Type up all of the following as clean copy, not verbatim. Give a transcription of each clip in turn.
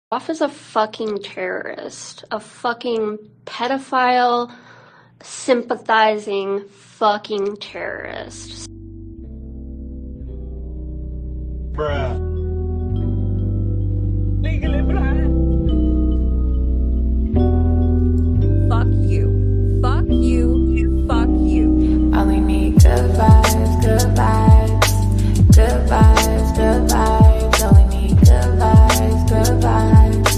off as a fucking terrorist, a fucking pedophile, sympathizing fucking terrorist. Bruh. Legally blind. Fuck you. Fuck you. Fuck you. Only need good vibes, good vibes, good vibes, good vibes. Only need good vibes, good vibes,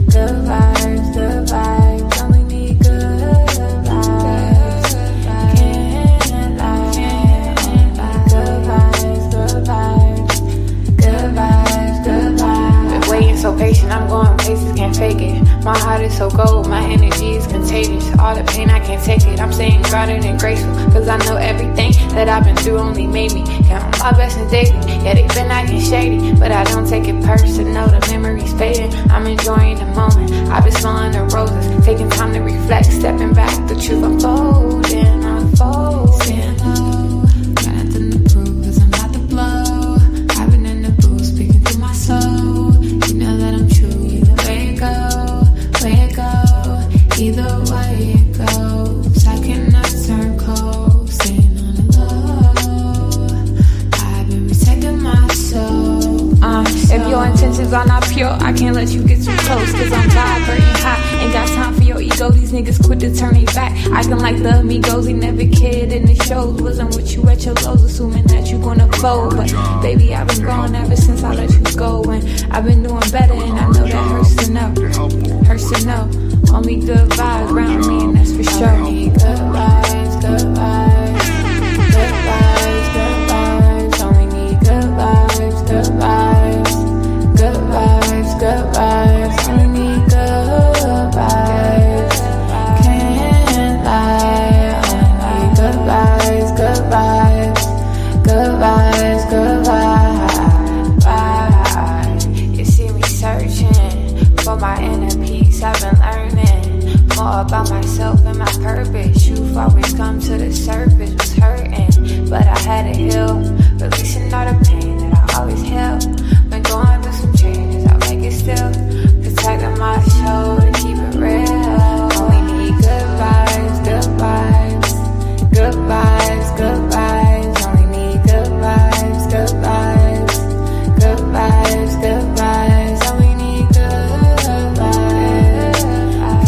good vibes, good vibes. Only need good vibes. Can't lie. Good vibes, good vibes, good vibes, good vibes. Been waiting so patient, I'm going places, can't fake it. My heart is so cold, my energy is contagious. All the pain, I can't take it. I'm staying grounded and graceful, cause I know everything that I've been through only made me count my blessings daily. Yeah, they've been acting shady, but I don't take it personal. The memories fading, I'm enjoying the moment. I've been smelling the roses, taking time to reflect, stepping back, the truth unfolding, unfolding. Got nothing to prove, cause I'm not the blow. I've been in the booth, speaking through my soul. You know that I'm true, either way it go, way it go. Either way it goes, I cannot turn cold, staying on the low. I've been protecting my soul. If your intentions are not pure, I can't let you get too close, cause I'm vibrating high. Ain't got time for your ego, these niggas quit to turn their back. Acting like the amigos, he never cared in the shows. Wasn't with you at your lows, assuming that you gonna fold. But baby, I've been growing ever since I let you go. And I've been doing better, and I know that hurts to know. Hurts to know. Only good vibes around me, and that's for sure. Only good vibes, good vibes, good vibes, good vibes. Only need good vibes, good vibes, good vibes, good vibes. Only need good vibes. Can't lie. Only need good vibes, good vibes, good vibes, good vibes. You see me searching for my inner peace. I've been learning more about myself and my purpose. Truth always come to the surface. Was hurting, but I had to heal, releasing all the pain that I always held. Been going through some changes, I'll make it still. Protecting my soul to keep it real. Only need good vibes, good vibes, good vibes, good vibes. Only need good vibes, good vibes, good vibes, good vibes. Only need good vibes.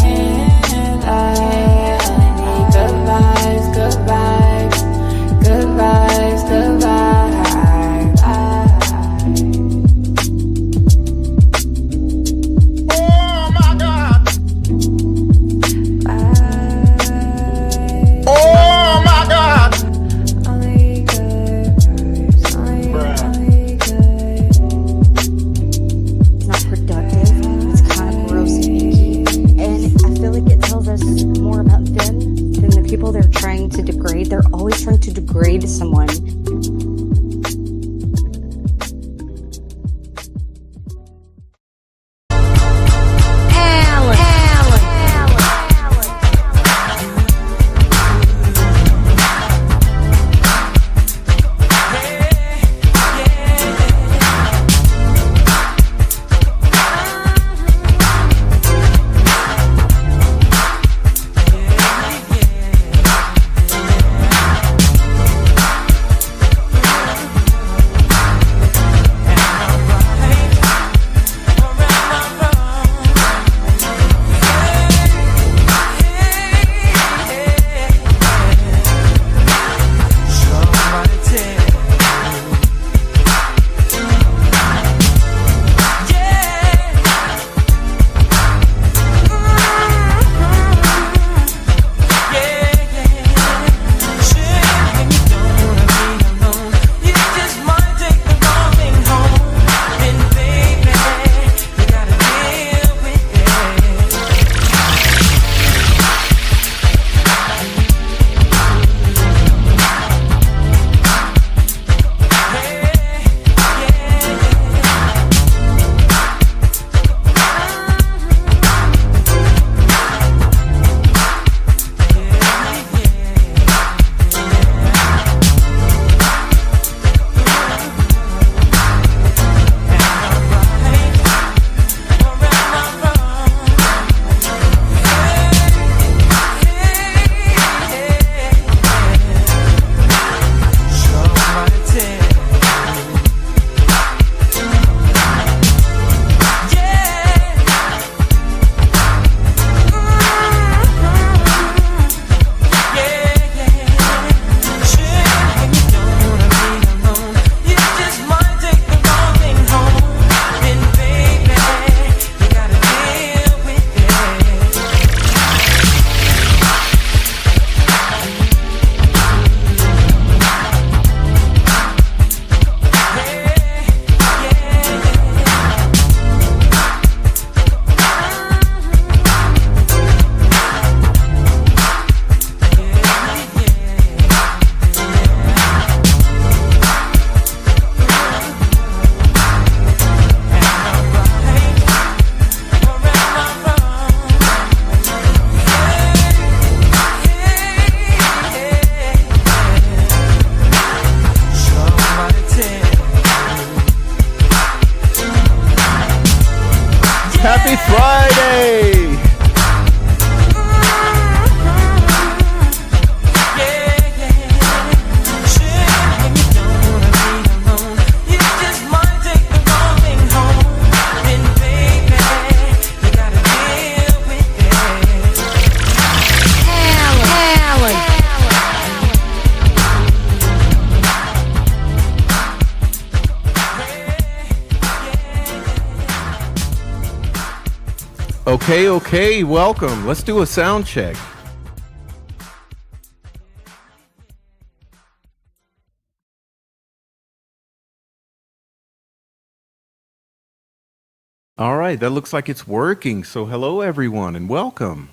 Can't lie. Only need good vibes, good vibes, good vibes, good vibes. Oh my God. Oh my God. Only good vibes, only good. It's not productive. It's kind of gross and icky. And I feel like it tells us more about them than the people they're trying to degrade. They're always trying to degrade someone. Okay, welcome. Let's do a sound check. All right, that looks like it's working. So hello everyone and welcome.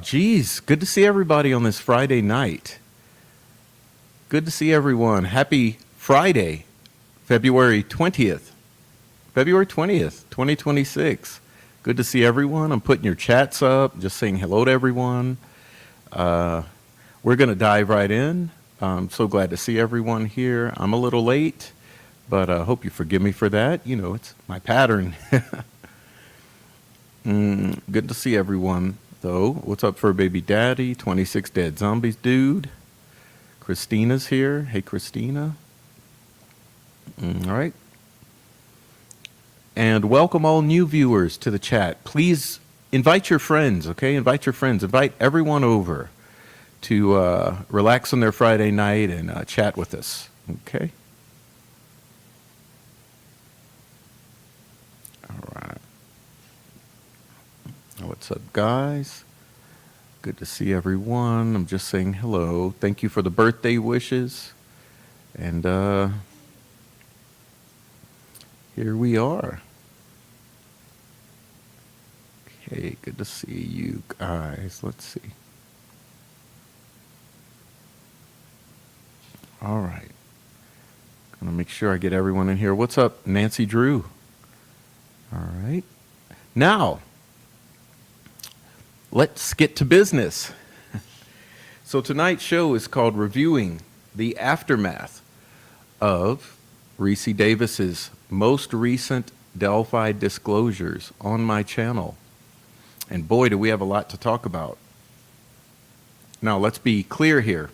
Geez, good to see everybody on this Friday night. Good to see everyone. Happy Friday, February 20th. February 20th, 2026. Good to see everyone. I'm putting your chats up, just saying hello to everyone. We're going to dive right in. I'm so glad to see everyone here. I'm a little late, but I hope you forgive me for that. You know, it's my pattern. Good to see everyone, though. What's up for baby daddy? 26 dead zombies, dude. Christina's here. Hey, Christina. All right. And welcome all new viewers to the chat. Please invite your friends, okay? Invite your friends. Invite everyone over to relax on their Friday night and chat with us, okay? All right. What's up, guys? Good to see everyone. I'm just saying hello. Thank you for the birthday wishes. And here we are. Okay, good to see you guys. Let's see. All right. Gonna make sure I get everyone in here. What's up, Nancy Drew? All right. Now, let's get to business. So tonight's show is called Reviewing the Aftermath of Ricci Davis's most recent Delphi disclosures on my channel. And boy, do we have a lot to talk about. Now, let's be clear here.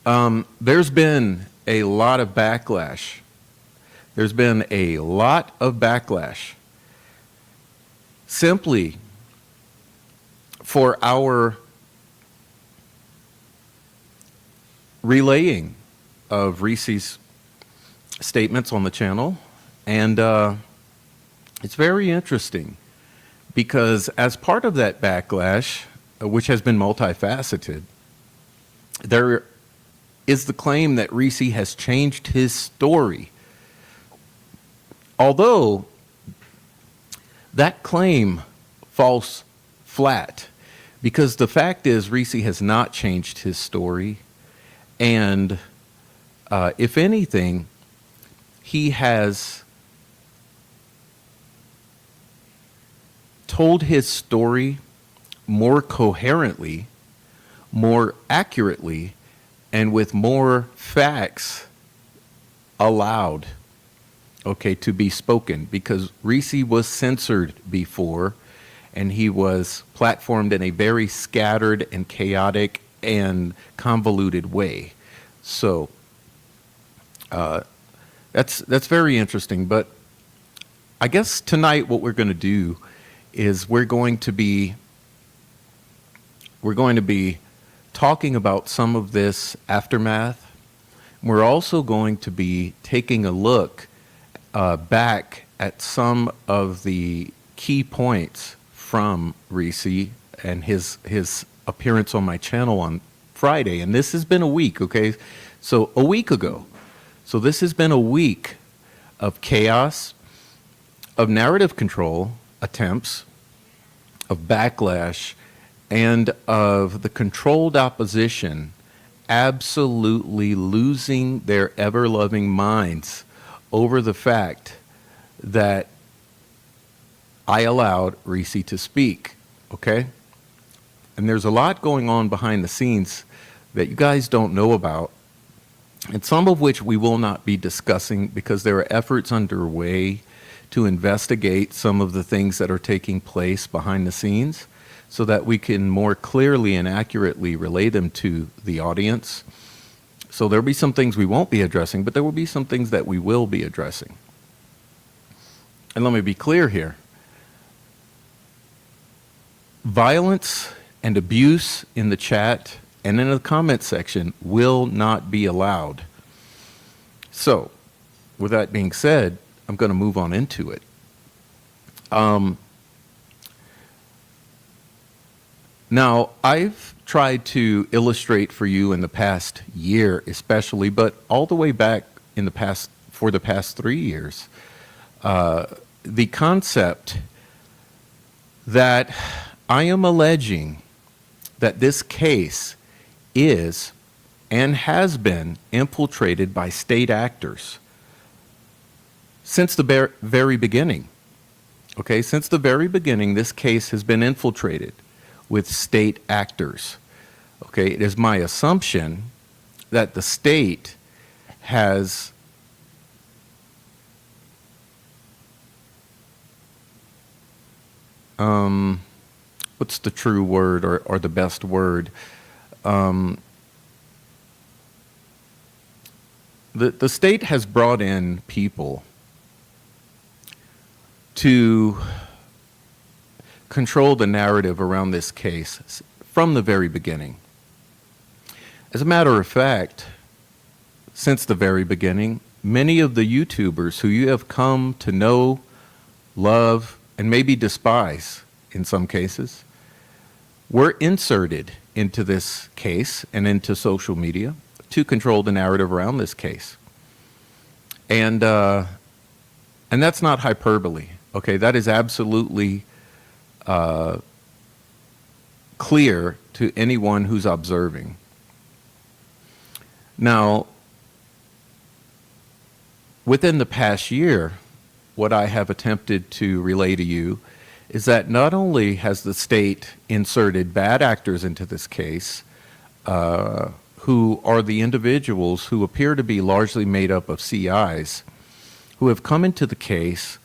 There's been a lot of backlash. There's been a lot of backlash simply for our relaying of Ricci's statements on the channel. And it's very interesting because as part of that backlash, which has been multifaceted, there is the claim that Ricci has changed his story. Although that claim falls flat, because the fact is Ricci has not changed his story, and if anything, he has told his story more coherently, more accurately, and with more facts allowed, okay, to be spoken, because Ricci was censored before, and he was platformed in a very scattered and chaotic and convoluted way. So that's very interesting. But I guess tonight what we're going to do is we're going to be talking about some of this aftermath. We're also going to be taking a look back at some of the key points from Ricci and his appearance on my channel on Friday. And this has been a week, okay? So a week ago. So this has been a week of chaos, of narrative control attempts, of backlash, and of the controlled opposition absolutely losing their ever-loving minds over the fact that I allowed Ricci to speak, okay? And there's a lot going on behind the scenes that you guys don't know about, and some of which we will not be discussing because there are efforts underway to investigate some of the things that are taking place behind the scenes so that we can more clearly and accurately relay them to the audience. So there'll be some things we won't be addressing, but there will be some things that we will be addressing. And let me be clear here. Violence and abuse in the chat and in the comment section will not be allowed. So, with that being said, I'm going to move on into it. Now, I've tried to illustrate for you in the past year, especially, but all the way back in the past, for the past 3 years, the concept that I am alleging that this case is and has been infiltrated by state actors since the very beginning. Okay, since the very beginning, this case has been infiltrated with state actors. Okay, it is my assumption that the state has what's the true word or the best word? The state has brought in people to control the narrative around this case from the very beginning. As a matter of fact, since the very beginning, many of the YouTubers who you have come to know, love, and maybe despise in some cases, were inserted into this case and into social media to control the narrative around this case. And that's not hyperbole, okay? That is absolutely clear to anyone who's observing. Now, within the past year, what I have attempted to relay to you is that not only has the state inserted bad actors into this case, who are the individuals who appear to be largely made up of CIs, who have come into the case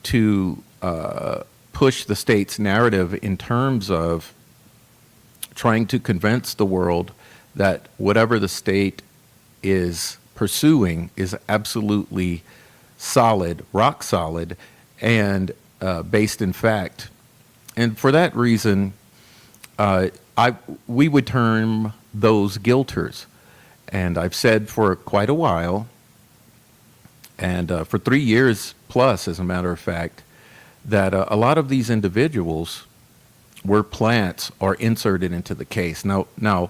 to push the state's narrative in terms of trying to convince the world that whatever the state is pursuing is absolutely solid, rock solid, and based in fact. And for that reason, we would term those guilters. And I've said for quite a while, and for 3 years plus, as a matter of fact, that a lot of these individuals were plants or inserted into the case. Now,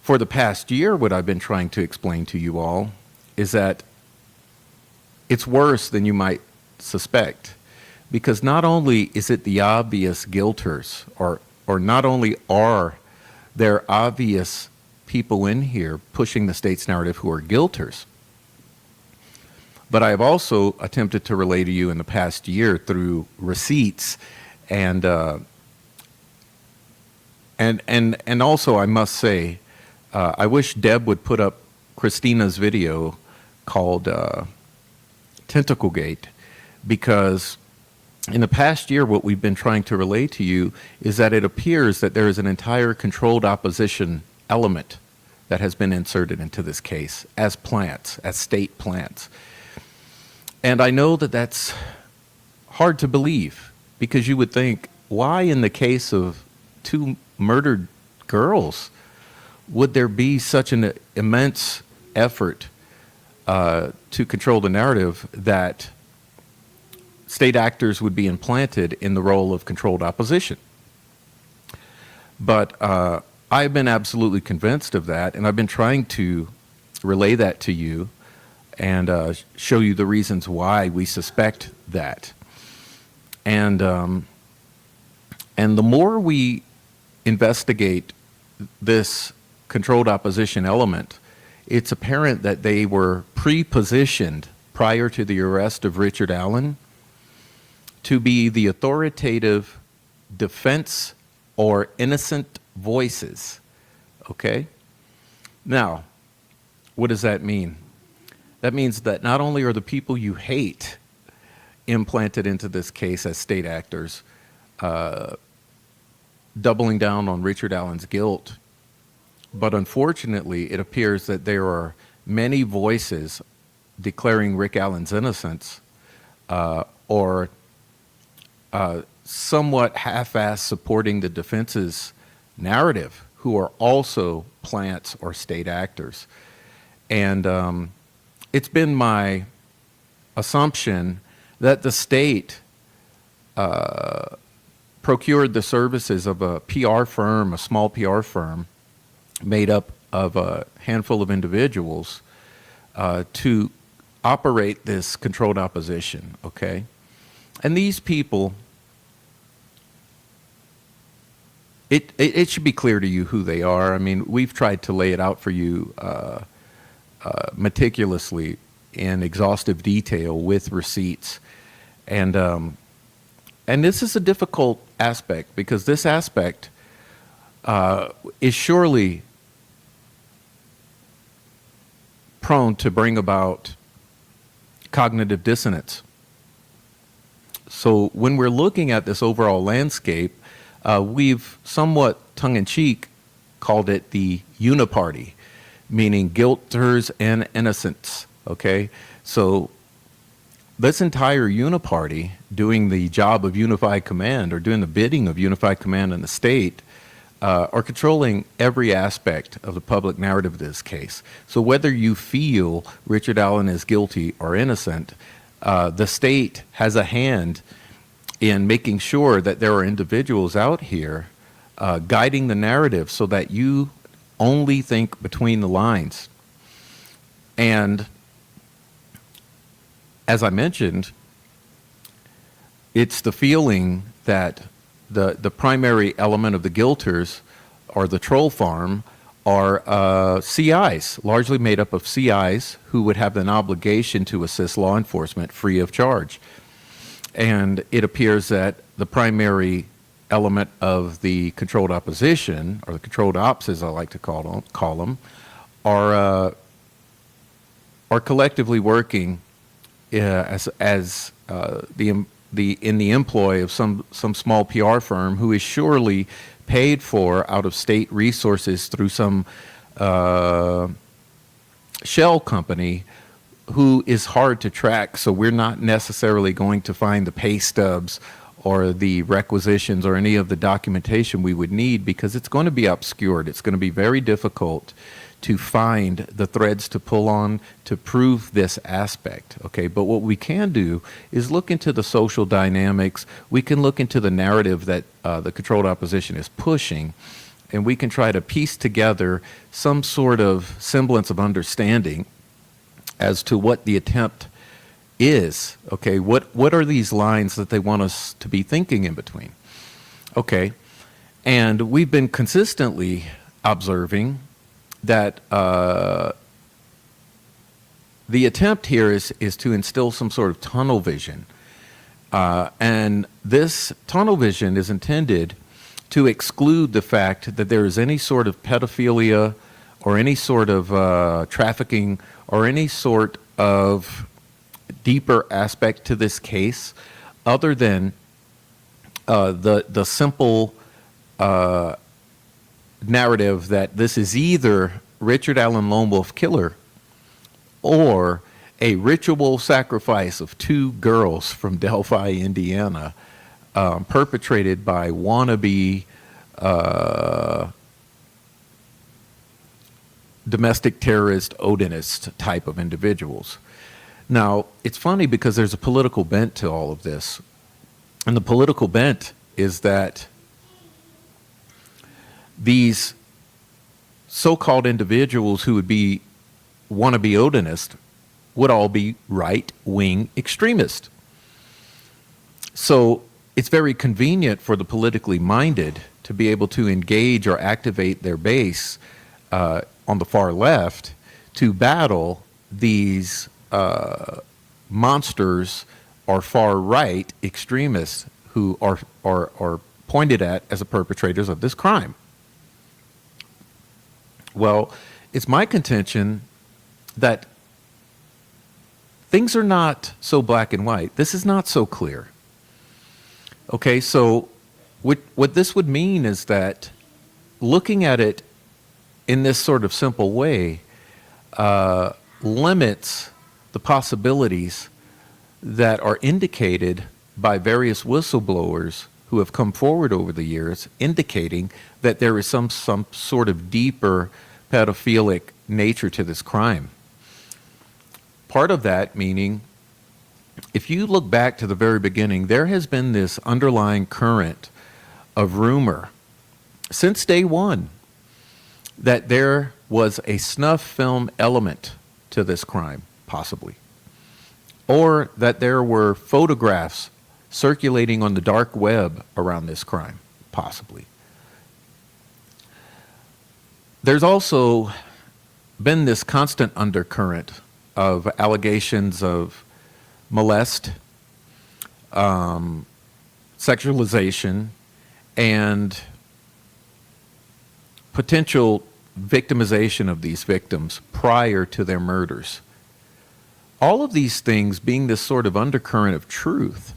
for the past year, what I've been trying to explain to you all is that it's worse than you might suspect, because not only is it the obvious guilters, or not only are there obvious people in here pushing the state's narrative who are guilters, but I have also attempted to relay to you in the past year through receipts and also, I must say, I wish Deb would put up Christina's video called Tentacle Gate, because in the past year, what we've been trying to relay to you is that it appears that there is an entire controlled opposition element that has been inserted into this case as plants, as state plants. And I know that that's hard to believe, because you would think, why in the case of 2 murdered girls would there be such an immense effort to control the narrative that state actors would be implanted in the role of controlled opposition? But I've been absolutely convinced of that, and I've been trying to relay that to you and show you the reasons why we suspect that. And the more we investigate this controlled opposition element, it's apparent that they were pre-positioned prior to the arrest of Richard Allen to be the authoritative defense or innocent voices. Okay? Now, what does that mean? That means that not only are the people you hate implanted into this case as state actors, doubling down on Richard Allen's guilt, but unfortunately, it appears that there are many voices declaring Rick Allen's innocence, or somewhat half-assed supporting the defense's narrative, who are also plants or state actors. And it's been my assumption that the state procured the services of a PR firm, a small PR firm, made up of a handful of individuals to operate this controlled opposition, okay? And these people, it should be clear to you who they are. I mean, we've tried to lay it out for you meticulously in exhaustive detail with receipts. And this is a difficult aspect because this aspect is surely prone to bring about cognitive dissonance. So when we're looking at this overall landscape, we've somewhat tongue-in-cheek called it the uniparty, meaning guilters and innocents, okay? So this entire uniparty doing the job of unified command or doing the bidding of unified command in the state are controlling every aspect of the public narrative of this case. So whether you feel Richard Allen is guilty or innocent, the state has a hand in making sure that there are individuals out here guiding the narrative so that you only think between the lines. And as I mentioned, it's the feeling that the primary element of the guilters or the troll farm are CIs, largely made up of CIs who would have an obligation to assist law enforcement free of charge. And it appears that the primary element of the controlled opposition, or the controlled ops as I like to call them, are collectively working as in the employ of some small PR firm who is surely paid for out of state resources through some shell company who is hard to track. So we're not necessarily going to find the pay stubs or the requisitions or any of the documentation we would need because it's going to be obscured. It's going to be very difficult to find the threads to pull on to prove this aspect, okay? But what we can do is look into the social dynamics. We can look into the narrative that the controlled opposition is pushing, and we can try to piece together some sort of semblance of understanding as to what the attempt is, okay? What are these lines that they want us to be thinking in between? Okay, and we've been consistently observing that the attempt here is to instill some sort of tunnel vision. And this tunnel vision is intended to exclude the fact that there is any sort of pedophilia or any sort of trafficking or any sort of deeper aspect to this case other than the simple narrative that this is either Richard Allen Lone Wolf Killer or a ritual sacrifice of two girls from Delphi, Indiana, perpetrated by wannabe domestic terrorist Odinist type of individuals. Now, it's funny because there's a political bent to all of this. And the political bent is that these so-called individuals who would be wannabe Odinist would all be right-wing extremists. So it's very convenient for the politically minded to be able to engage or activate their base on the far left to battle these monsters or far-right extremists who are pointed at as the perpetrators of this crime. Well, it's my contention that things are not so black and white. This is not so clear. Okay, so what this would mean is that looking at it in this sort of simple way limits the possibilities that are indicated by various whistleblowers who have come forward over the years, indicating that there is some sort of deeper pedophilic nature to this crime. Part of that meaning if you look back to the very beginning, there has been this underlying current of rumor since day one that there was a snuff film element to this crime, possibly, or that there were photographs circulating on the dark web around this crime, possibly. There's also been this constant undercurrent of allegations of molest, sexualization, and potential victimization of these victims prior to their murders. All of these things being this sort of undercurrent of truth,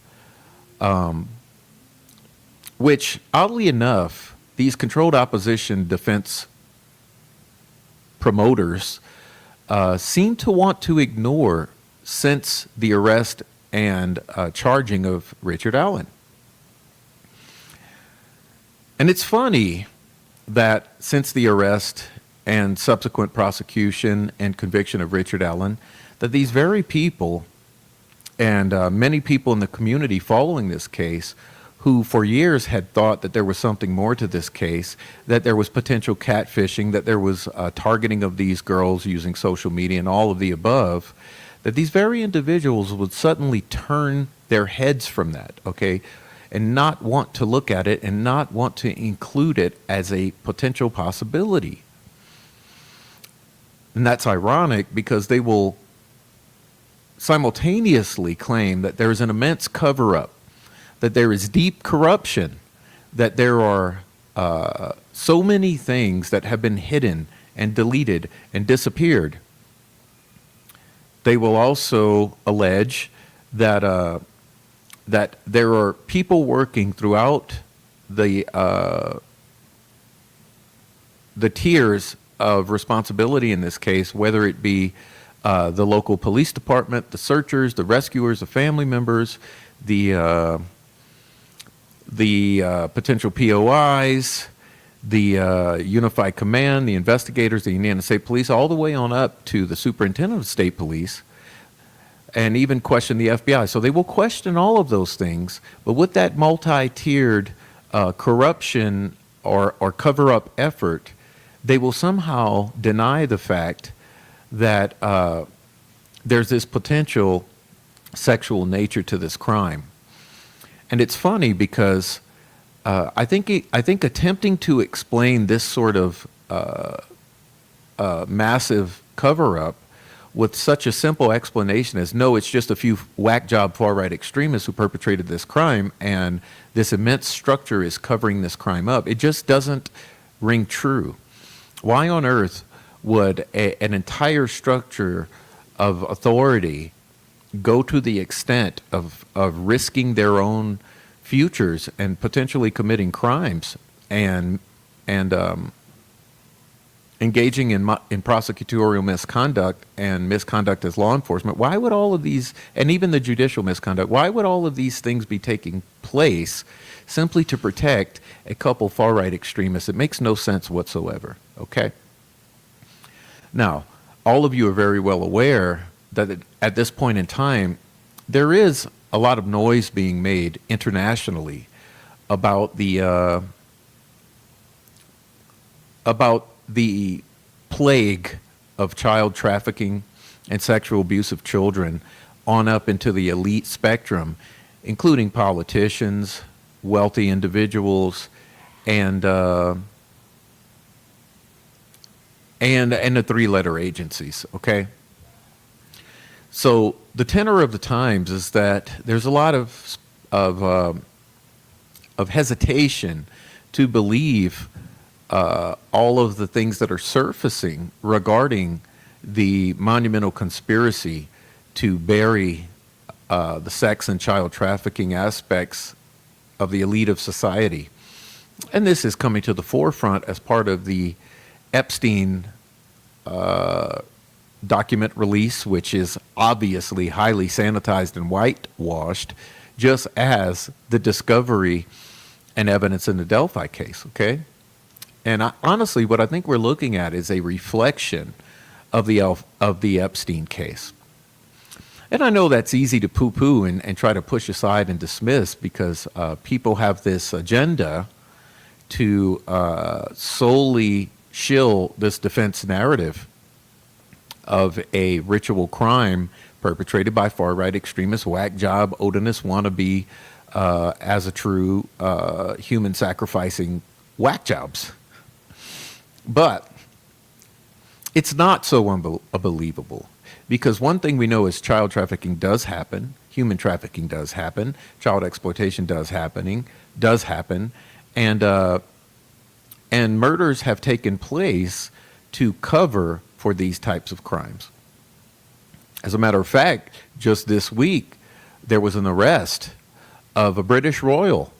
which, oddly enough, these controlled opposition defense promoters seem to want to ignore since the arrest and charging of Richard Allen. And it's funny that since the arrest and subsequent prosecution and conviction of Richard Allen, that these very people and many people in the community following this case, who for years had thought that there was something more to this case, that there was potential catfishing, that there was targeting of these girls using social media and all of the above, that these very individuals would suddenly turn their heads from that, okay, and not want to look at it and not want to include it as a potential possibility. And that's ironic because they will simultaneously claim that there is an immense cover-up, that there is deep corruption, that there are so many things that have been hidden and deleted and disappeared. They will also allege that that there are people working throughout the tiers of responsibility in this case, whether it be the local police department, the searchers, the rescuers, the family members, the potential POIs, the Unified Command, the investigators, the United States Police, all the way on up to the Superintendent of State Police, and even question the FBI. So they will question all of those things, but with that multi-tiered corruption or cover-up effort, they will somehow deny the fact that there's this potential sexual nature to this crime. And it's funny because I think attempting to explain this sort of massive cover-up with such a simple explanation as, no, it's just a few whack job far-right extremists who perpetrated this crime, and this immense structure is covering this crime up, it just doesn't ring true. Why on earth would an entire structure of authority go to the extent of risking their own futures and potentially committing crimes and engaging in prosecutorial misconduct and misconduct as law enforcement? Why would all of these, and even the judicial misconduct, why would all of these things be taking place simply to protect a couple far-right extremists? It makes no sense whatsoever, okay? Now, all of you are very well aware that at this point in time, there is a lot of noise being made internationally about the plague of child trafficking and sexual abuse of children on up into the elite spectrum, including politicians, wealthy individuals, and the three-letter agencies, okay? So the tenor of the times is that there's a lot of hesitation to believe all of the things that are surfacing regarding the monumental conspiracy to bury the sex and child trafficking aspects of the elite of society. And this is coming to the forefront as part of the Epstein document release, which is obviously highly sanitized and whitewashed, just as the discovery and evidence in the Delphi case, okay? And honestly, what I think we're looking at is a reflection of the Epstein case. And I know that's easy to poo-poo and try to push aside and dismiss because people have this agenda to solely shill this defense narrative of a ritual crime perpetrated by far-right extremist whack job Odinist wannabe as a true human sacrificing whack jobs. But it's not so unbelievable because one thing we know is child trafficking does happen, human trafficking does happen, child exploitation does happen, and murders have taken place to cover for these types of crimes. As a matter of fact, just this week, there was an arrest of a British royal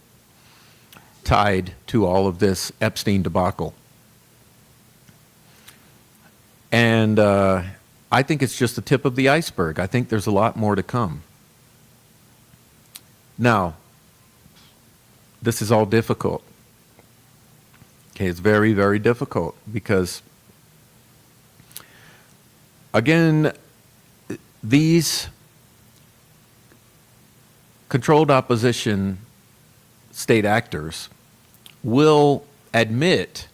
tied to all of this Epstein debacle. And I think it's just the tip of the iceberg. I think there's a lot more to come. Now, this is all difficult. Okay, it's very, very difficult because, again, these controlled opposition state actors will admit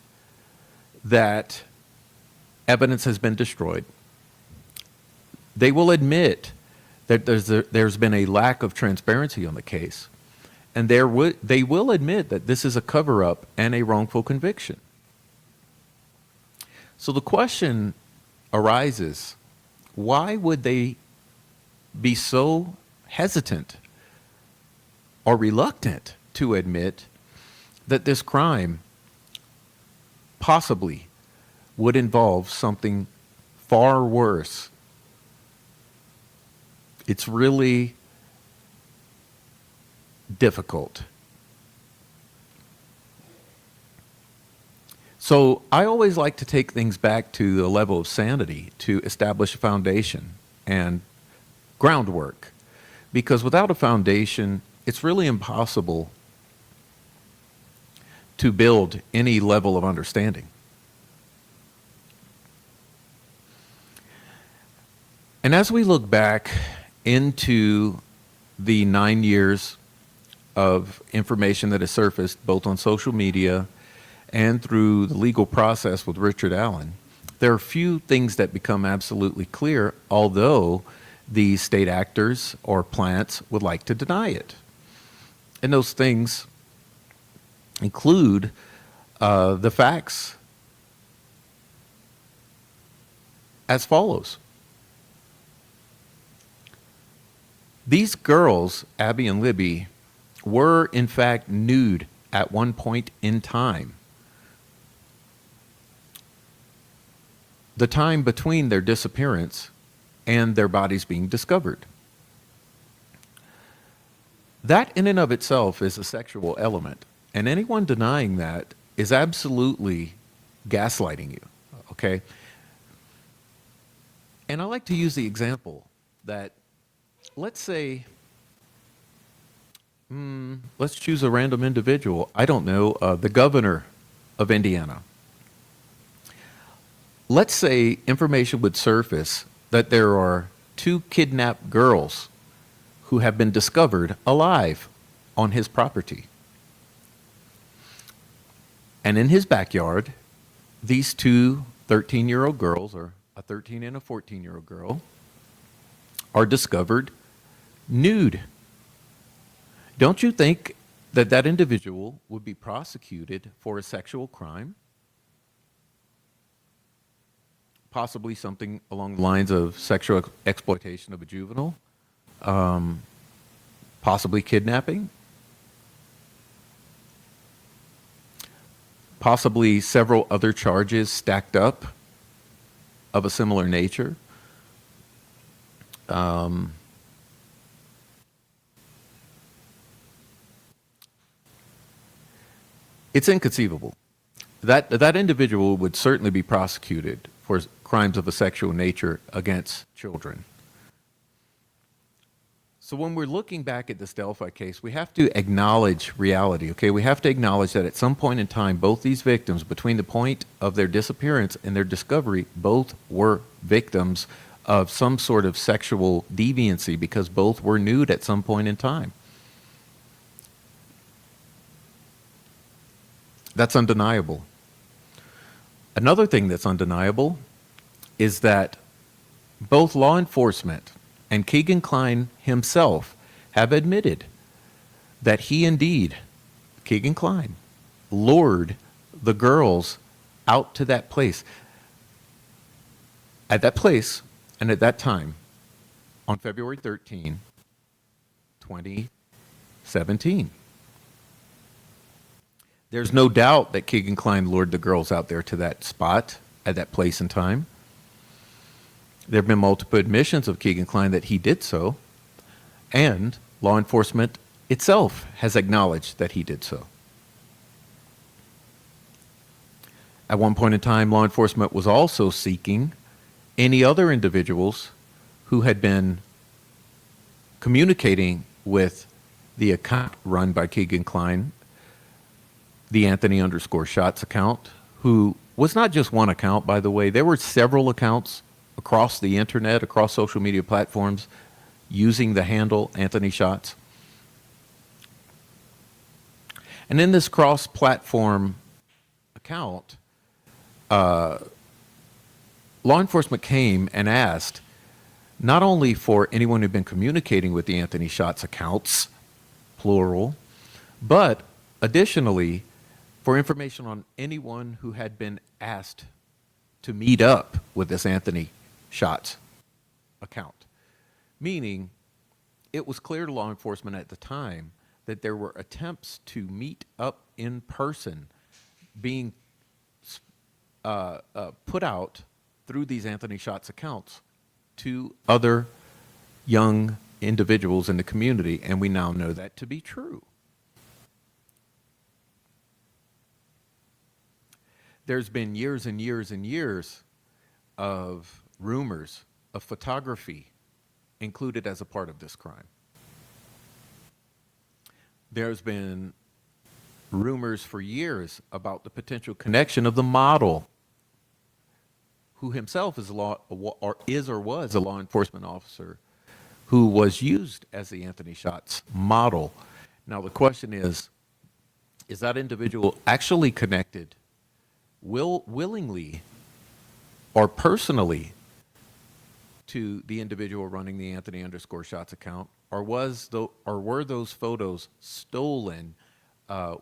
that evidence has been destroyed. They will admit that there's been a lack of transparency on the case. And they will admit that this is a cover-up and a wrongful conviction. So the question arises, why would they be so hesitant or reluctant to admit that this crime possibly would involve something far worse? It's really difficult. So I always like to take things back to the level of sanity to establish a foundation and groundwork, because without a foundation, it's really impossible to build any level of understanding. And as we look back into the 9 years of information that has surfaced both on social media and through the legal process with Richard Allen, there are few things that become absolutely clear, although the state actors or plants would like to deny it. And those things include the facts as follows. These girls, Abby and Libby, were in fact nude at one point in time. The time between their disappearance and their bodies being discovered. That in and of itself is a sexual element, and anyone denying that is absolutely gaslighting you, okay? And I like to use the example that, let's say, let's choose a random individual. I don't know, the governor of Indiana. Let's say information would surface that there are 2 kidnapped girls who have been discovered alive on his property. And in his backyard, these 2 13-year-old girls, or a 13 and a 14-year-old girl, are discovered nude. Don't you think that that individual would be prosecuted for a sexual crime? Possibly something along the lines of sexual exploitation of a juvenile, possibly kidnapping, possibly several other charges stacked up of a similar nature. It's inconceivable. That individual would certainly be prosecuted for crimes of a sexual nature against children. So when we're looking back at this Delphi case, we have to acknowledge reality, okay? We have to acknowledge that at some point in time, both these victims, between the point of their disappearance and their discovery, both were victims of some sort of sexual deviancy because both were nude at some point in time. That's undeniable. Another thing that's undeniable is that both law enforcement and Keegan Kline himself have admitted that he indeed, Keegan Kline, lured the girls out to that place. At that place and at that time, on February 13, 2017. There's no doubt that Keegan Kline lured the girls out there to that spot at that place and time. There have been multiple admissions of Keegan Kline that he did so, and law enforcement itself has acknowledged that he did so. At one point in time, law enforcement was also seeking any other individuals who had been communicating with the account run by Keegan Kline, the Anthony_Shots account, who was not just one account, by the way. There were several accounts across the internet, across social media platforms, using the handle Anthony Shots. And in this cross-platform account, law enforcement came and asked not only for anyone who'd been communicating with the Anthony Shots accounts, plural, but additionally for information on anyone who had been asked to meet up with this Anthony Shots account. Meaning, it was clear to law enforcement at the time that there were attempts to meet up in person being put out through these Anthony Shots accounts to other young individuals in the community, and we now know that to be true. There's been years and years and years of rumors of photography included as a part of this crime. There's been rumors for years about the potential connection of the model, who himself is or was a law enforcement officer, who was used as the Anthony Shots model. Now the question is that individual actually connected willingly or personally to the individual running the Anthony_Shots account, or were those photos stolen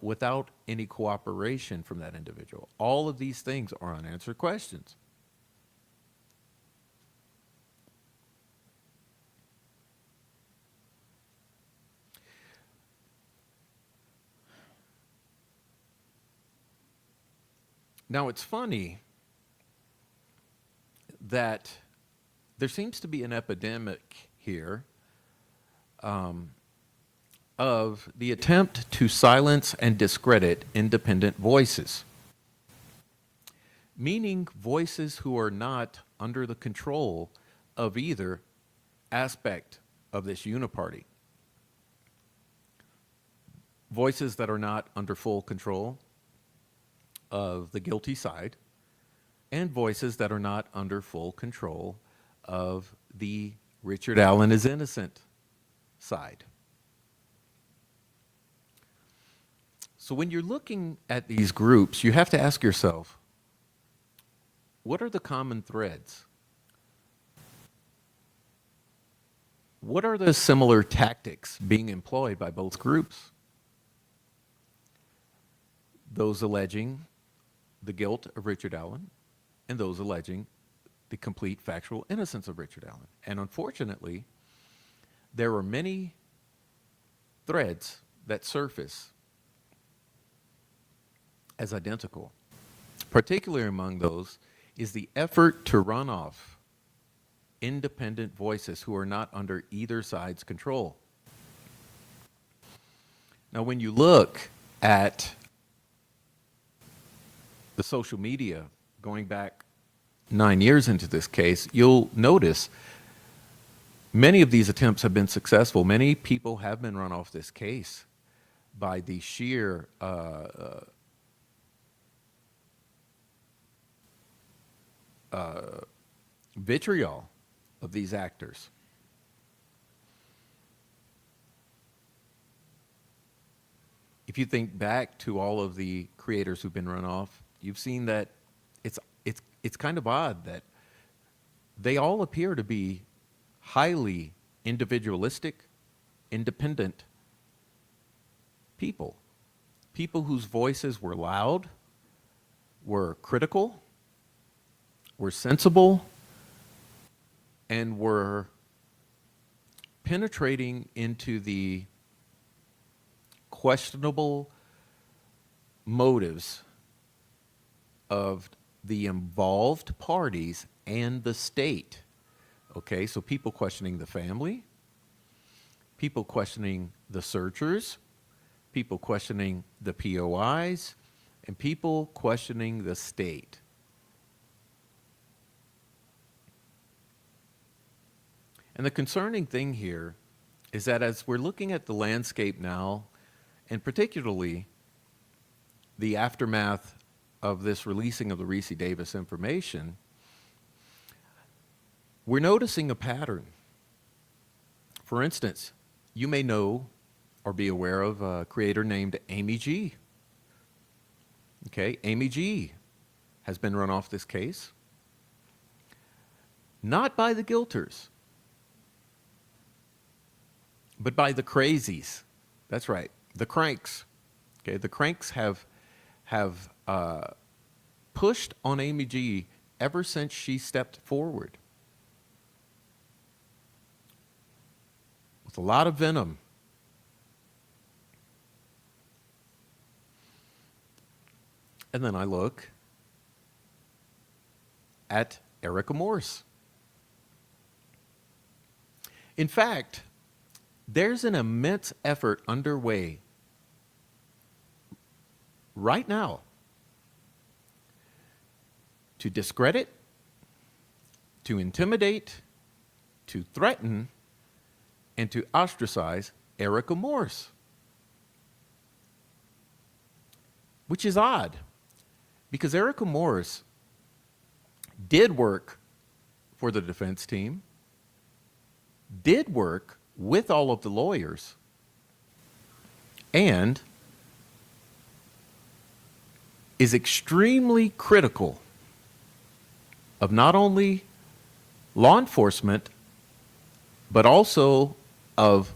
without any cooperation from that individual? All of these things are unanswered questions. Now, it's funny that there seems to be an epidemic here of the attempt to silence and discredit independent voices, meaning voices who are not under the control of either aspect of this uniparty. Voices that are not under full control of the guilty side, and voices that are not under full control of the Richard Allen is innocent side. So when you're looking at these groups, you have to ask yourself, what are the common threads? What are the similar tactics being employed by both groups? Those alleging the guilt of Richard Allen, and those alleging the complete factual innocence of Richard Allen. And unfortunately, there are many threads that surface as identical. Particularly among those is the effort to run off independent voices who are not under either side's control. Now, when you look at the social media going back 9 years into this case, you'll notice many of these attempts have been successful. Many people have been run off this case by the sheer vitriol of these actors. If you think back to all of the creators who've been run off, you've seen that it's kind of odd that they all appear to be highly individualistic, independent people. People whose voices were loud, were critical, were sensible, and were penetrating into the questionable motives of the involved parties and the state. Okay, so people questioning the family, people questioning the searchers, people questioning the POIs, and people questioning the state. And the concerning thing here is that as we're looking at the landscape now, and particularly the aftermath of this releasing of the Ricci Davis information, we're noticing a pattern. For instance, you may know or be aware of a creator named Amy G. Okay, Amy G has been run off this case. Not by the guilters, but by the crazies. That's right, the cranks. Okay, the cranks have pushed on Amy G ever since she stepped forward. With a lot of venom. And then I look at Erica Morse. In fact, there's an immense effort underway right now to discredit, to intimidate, to threaten, and to ostracize Erica Morse. Which is odd, because Erica Morse did work for the defense team, did work with all of the lawyers, and is extremely critical of not only law enforcement, but also of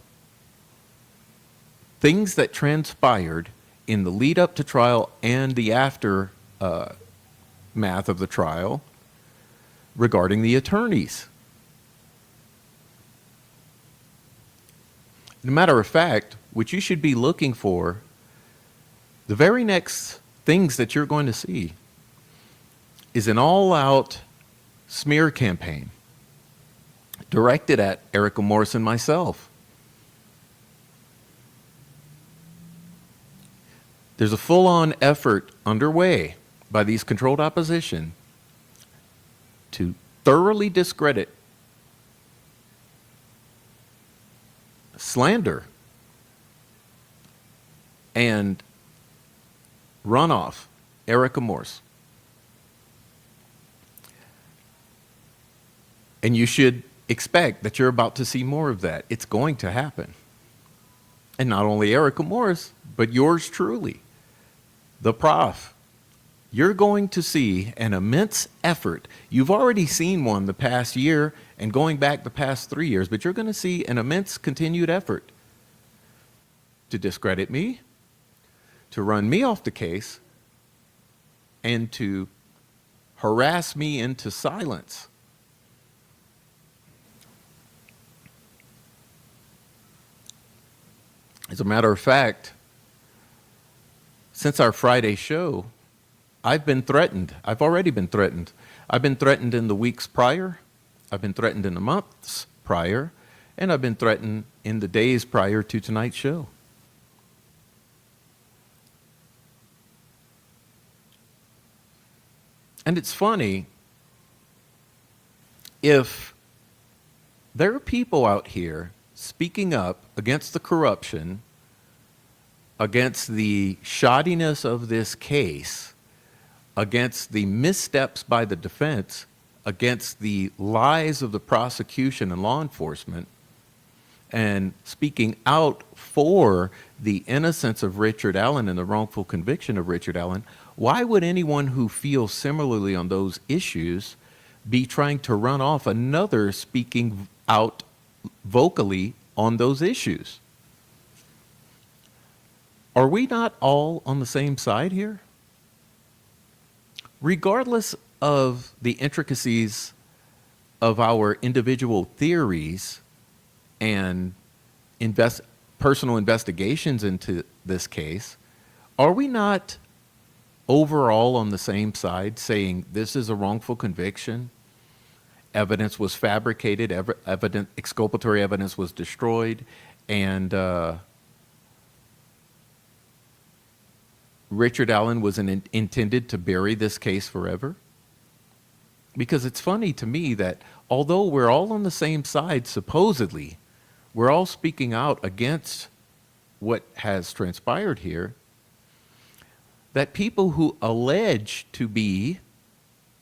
things that transpired in the lead up to trial and the aftermath of the trial regarding the attorneys. As a matter of fact, what you should be looking for, the very next things that you're going to see, is an all-out smear campaign directed at Erica Morse and myself. There's a full-on effort underway by these controlled opposition to thoroughly discredit, slander, and run off Erica Morse. And you should expect that you're about to see more of that. It's going to happen. And not only Erica Morse, but yours truly, the prof. You're going to see an immense effort. You've already seen one the past year and going back the past 3 years, but you're going to see an immense continued effort to discredit me, to run me off the case, and to harass me into silence. As a matter of fact, since our Friday show, I've been threatened. I've already been threatened. I've been threatened in the weeks prior. I've been threatened in the months prior. And I've been threatened in the days prior to tonight's show. And it's funny, if there are people out here speaking up against the corruption, against the shoddiness of this case, against the missteps by the defense, against the lies of the prosecution and law enforcement and speaking out for the innocence of Richard Allen and the wrongful conviction of Richard Allen, why would anyone who feels similarly on those issues be trying to run off another speaking out vocally on those issues? Are we not all on the same side here? Regardless of the intricacies of our individual theories and personal investigations into this case, are we not overall on the same side saying this is a wrongful conviction? Evidence was fabricated, exculpatory evidence was destroyed, and Richard Allen was intended to bury this case forever? Because it's funny to me that although we're all on the same side, supposedly, we're all speaking out against what has transpired here, that people who allege to be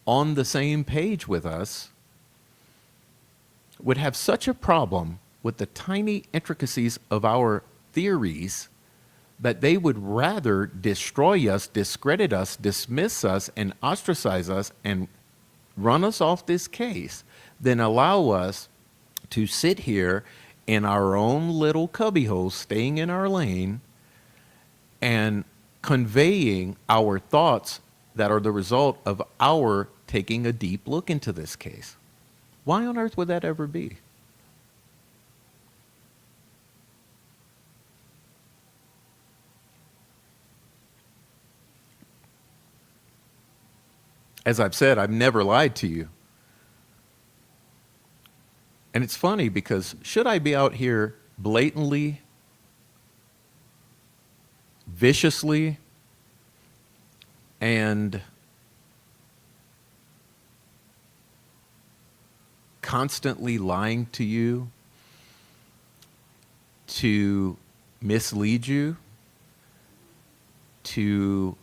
on the same page with us would have such a problem with the tiny intricacies of our theories that they would rather destroy us, discredit us, dismiss us, and ostracize us and run us off this case than allow us to sit here in our own little cubbyhole, staying in our lane and conveying our thoughts that are the result of our taking a deep look into this case. Why on earth would that ever be? As I've said, I've never lied to you. And it's funny because should I be out here blatantly, viciously, and constantly lying to you to mislead you, to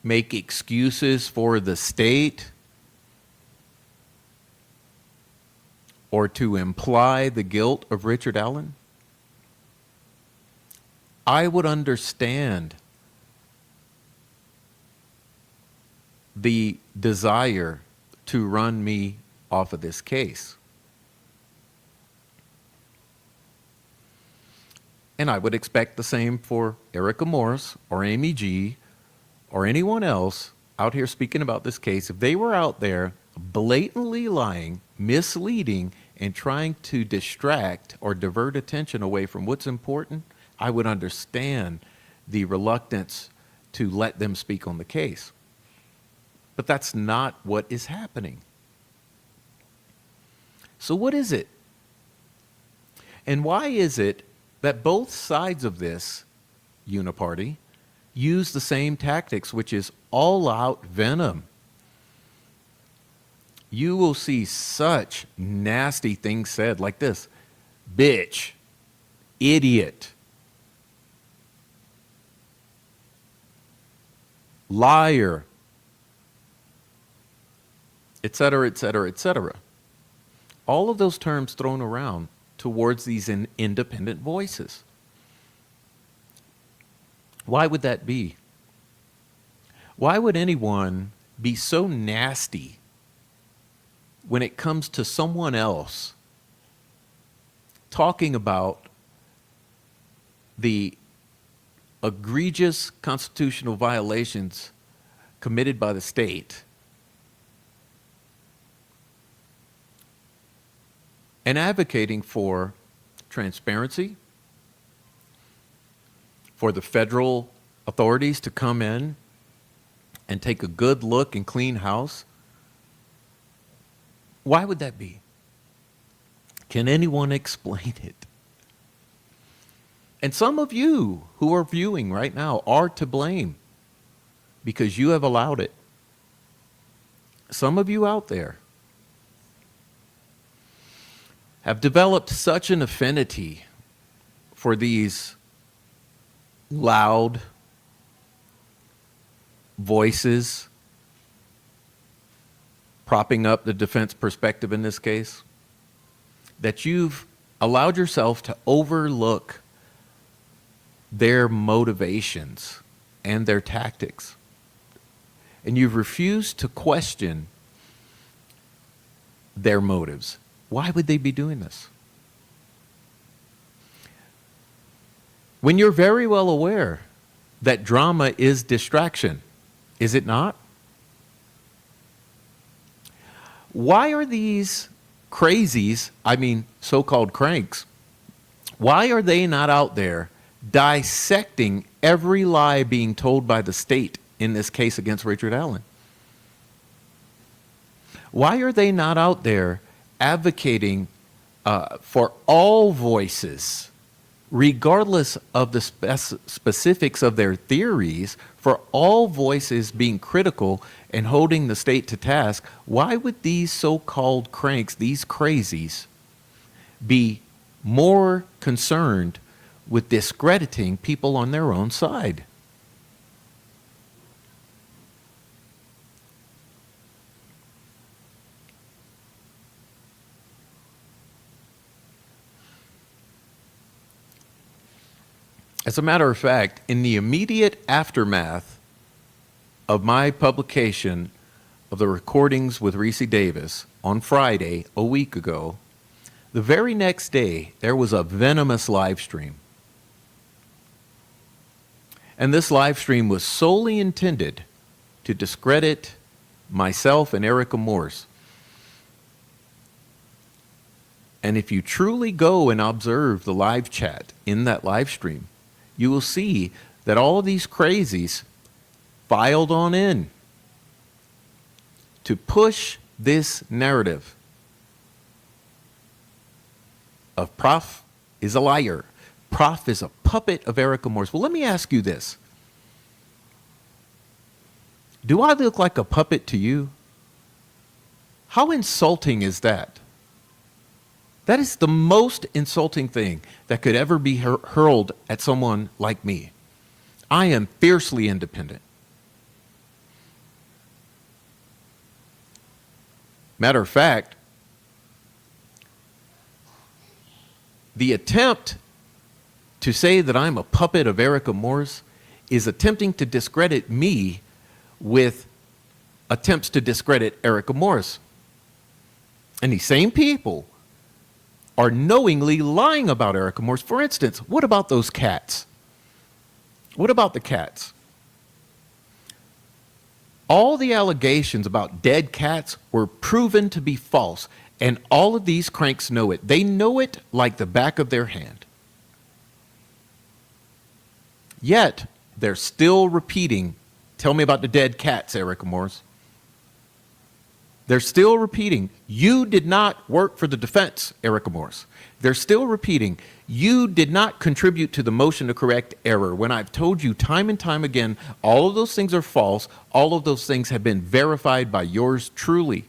make excuses for the state, or to imply the guilt of Richard Allen? I would understand the desire to run me off of this case. And I would expect the same for Erica Morris or Amy G or anyone else out here speaking about this case. If they were out there blatantly lying, misleading, and trying to distract or divert attention away from what's important, I would understand the reluctance to let them speak on the case. But that's not what is happening. So what is it? And why is it that both sides of this uniparty use the same tactics, which is all-out venom? You will see such nasty things said like this: bitch, idiot, liar, etc., etc., etc. All of those terms thrown around towards these independent voices. Why would that be? Why would anyone be so nasty when it comes to someone else talking about the egregious constitutional violations committed by the state and advocating for transparency, for the federal authorities to come in and take a good look and clean house? Why would that be? Can anyone explain it? And some of you who are viewing right now are to blame because you have allowed it. Some of you out there have developed such an affinity for these loud voices propping up the defense perspective in this case, that you've allowed yourself to overlook their motivations and their tactics. And you've refused to question their motives. Why would they be doing this? When you're very well aware that drama is distraction, is it not? Why are these crazies, I mean so-called cranks, why are they not out there dissecting every lie being told by the state in this case against Richard Allen? Why are they not out there advocating for all voices, regardless of the specifics of their theories, for all voices being critical and holding the state to task? Why would these so-called cranks, these crazies, be more concerned with discrediting people on their own side? As a matter of fact, in the immediate aftermath of my publication of the recordings with Ricci Davis on Friday, a week ago, the very next day, there was a venomous live stream. And this live stream was solely intended to discredit myself and Erica Morse. And if you truly go and observe the live chat in that live stream, you will see that all of these crazies filed on in to push this narrative of Prof is a liar. Prof is a puppet of Erica Morse. Well, let me ask you this. Do I look like a puppet to you? How insulting is that? That is the most insulting thing that could ever be hurled at someone like me. I am fiercely independent. Matter of fact, the attempt to say that I'm a puppet of Erica Morse is attempting to discredit me with attempts to discredit Erica Morse. And these same people are knowingly lying about Erica Morse. For instance, what about those cats? What about the cats? All the allegations about dead cats were proven to be false, and all of these cranks know it. They know it like the back of their hand. Yet, they're still repeating, tell me about the dead cats, Erica Morse. They're still repeating, you did not work for the defense, Erica Morse. They're still repeating, you did not contribute to the motion to correct error, when I've told you time and time again, all of those things are false. All of those things have been verified by yours truly.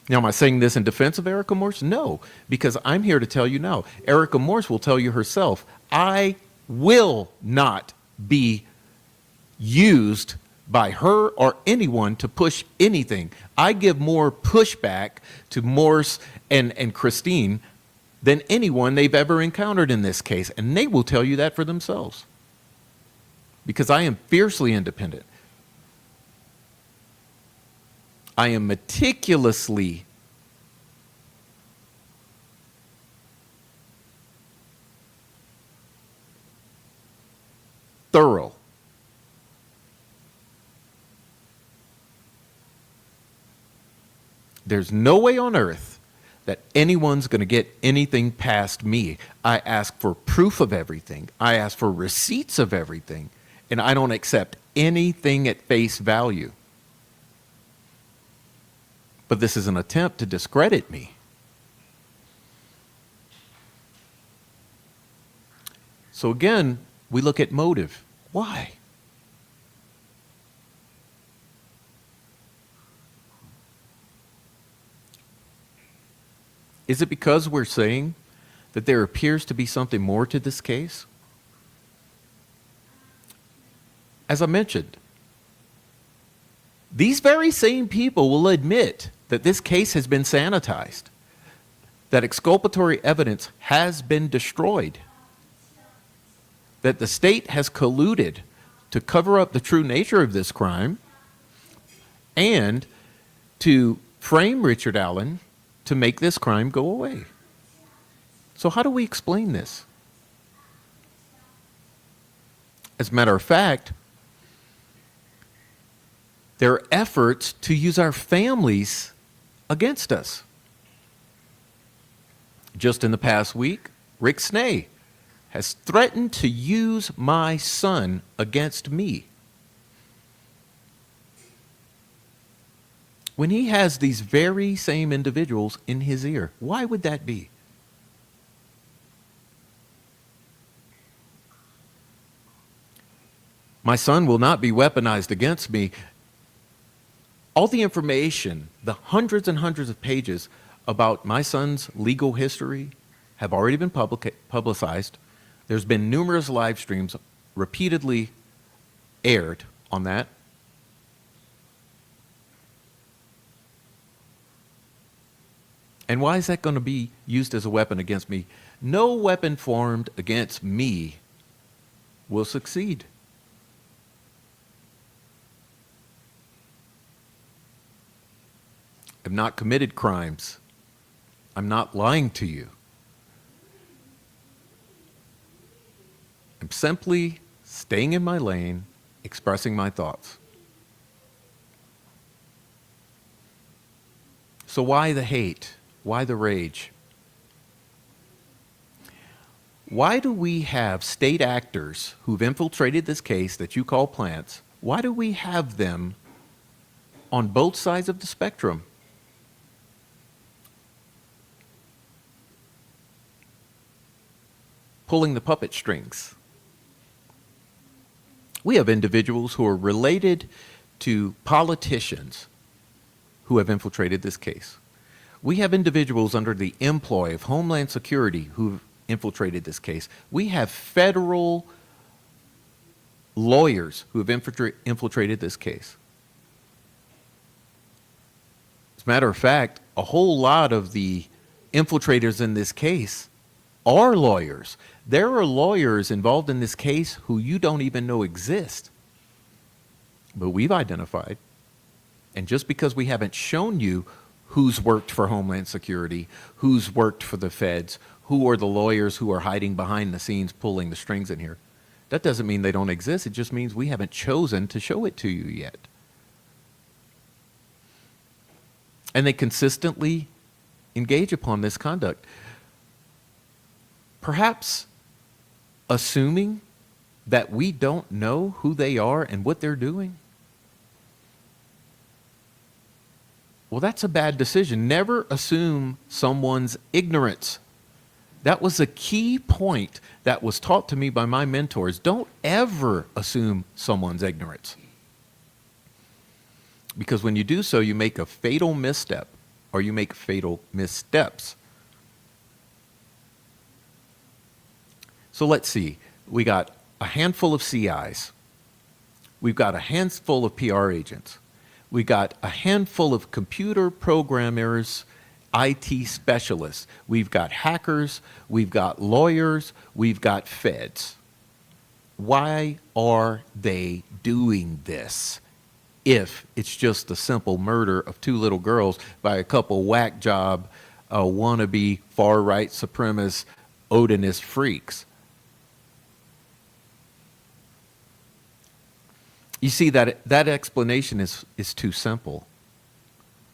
Now, am I saying this in defense of Erica Morse? No, because I'm here to tell you now. Erica Morse will tell you herself, I will not be used by her or anyone to push anything. I give more pushback to Morse and Christine than anyone they've ever encountered in this case. And they will tell you that for themselves. Because I am fiercely independent. I am meticulously thorough. There's no way on earth that anyone's going to get anything past me. I ask for proof of everything. I ask for receipts of everything. And I don't accept anything at face value. But this is an attempt to discredit me. So again, we look at motive. Why? Is it because we're saying that there appears to be something more to this case? As I mentioned, These very same people will admit that this case has been sanitized, that exculpatory evidence has been destroyed, that the state has colluded to cover up the true nature of this crime and to frame Richard Allen to make this crime go away. So how do we explain this? As a matter of fact, there are efforts to use our families against us. Just in the past week, Rick Snay has threatened to use my son against me. When he has these very same individuals in his ear, why would that be? My son will not be weaponized against me. All the information, the hundreds and hundreds of pages about my son's legal history have already been publicized. There's been numerous live streams repeatedly aired on that. And why is that going to be used as a weapon against me? No weapon formed against me will succeed. I've not committed crimes. I'm not lying to you. I'm simply staying in my lane, expressing my thoughts. So why the hate? Why the rage? Why do we have state actors who've infiltrated this case that you call plants? Why do we have them on both sides of the spectrum? Pulling the puppet strings. We have individuals who are related to politicians who have infiltrated this case. We have individuals under the employ of Homeland Security who've infiltrated this case. We have federal lawyers who have infiltrated this case. As a matter of fact, a whole lot of the infiltrators in this case are lawyers. There are lawyers involved in this case who you don't even know exist, but we've identified. And just because we haven't shown you who's worked for Homeland Security, who's worked for the feds, who are the lawyers who are hiding behind the scenes pulling the strings in here, that doesn't mean they don't exist. It just means we haven't chosen to show it to you yet. And they consistently engage upon this conduct. Perhaps assuming that we don't know who they are and what they're doing. Well, that's a bad decision. Never assume someone's ignorance. That was a key point that was taught to me by my mentors. Don't ever assume someone's ignorance. Because when you do so, you make a fatal misstep, or you make fatal missteps. So let's see. We got a handful of CIs. We've got a handful of PR agents. We got a handful of computer programmers, IT specialists. We've got hackers. We've got lawyers. We've got feds. Why are they doing this if it's just the simple murder of two little girls by a couple whack job, wannabe far-right supremacist Odinist freaks? You see, that explanation is too simple.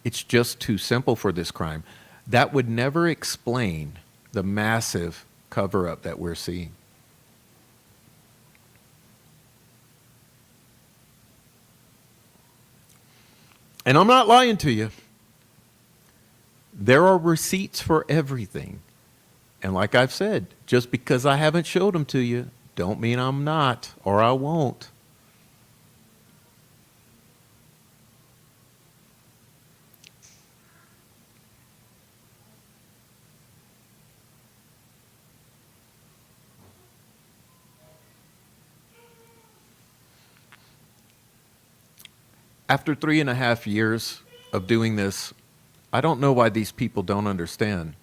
It's just too simple for this crime. That would never explain the massive cover-up that we're seeing. And I'm not lying to you. There are receipts for everything. And like I've said, just because I haven't showed them to you, don't mean I'm not, or I won't. After 3.5 years of doing this, I don't know why these people don't understand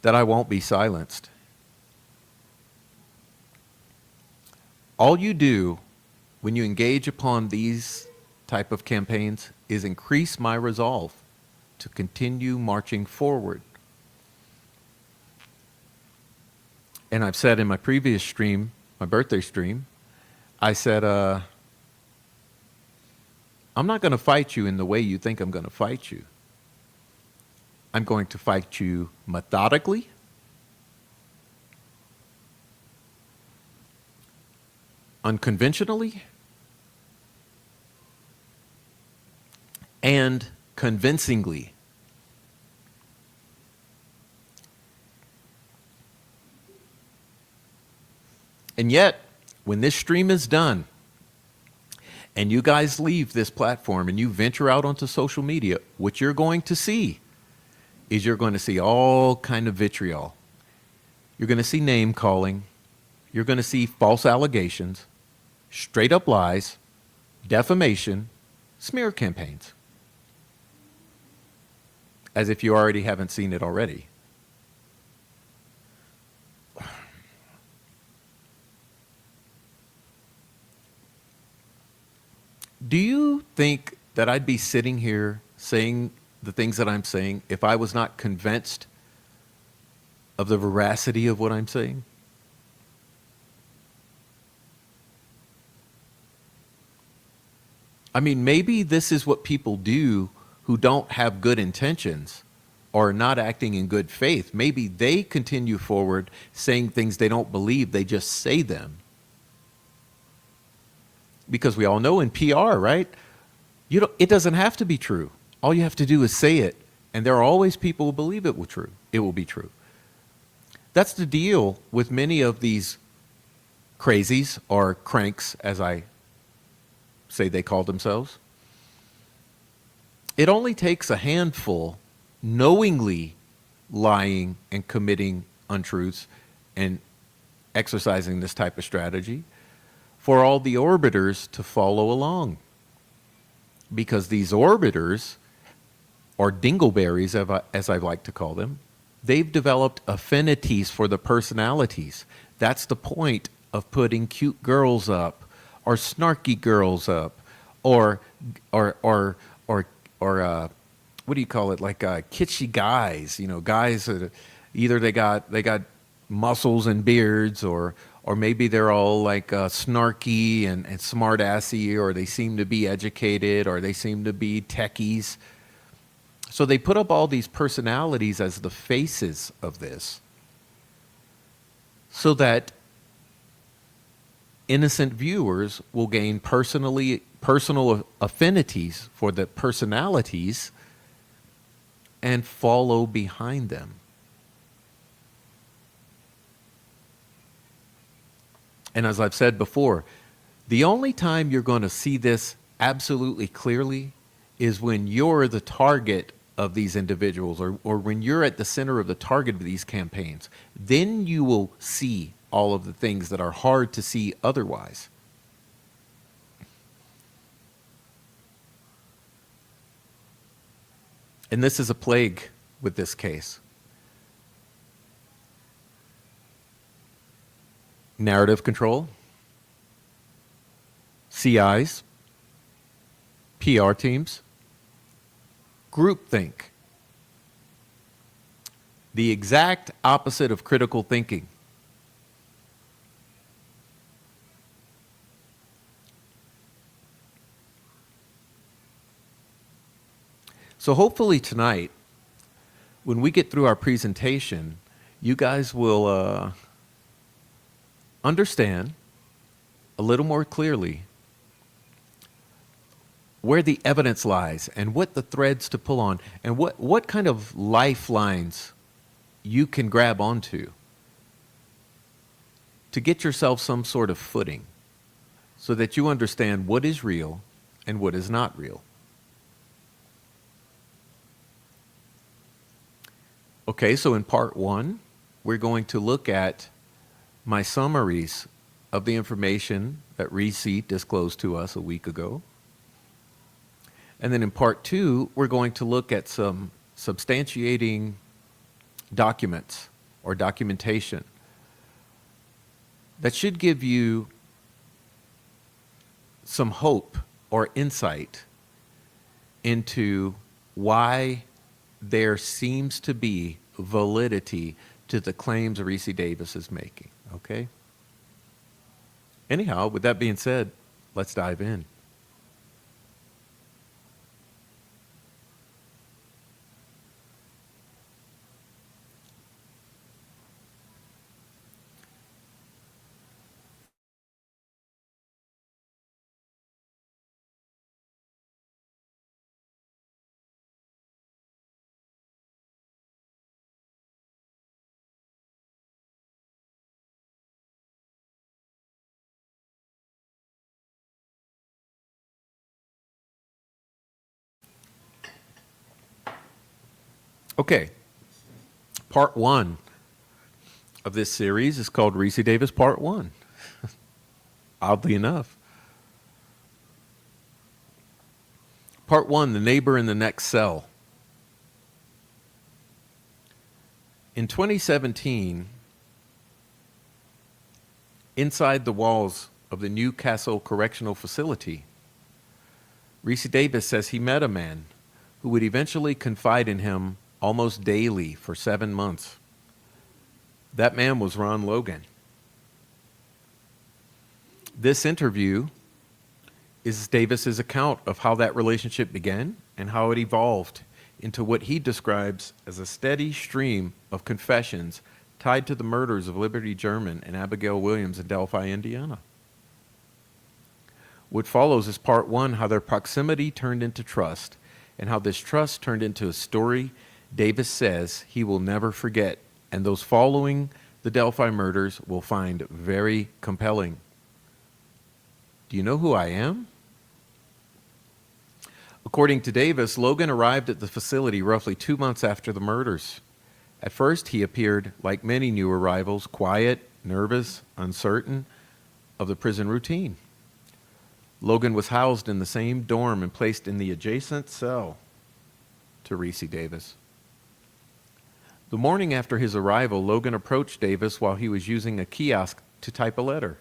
that I won't be silenced. All you do when you engage upon these type of campaigns is increase my resolve to continue marching forward. And I've said in my previous stream, my birthday stream, I said, I'm not going to fight you in the way you think I'm going to fight you. I'm going to fight you methodically, unconventionally, and convincingly. And yet, when this stream is done, and you guys leave this platform and you venture out onto social media, what you're going to see is you're going to see all kind of vitriol. You're going to see name calling. You're going to see false allegations, straight up lies, defamation, smear campaigns. As if you already haven't seen it already. Do you think that I'd be sitting here saying the things that I'm saying if I was not convinced of the veracity of what I'm saying? I mean, maybe this is what people do who don't have good intentions or not acting in good faith. Maybe they continue forward saying things they don't believe, they just say them. Because we all know in PR, right? It doesn't have to be true. All you have to do is say it, and there are always people who believe it will be true. That's the deal with many of these crazies or cranks, as I say they call themselves. It only takes a handful knowingly lying and committing untruths and exercising this type of strategy for all the orbiters to follow along. Because these orbiters, or dingleberries as I like to call them, they've developed affinities for the personalities. That's the point of putting cute girls up, or snarky girls up, or what do you call it? Like kitschy guys, guys that either they got muscles and beards, or maybe they're all like snarky and smart-assy, or they seem to be educated, or they seem to be techies. So they put up all these personalities as the faces of this, so that innocent viewers will gain personal affinities for the personalities and follow behind them. And as I've said before, the only time you're going to see this absolutely clearly is when you're the target of these individuals, or when you're at the center of the target of these campaigns. Then you will see all of the things that are hard to see otherwise. And this is a plague with this case. Narrative control, CIs, PR teams, groupthink, the exact opposite of critical thinking. So hopefully tonight, when we get through our presentation, you guys will understand a little more clearly where the evidence lies and what the threads to pull on and what kind of lifelines you can grab onto to get yourself some sort of footing so that you understand what is real and what is not real. Okay, so in part one, we're going to look at my summaries of the information that Ricci disclosed to us a week ago. And then in part 2, we're going to look at some substantiating documents or documentation that should give you some hope or insight into why there seems to be validity to the claims Ricci Davis is making, okay? Anyhow, with that being said, let's dive in. Okay, part 1 of this series is called Ricci Davis Part 1, oddly enough. Part 1, the neighbor in the next cell. In 2017, inside the walls of the Newcastle Correctional Facility, Ricci Davis says he met a man who would eventually confide in him almost daily for 7 months. That man was Ron Logan. This interview is Davis's account of how that relationship began and how it evolved into what he describes as a steady stream of confessions tied to the murders of Liberty German and Abigail Williams in Delphi, Indiana. What follows is part 1, how their proximity turned into trust, and how this trust turned into a story Davis says he will never forget, and those following the Delphi murders will find very compelling. Do you know who I am? According to Davis, Logan arrived at the facility roughly 2 months after the murders. At first, he appeared, like many new arrivals, quiet, nervous, uncertain of the prison routine. Logan was housed in the same dorm and placed in the adjacent cell to Ricci Davis. The morning after his arrival, Logan approached Davis while he was using a kiosk to type a letter.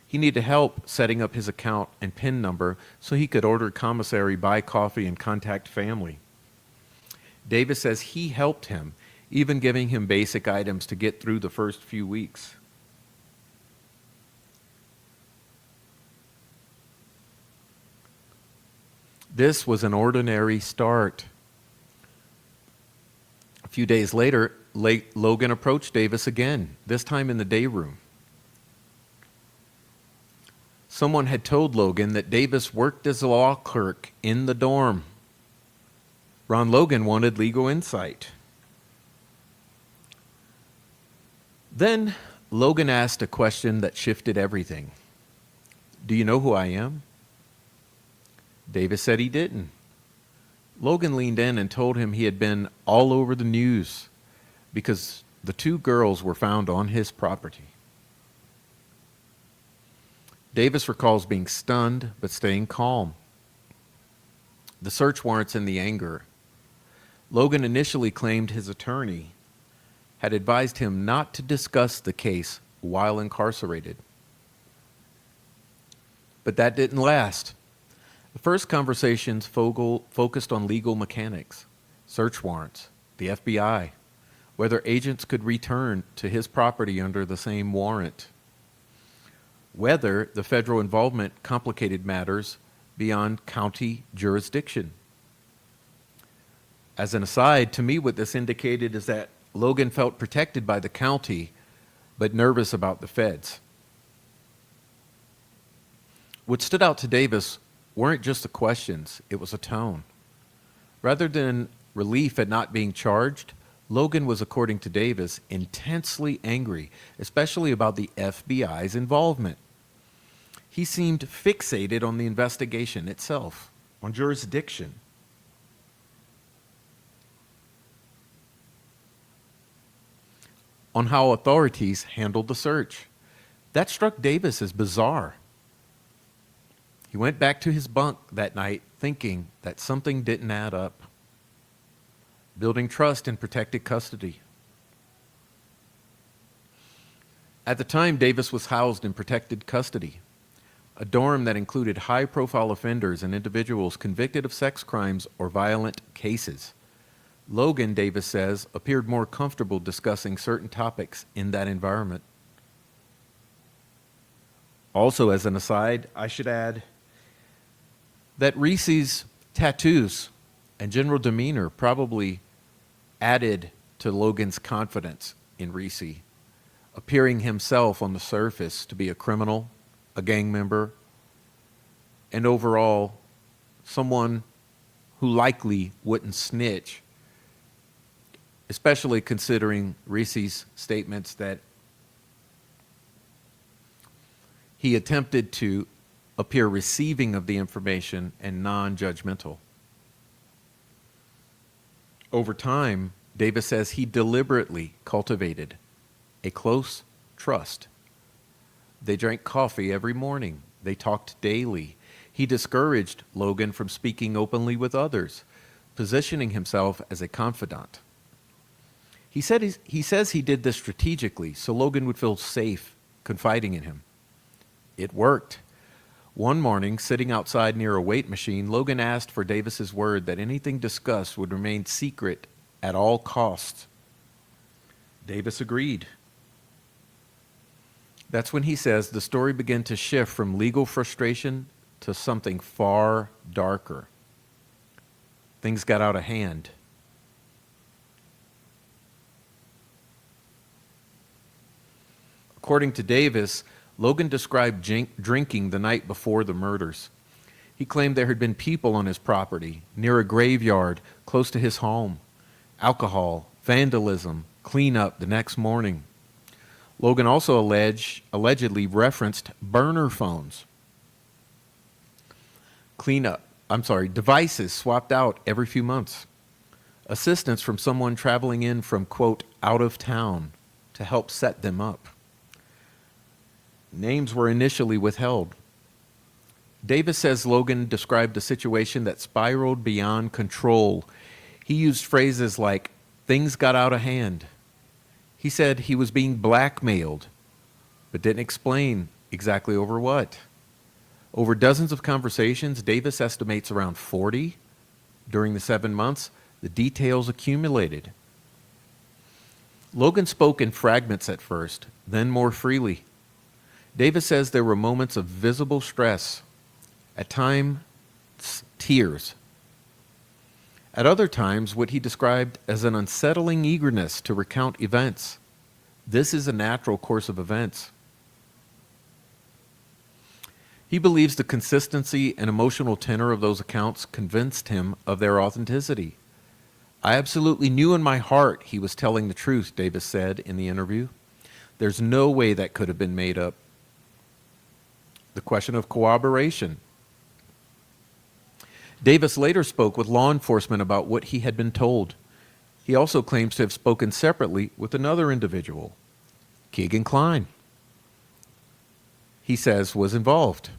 He needed help setting up his account and PIN number so he could order commissary, buy coffee, and contact family. Davis says he helped him, even giving him basic items to get through the first few weeks. This was an ordinary start. A few days later, Logan approached Davis again, this time in the day room. Someone had told Logan that Davis worked as a law clerk in the dorm. Ron Logan wanted legal insight. Then Logan asked a question that shifted everything. Do you know who I am? Davis said he didn't. Logan leaned in and told him he had been all over the news because the 2 girls were found on his property. Davis recalls being stunned but staying calm. The search warrants and the anger. Logan initially claimed his attorney had advised him not to discuss the case while incarcerated. But that didn't last. The first conversations focused on legal mechanics, search warrants, the FBI, whether agents could return to his property under the same warrant, whether the federal involvement complicated matters beyond county jurisdiction. As an aside, to me what this indicated is that Logan felt protected by the county, but nervous about the feds. What stood out to Davis weren't just the questions, it was a tone. Rather than relief at not being charged, Logan was, according to Davis, intensely angry, especially about the FBI's involvement. He seemed fixated on the investigation itself, on jurisdiction. On how authorities handled the search. That struck Davis as bizarre. He went back to his bunk that night thinking that something didn't add up. Building trust in protected custody. At the time, Davis was housed in protected custody, a dorm that included high-profile offenders and individuals convicted of sex crimes or violent cases. Logan, Davis says, appeared more comfortable discussing certain topics in that environment. Also, as an aside, I should add that Ricci's tattoos and general demeanor probably added to Logan's confidence in Ricci, appearing himself on the surface to be a criminal, a gang member, and overall someone who likely wouldn't snitch, especially considering Ricci's statements that he attempted to appear receiving of the information and non-judgmental. Over time, Davis says he deliberately cultivated a close trust. They drank coffee every morning. They talked daily. He discouraged Logan from speaking openly with others, positioning himself as a confidant. He says he did this strategically so Logan would feel safe confiding in him. It worked. One morning, sitting outside near a weight machine, Logan asked for Davis's word that anything discussed would remain secret at all costs. Davis agreed. That's when he says the story began to shift from legal frustration to something far darker. Things got out of hand. According to Davis, Logan described drinking the night before the murders. He claimed there had been people on his property, near a graveyard, close to his home. Alcohol, vandalism, cleanup the next morning. Logan also allegedly referenced burner phones. Devices swapped out every few months. Assistance from someone traveling in from, quote, out of town to help set them up. Names were initially withheld. Davis says Logan described a situation that spiraled beyond control. He used phrases like, things got out of hand. He said he was being blackmailed, but didn't explain exactly over what. Over dozens of conversations, Davis estimates around 40. During the 7 months, the details accumulated. Logan spoke in fragments at first, then more freely. Davis says there were moments of visible stress, at times tears. At other times, what he described as an unsettling eagerness to recount events. This is a natural course of events. He believes the consistency and emotional tenor of those accounts convinced him of their authenticity. I absolutely knew in my heart he was telling the truth, Davis said in the interview. There's no way that could have been made up. The question of corroboration. Davis later spoke with law enforcement about what he had been told. He also claims to have spoken separately with another individual, Keegan Kline. He says was involved.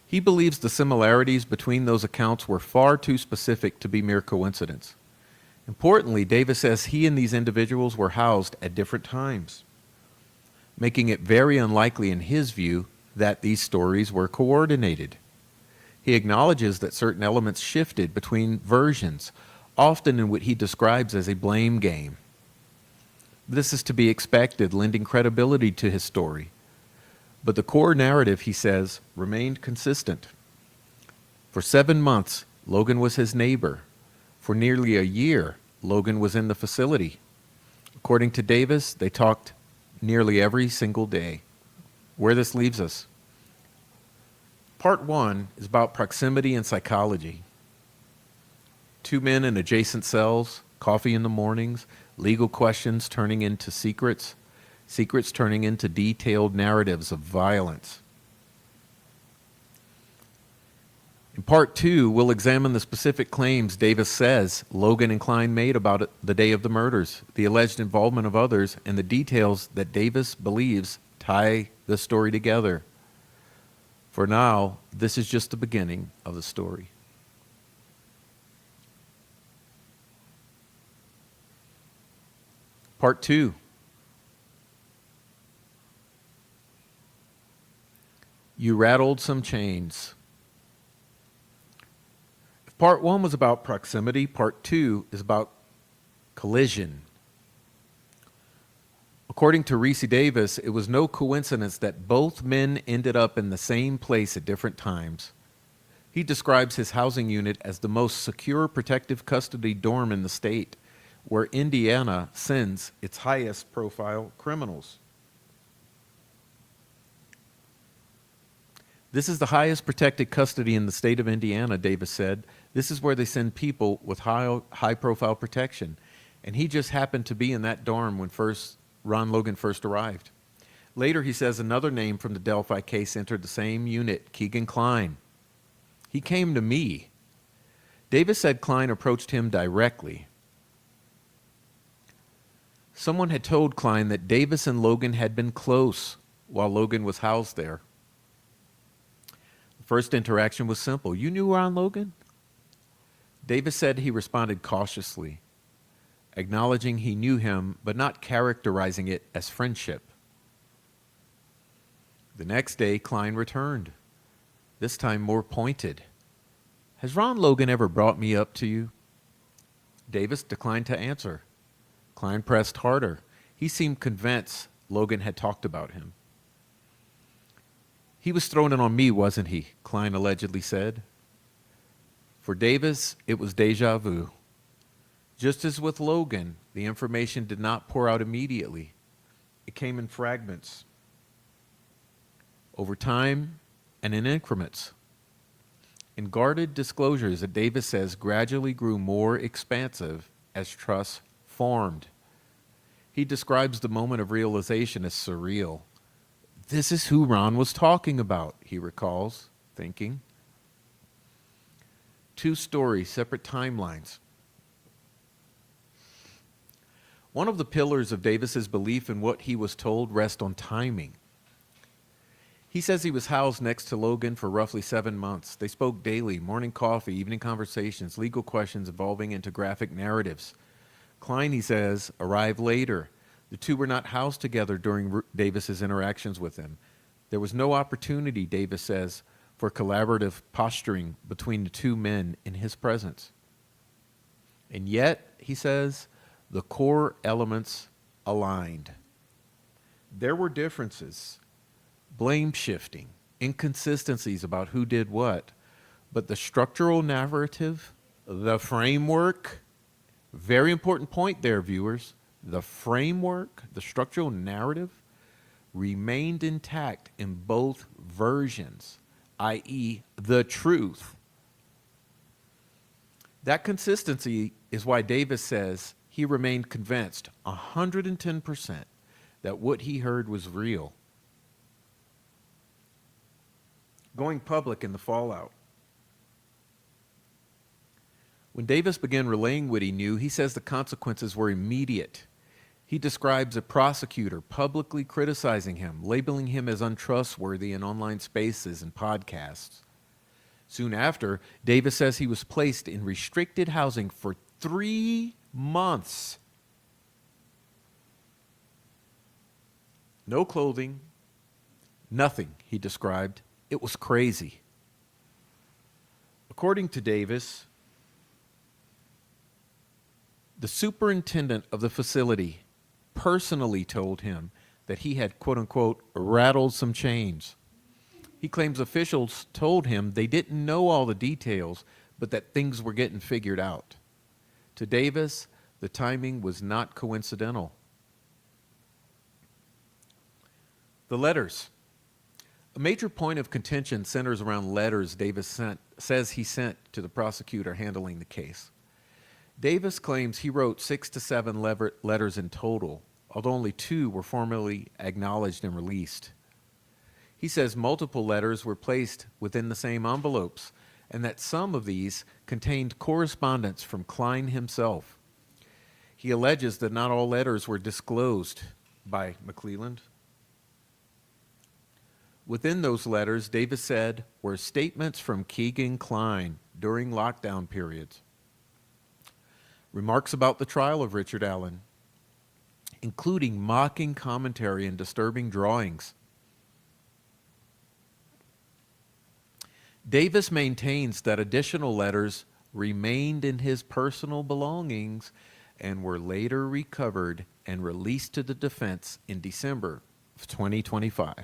He believes the similarities between those accounts were far too specific to be mere coincidence. Importantly, Davis says he and these individuals were housed at different times, making it very unlikely in his view that these stories were coordinated. He acknowledges that certain elements shifted between versions, often in what he describes as a blame game. This is to be expected, lending credibility to his story. But the core narrative, he says, remained consistent. For 7 months, Logan was his neighbor. For nearly a year, Logan was in the facility. According to Davis, they talked nearly every single day. Where this leaves us. Part 1 is about proximity and psychology. 2 men in adjacent cells, coffee in the mornings, legal questions turning into secrets, secrets turning into detailed narratives of violence. In Part 2, we'll examine the specific claims Davis says Logan and Kline made about it the day of the murders, the alleged involvement of others, and the details that Davis believes tie the story together. For now, this is just the beginning of the story. Part 2. You rattled some chains. If part 1 was about proximity, part 2 is about collision. According to Ricci Davis, it was no coincidence that both men ended up in the same place at different times. He describes his housing unit as the most secure protective custody dorm in the state, where Indiana sends its highest profile criminals. This is the highest protected custody in the state of Indiana, Davis said. This is where they send people with high profile protection. And he just happened to be in that dorm when Ron Logan first arrived. Later, he says another name from the Delphi case entered the same unit, Keegan Kline. He came to me. Davis said Kline approached him directly. Someone had told Kline that Davis and Logan had been close while Logan was housed there. The first interaction was simple. You knew Ron Logan? Davis said he responded cautiously, acknowledging he knew him, but not characterizing it as friendship. The next day, Kline returned, this time more pointed. Has Ron Logan ever brought me up to you? Davis declined to answer. Kline pressed harder. He seemed convinced Logan had talked about him. He was throwing it on me, wasn't he? Kline allegedly said. For Davis, it was deja vu. Just as with Logan, the information did not pour out immediately. It came in fragments, over time, and in increments. In guarded disclosures that Davis says gradually grew more expansive as trust formed. He describes the moment of realization as surreal. This is who Ron was talking about, he recalls, thinking. 2 stories, separate timelines. One of the pillars of Davis's belief in what he was told rests on timing. He says he was housed next to Logan for roughly 7 months. They spoke daily, morning coffee, evening conversations, legal questions evolving into graphic narratives. Kline, he says, arrived later. The two were not housed together during Davis's interactions with him. There was no opportunity, Davis says, for collaborative posturing between the 2 men in his presence. And yet, he says, the core elements aligned. There were differences, blame shifting, inconsistencies about who did what, but the structural narrative, the framework, very important point there, viewers, the framework, the structural narrative remained intact in both versions, i.e., the truth. That consistency is why Davis says he remained convinced 110% that what he heard was real. Going public in the fallout. When Davis began relaying what he knew, he says the consequences were immediate. He describes a prosecutor publicly criticizing him, labeling him as untrustworthy in online spaces and podcasts. Soon after, Davis says he was placed in restricted housing for 3 months. No clothing, nothing, he described. It was crazy. According to Davis, the superintendent of the facility personally told him that he had, quote unquote, rattled some chains. He claims officials told him they didn't know all the details, but that things were getting figured out. To Davis, the timing was not coincidental. The letters. A major point of contention centers around letters Davis says he sent to the prosecutor handling the case. Davis claims he wrote 6 to 7 letters in total, although only 2 were formally acknowledged and released. He says multiple letters were placed within the same envelopes, and that some of these contained correspondence from Kline himself. He alleges that not all letters were disclosed by McClelland. Within those letters, Davis said, were statements from Keegan Kline during lockdown periods. Remarks about the trial of Richard Allen, including mocking commentary and disturbing drawings. Davis maintains that additional letters remained in his personal belongings and were later recovered and released to the defense in December of 2025.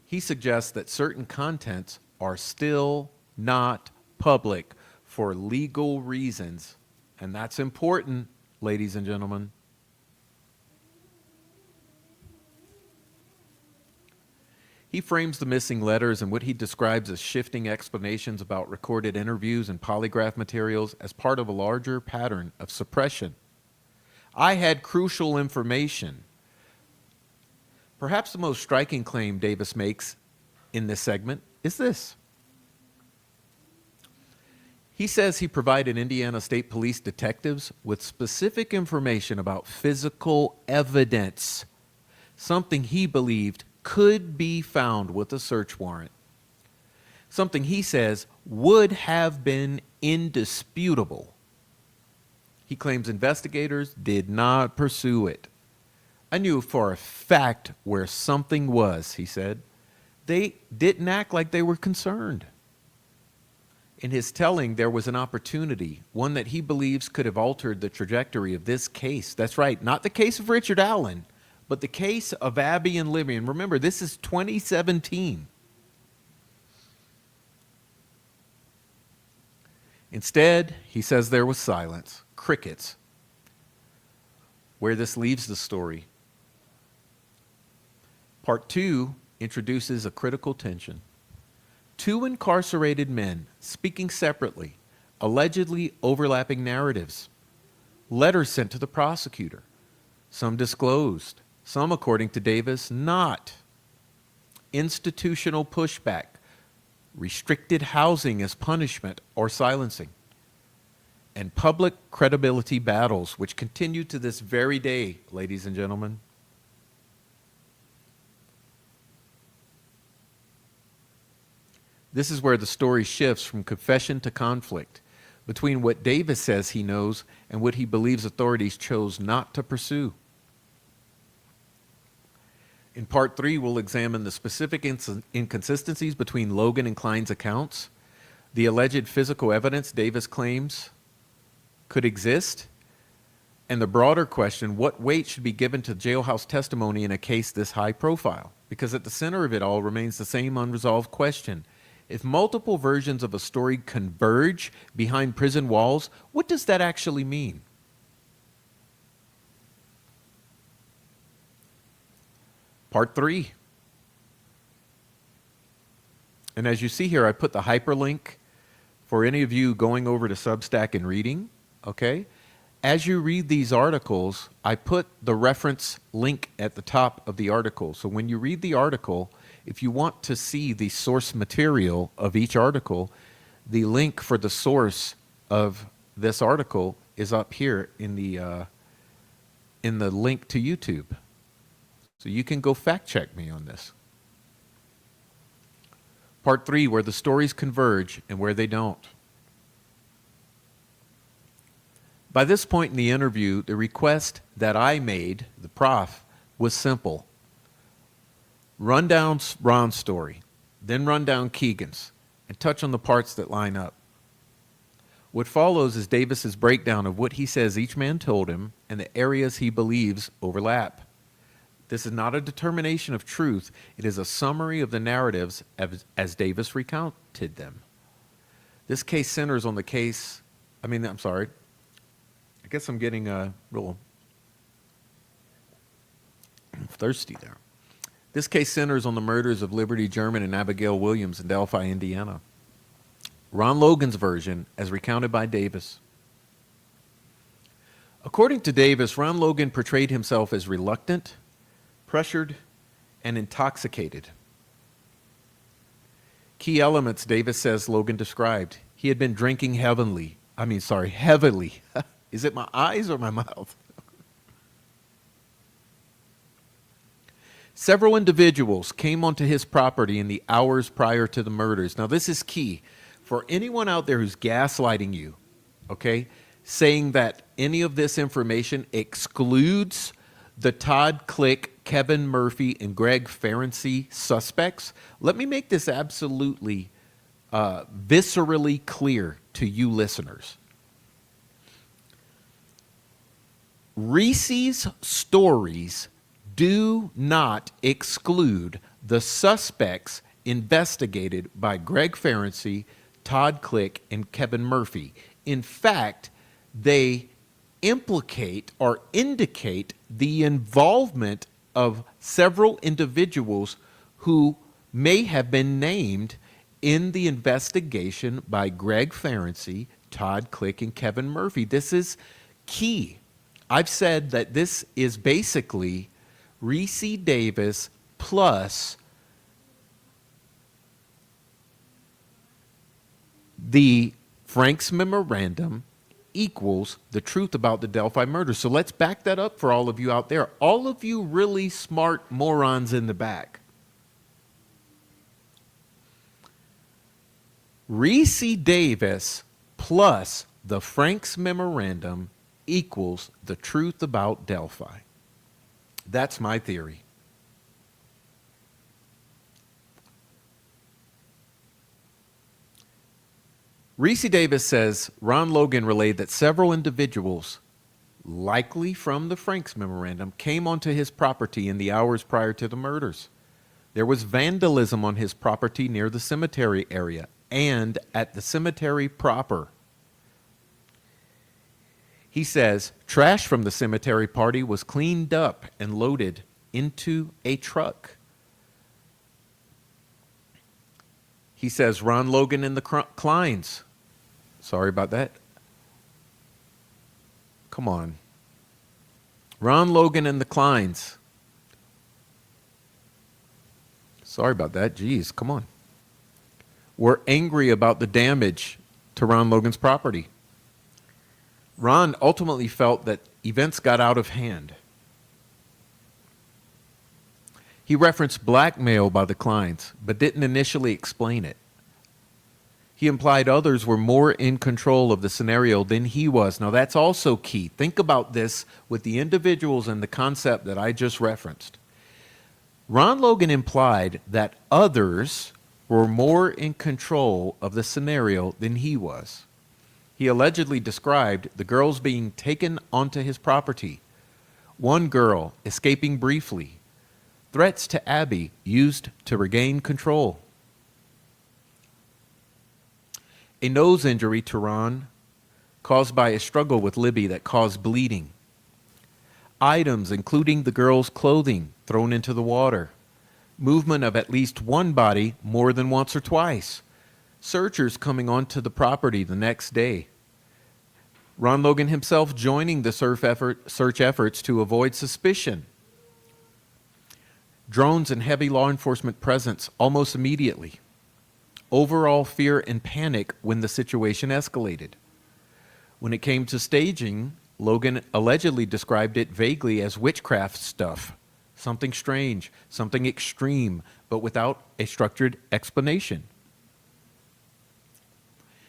He suggests that certain contents are still not public for legal reasons, and that's important, ladies and gentlemen. He frames the missing letters and what he describes as shifting explanations about recorded interviews and polygraph materials as part of a larger pattern of suppression. I had crucial information. Perhaps the most striking claim Davis makes in this segment is this. He says he provided Indiana State Police detectives with specific information about physical evidence, something he believed could be found with a search warrant. Something he says would have been indisputable. He claims investigators did not pursue it. I knew for a fact where something was, he said. They didn't act like they were concerned. In his telling, there was an opportunity, one that he believes could have altered the trajectory of this case. That's right, not the case of Richard Allen, but the case of Abby and Libby. And remember, this is 2017. Instead, he says there was silence, crickets. Where this leaves the story. Part 2 introduces a critical tension. Two incarcerated men speaking separately, allegedly overlapping narratives. Letters sent to the prosecutor, some disclosed, some, according to Davis, not. Institutional pushback, restricted housing as punishment or silencing, and public credibility battles, which continue to this very day, ladies and gentlemen. This is where the story shifts from confession to conflict between what Davis says he knows and what he believes authorities chose not to pursue. In part 3, we'll examine the specific inconsistencies between Logan and Kline's accounts, the alleged physical evidence Davis claims could exist, and the broader question, what weight should be given to jailhouse testimony in a case this high profile? Because at the center of it all remains the same unresolved question. If multiple versions of a story converge behind prison walls, what does that actually mean? Part 3. And as you see here, I put the hyperlink for any of you going over to Substack and reading, okay? As you read these articles, I put the reference link at the top of the article. So when you read the article, if you want to see the source material of each article, the link for the source of this article is up here in the link to YouTube. So you can go fact check me on this. Part 3, where the stories converge and where they don't. By this point in the interview, the request that I made, the prof, was simple. Run down Ron's story, then run down Keegan's, and touch on the parts that line up. What follows is Davis's breakdown of what he says each man told him and the areas he believes overlap. This is not a determination of truth. It is a summary of the narratives as Davis recounted them. This case centers on the case, I guess I'm getting a real thirsty there. This case centers on the murders of Liberty German and Abigail Williams in Delphi, Indiana. Ron Logan's version, as recounted by Davis. According to Davis, Ron Logan portrayed himself as reluctant, pressured, and intoxicated. Key elements Davis says Logan described. He had been drinking heavily. Is it my eyes or my mouth? Several individuals came onto his property in the hours prior to the murders. Now, this is key for anyone out there who's gaslighting you, okay, saying that any of this information excludes the Todd Click, Kevin Murphy, and Greg Ferenczi suspects. Let me make this absolutely viscerally clear to you listeners. Ricci's stories do not exclude the suspects investigated by Greg Ferenczi, Todd Click, and Kevin Murphy. In fact, they implicate or indicate the involvement of several individuals who may have been named in the investigation by Greg Ferenczi, Todd Click, and Kevin Murphy. This is key. I've said that this is basically Ricci Davis plus the Frank's memorandum equals the truth about the Delphi murder. So let's back that up for all of you out there. All of you really smart morons in the back. Ricci Davis plus the Frank's memorandum equals the truth about Delphi. That's my theory. Ricci Davis says Ron Logan relayed that several individuals, likely from the Frank's memorandum, came onto his property in the hours prior to the murders. There was vandalism on his property near the cemetery area and at the cemetery proper. He says trash from the cemetery party was cleaned up and loaded into a truck. He says Ron Logan and the Kleins. Sorry about that. Come on. Ron Logan and the Kleins. Sorry about that. Jeez, come on. Were angry about the damage to Ron Logan's property. Ron ultimately felt that events got out of hand. He referenced blackmail by the Kleins, but didn't initially explain it. He implied others were more in control of the scenario than he was. Now, that's also key. Think about this with the individuals and the concept that I just referenced. Ron Logan implied that others were more in control of the scenario than he was. He allegedly described the girls being taken onto his property, one girl escaping briefly, threats to Abby used to regain control, a nose injury to Ron caused by a struggle with Libby that caused bleeding, items including the girl's clothing thrown into the water, movement of at least one body more than once or twice, searchers coming onto the property the next day, Ron Logan himself joining the search efforts to avoid suspicion, drones and heavy law enforcement presence almost immediately, overall fear and panic when the situation escalated. When it came to staging, Logan allegedly described it vaguely as witchcraft stuff, something strange, something extreme, but without a structured explanation.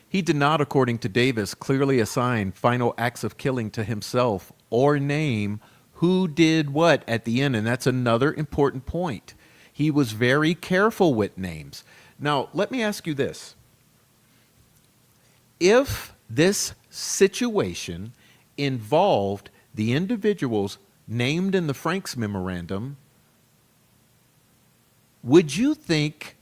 He did not, according to Davis, clearly assign final acts of killing to himself or name who did what at the end, and that's another important point. He was very careful with names. Now, let me ask you this. If this situation involved the individuals named in the Frank's memorandum, would you think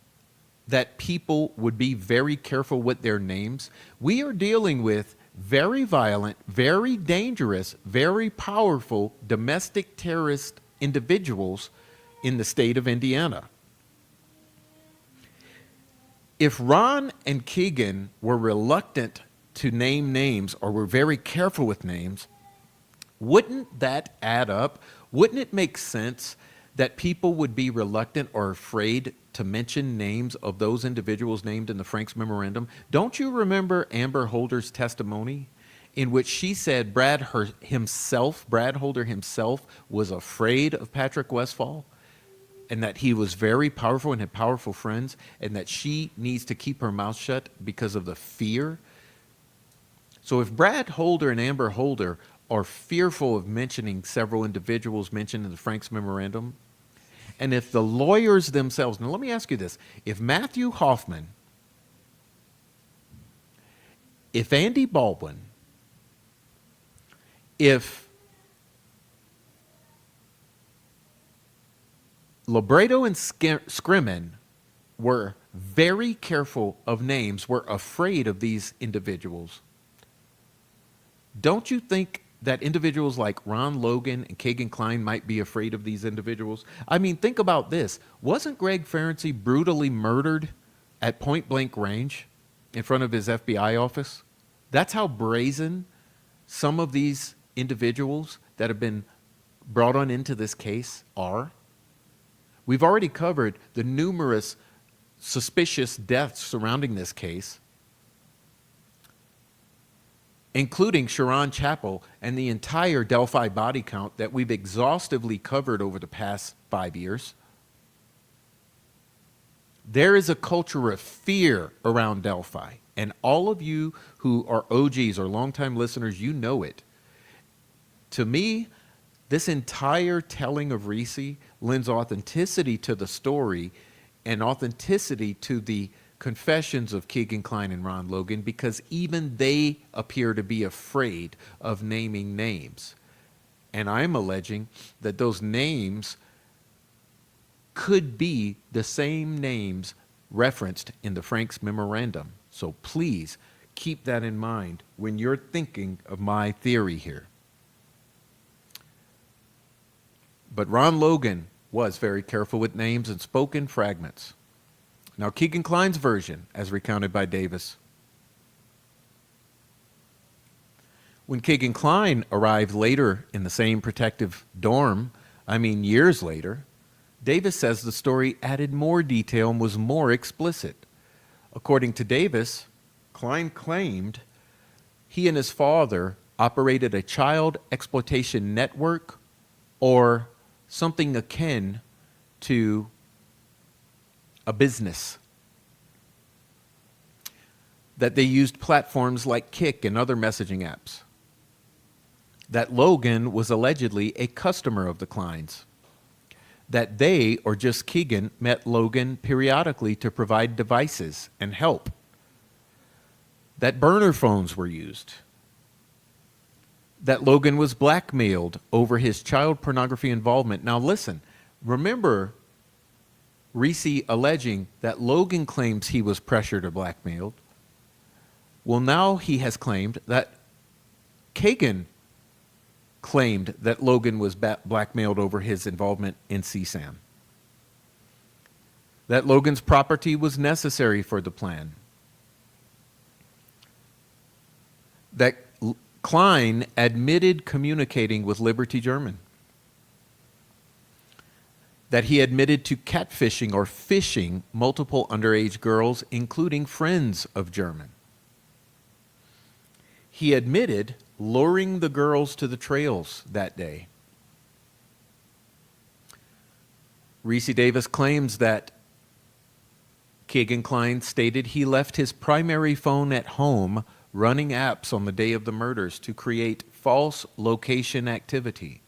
that people would be very careful with their names? We are dealing with very violent, very dangerous, very powerful domestic terrorist individuals in the state of Indiana. If Ron and Keegan were reluctant to name names or were very careful with names, wouldn't that add up? Wouldn't it make sense that people would be reluctant or afraid to mention names of those individuals named in the Frank's memorandum? Don't you remember Amber Holder's testimony in which she said Brad Holder himself was afraid of Patrick Westphal? and that he was very powerful and had powerful friends, and that she needs to keep her mouth shut because of the fear. So if Brad Holder and Amber Holder are fearful of mentioning several individuals mentioned in the Frank's memorandum, and if the lawyers themselves, now let me ask you this, if Matthew Hoffman, if Andy Baldwin, if Libredo and Scrimmin were very careful of names, were afraid of these individuals, don't you think that individuals like Ron Logan and Kagan Klein might be afraid of these individuals? I mean, think about this. Wasn't Greg Ferenczi brutally murdered at point blank range in front of his FBI office? That's how brazen some of these individuals that have been brought on into this case are. We've already covered the numerous suspicious deaths surrounding this case, including Sharon Chapel and the entire Delphi body count that we've exhaustively covered over the past 5 years. There is a culture of fear around Delphi, and all of you who are OGs or longtime listeners, you know it. To me, this entire telling of Ricci lends authenticity to the story and authenticity to the confessions of Keegan Klein and Ron Logan, because even they appear to be afraid of naming names. And I'm alleging that those names could be the same names referenced in the Frank's memorandum. So please keep that in mind when you're thinking of my theory here. But Ron Logan was very careful with names and spoke in fragments. Now, Keegan Klein's version, as recounted by Davis. When Keegan Klein arrived later in the same protective dorm, years later, Davis says the story added more detail and was more explicit. According to Davis, Klein claimed he and his father operated a child exploitation network, or something akin to a business, that they used platforms like Kik and other messaging apps, that Logan was allegedly a customer of the Kleins, that they, or just Keegan, met Logan periodically to provide devices and help, that burner phones were used, that Logan was blackmailed over his child pornography involvement. Now listen, remember Ricci alleging that Logan claims he was pressured or blackmailed. Well, now he has claimed that Kagan claimed that Logan was blackmailed over his involvement in CSAM, that Logan's property was necessary for the plan, that Klein admitted communicating with Liberty German, that he admitted to catfishing or fishing multiple underage girls, including friends of German. He admitted luring the girls to the trails that day. Ricci Davis claims that Keegan Klein stated he left his primary phone at home running apps on the day of the murders to create false location activity,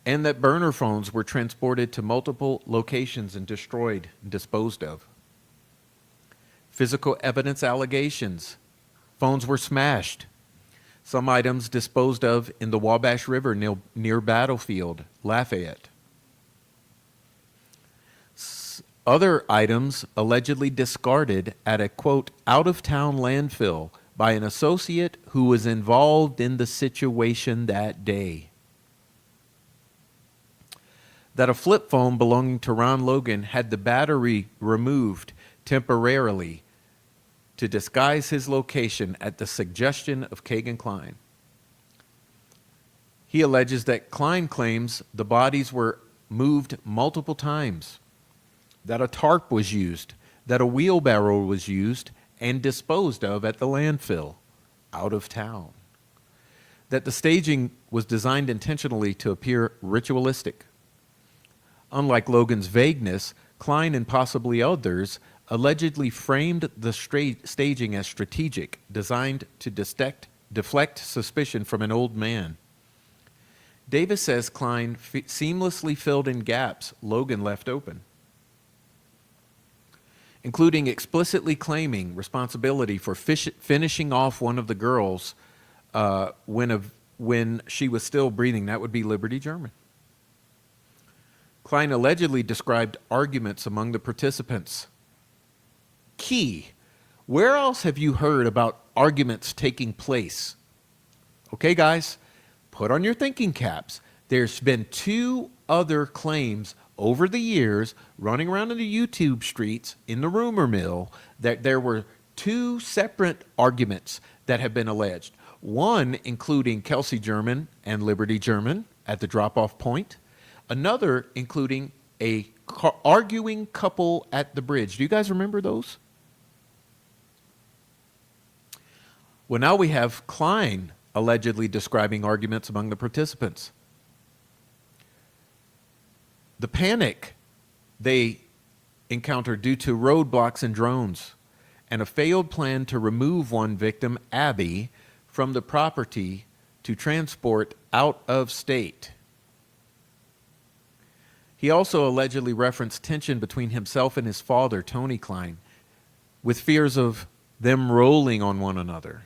and that burner phones were transported to multiple locations and destroyed and disposed of. Physical evidence allegations: phones were smashed, some items disposed of in the Wabash River near Battlefield, Lafayette. Other items allegedly discarded at a, quote, out-of-town landfill by an associate who was involved in the situation that day. That a flip phone belonging to Ron Logan had the battery removed temporarily to disguise his location at the suggestion of Keegan Klein. He alleges that Klein claims the bodies were moved multiple times, that a tarp was used, that a wheelbarrow was used and disposed of at the landfill out of town, that the staging was designed intentionally to appear ritualistic, Unlike Logan's vagueness, Klein and possibly others allegedly framed the staging as strategic, designed to deflect suspicion from an old man. Davis says Klein seamlessly filled in gaps Logan left open, including explicitly claiming responsibility for finishing off one of the girls when she was still breathing. That would be Liberty German. Klein allegedly described arguments among the participants. Key. Where else have you heard about arguments taking place? Okay, guys, put on your thinking caps. There's been 2 other claims over the years running around in the YouTube streets in the rumor mill that there were 2 separate arguments that have been alleged. One including Kelsey German and Liberty German at the drop-off point. Another including a arguing couple at the bridge. Do you guys remember those? Well, now we have Klein allegedly describing arguments among the participants. The panic they encountered due to roadblocks and drones, and a failed plan to remove one victim, Abby, from the property to transport out of state. He also allegedly referenced tension between himself and his father, Tony Klein, with fears of them rolling on one another.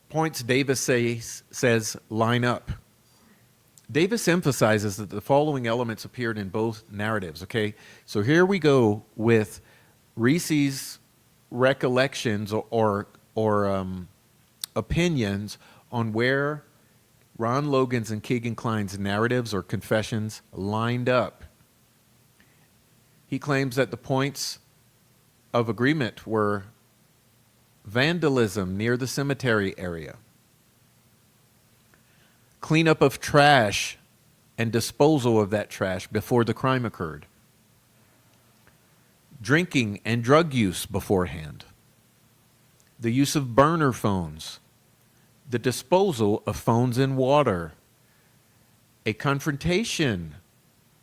Points Davis says line up. Davis emphasizes that the following elements appeared in both narratives, okay? So here we go with Ricci's recollections or opinions on where Ron Logan's and Keegan Klein's narratives or confessions lined up. He claims that the points of agreement were vandalism near the cemetery area, cleanup of trash and disposal of that trash before the crime occurred, drinking and drug use beforehand, the use of burner phones, the disposal of phones in water, a confrontation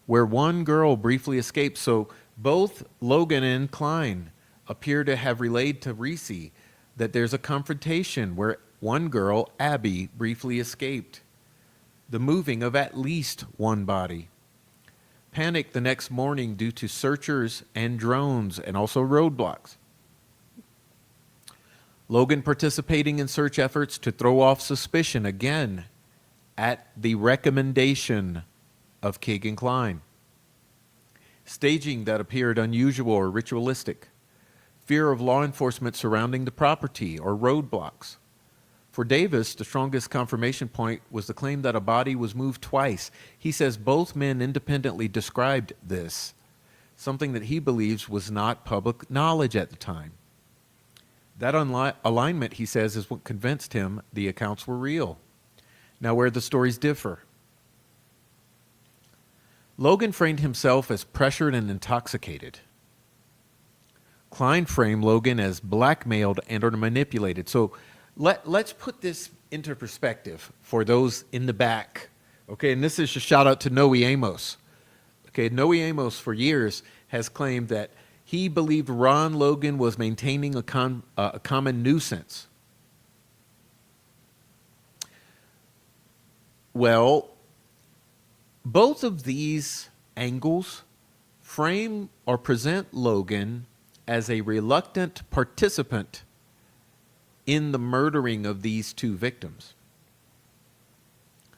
where one girl briefly escaped. So both Logan and Klein appear to have relayed to Ricci that there's a confrontation where one girl, Abby, briefly escaped. The moving of at least one body. Panic the next morning due to searchers and drones and also roadblocks. Logan participating in search efforts to throw off suspicion, again, at the recommendation of Keegan Klein. Staging that appeared unusual or ritualistic. Fear of law enforcement surrounding the property or roadblocks. For Davis, the strongest confirmation point was the claim that a body was moved twice. He says both men independently described this, something that he believes was not public knowledge at the time. That alignment, he says, is what convinced him the accounts were real. Now, where the stories differ. Logan framed himself as pressured and intoxicated. Klein framed Logan as blackmailed and or manipulated. So let's put this into perspective for those in the back. Okay, and this is a shout out to Noe Amos. Okay, Noe Amos for years has claimed that he believed Ron Logan was maintaining a common nuisance. Well, both of these angles frame or present Logan as a reluctant participant in the murdering of these 2 victims.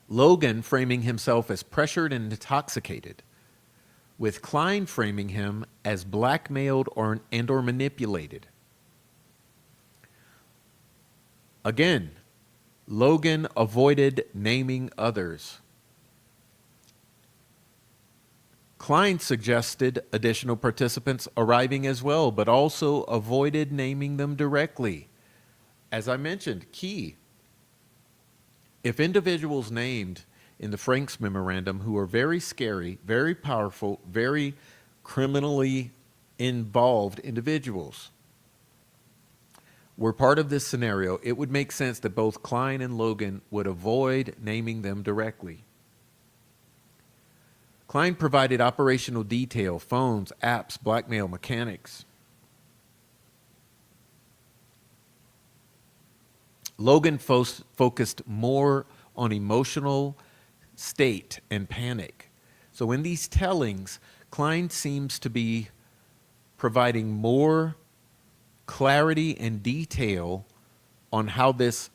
Logan framing himself as pressured and intoxicated, with Klein framing him as blackmailed or manipulated. Again, Logan avoided naming others. Klein suggested additional participants arriving as well, but also avoided naming them directly. As I mentioned, key. If individuals named in the Franks memorandum who are very scary, very powerful, very criminally involved individuals were part of this scenario, it would make sense that both Klein and Logan would avoid naming them directly. Klein provided operational detail, phones, apps, blackmail, mechanics. Logan focused more on emotional state and panic. So in these tellings, Klein seems to be providing more clarity and detail on how this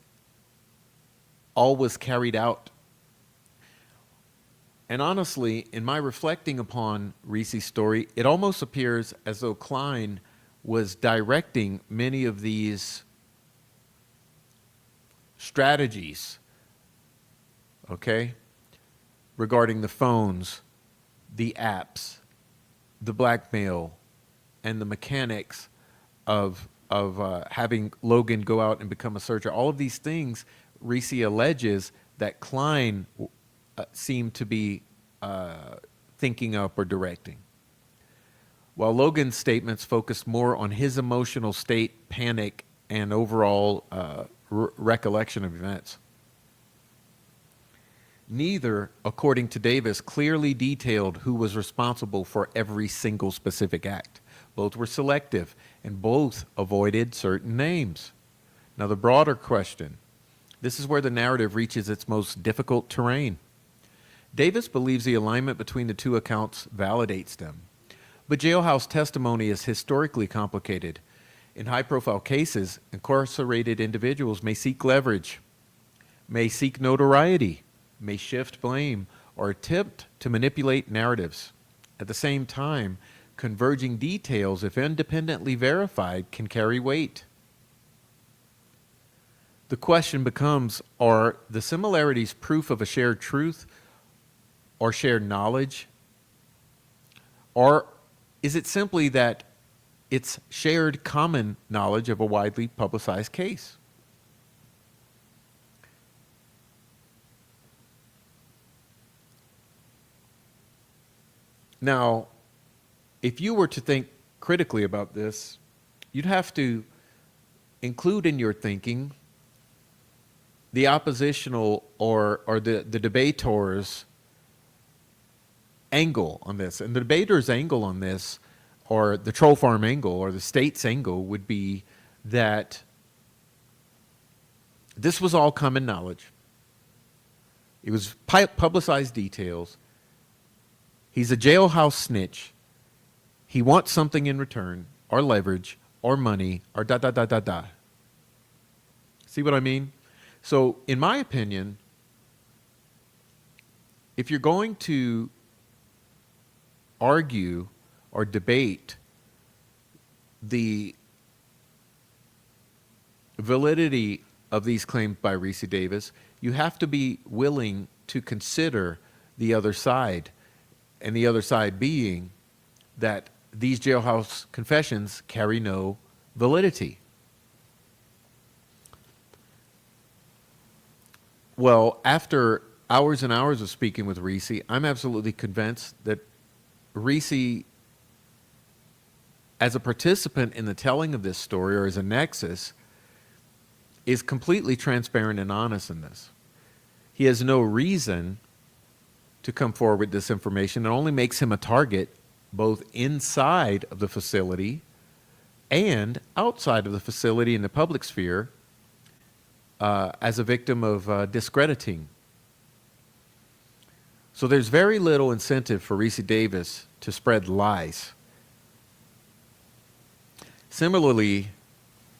all was carried out. And honestly, in my reflecting upon Ricci's story, it almost appears as though Klein was directing many of these strategies, okay, regarding the phones, the apps, the blackmail, and the mechanics of having Logan go out and become a searcher. All of these things, Ricci alleges that Klein seemed to be thinking up or directing, while Logan's statements focused more on his emotional state, panic, and overall recollection of events. Neither, according to Davis, clearly detailed who was responsible for every single specific act. Both were selective, and both avoided certain names. Now, the broader question, this is where the narrative reaches its most difficult terrain. Davis believes the alignment between the two accounts validates them, but jailhouse testimony is historically complicated. In high-profile cases, incarcerated individuals may seek leverage, may seek notoriety, may shift blame, or attempt to manipulate narratives. At the same time, converging details, if independently verified, can carry weight. The question becomes, are the similarities proof of a shared truth or shared knowledge? Or is it simply that it's shared common knowledge of a widely publicized case? Now, if you were to think critically about this, you'd have to include in your thinking the oppositional or the debator's angle on this. And the debater's angle on this, or the troll farm angle, or the state's angle, would be that this was all common knowledge. It was publicized details. He's a jailhouse snitch. He wants something in return, or leverage, or money, or da. See what I mean? So, in my opinion, if you're going to argue or debate the validity of these claims by Ricci Davis, you have to be willing to consider the other side, and the other side being that these jailhouse confessions carry no validity. Well, after hours and hours of speaking with Ricci, I'm absolutely convinced that Ricci, as a participant in the telling of this story, or as a nexus, is completely transparent and honest in this. He has no reason to come forward with this information. It only makes him a target both inside of the facility and outside of the facility in the public sphere as a victim of discrediting. So there's very little incentive for Ricci Davis to spread lies. Similarly,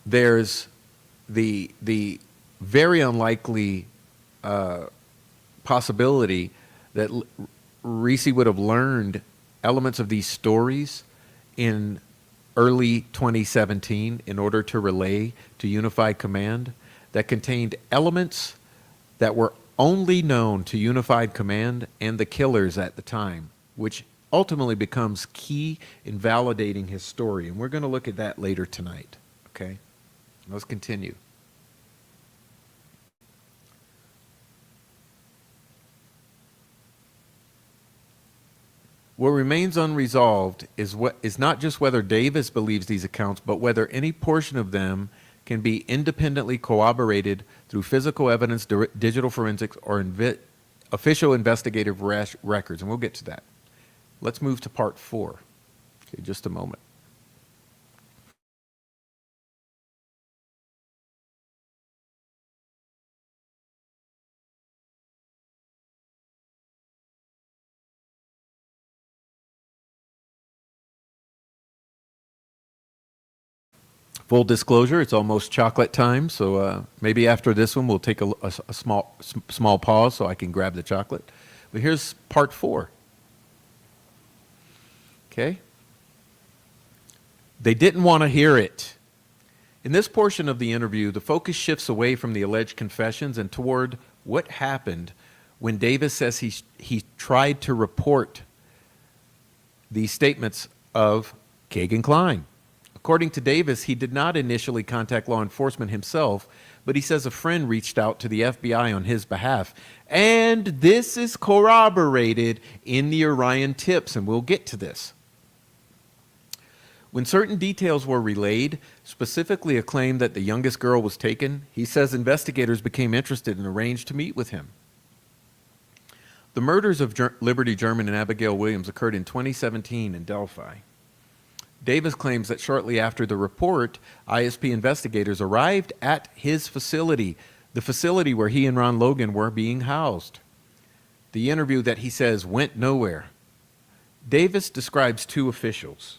there's the very unlikely possibility that Ricci would have learned elements of these stories in early 2017 in order to relay to Unified Command that contained elements that were only known to Unified Command and the killers at the time, which ultimately becomes key in validating his story. And we're going to look at that later tonight. Okay? Let's continue. What remains unresolved is not just whether Davis believes these accounts, but whether any portion of them can be independently corroborated through physical evidence, digital forensics, or official investigative records. And we'll get to that. Let's move to part 4. Okay, just a moment. Full disclosure, it's almost chocolate time, so maybe after this one we'll take a small pause so I can grab the chocolate. But here's part 4. Okay? They didn't want to hear it. In this portion of the interview, the focus shifts away from the alleged confessions and toward what happened when Davis says he tried to report the statements of Kagan Klein. According to Davis, he did not initially contact law enforcement himself, but he says a friend reached out to the FBI on his behalf. And this is corroborated in the Orion tips, and we'll get to this. When certain details were relayed, specifically a claim that the youngest girl was taken, he says investigators became interested and arranged to meet with him. The murders of Liberty German and Abigail Williams occurred in 2017 in Delphi. Davis claims that shortly after the report, ISP investigators arrived at his facility, the facility where he and Ron Logan were being housed. The interview that he says went nowhere. Davis describes 2 officials.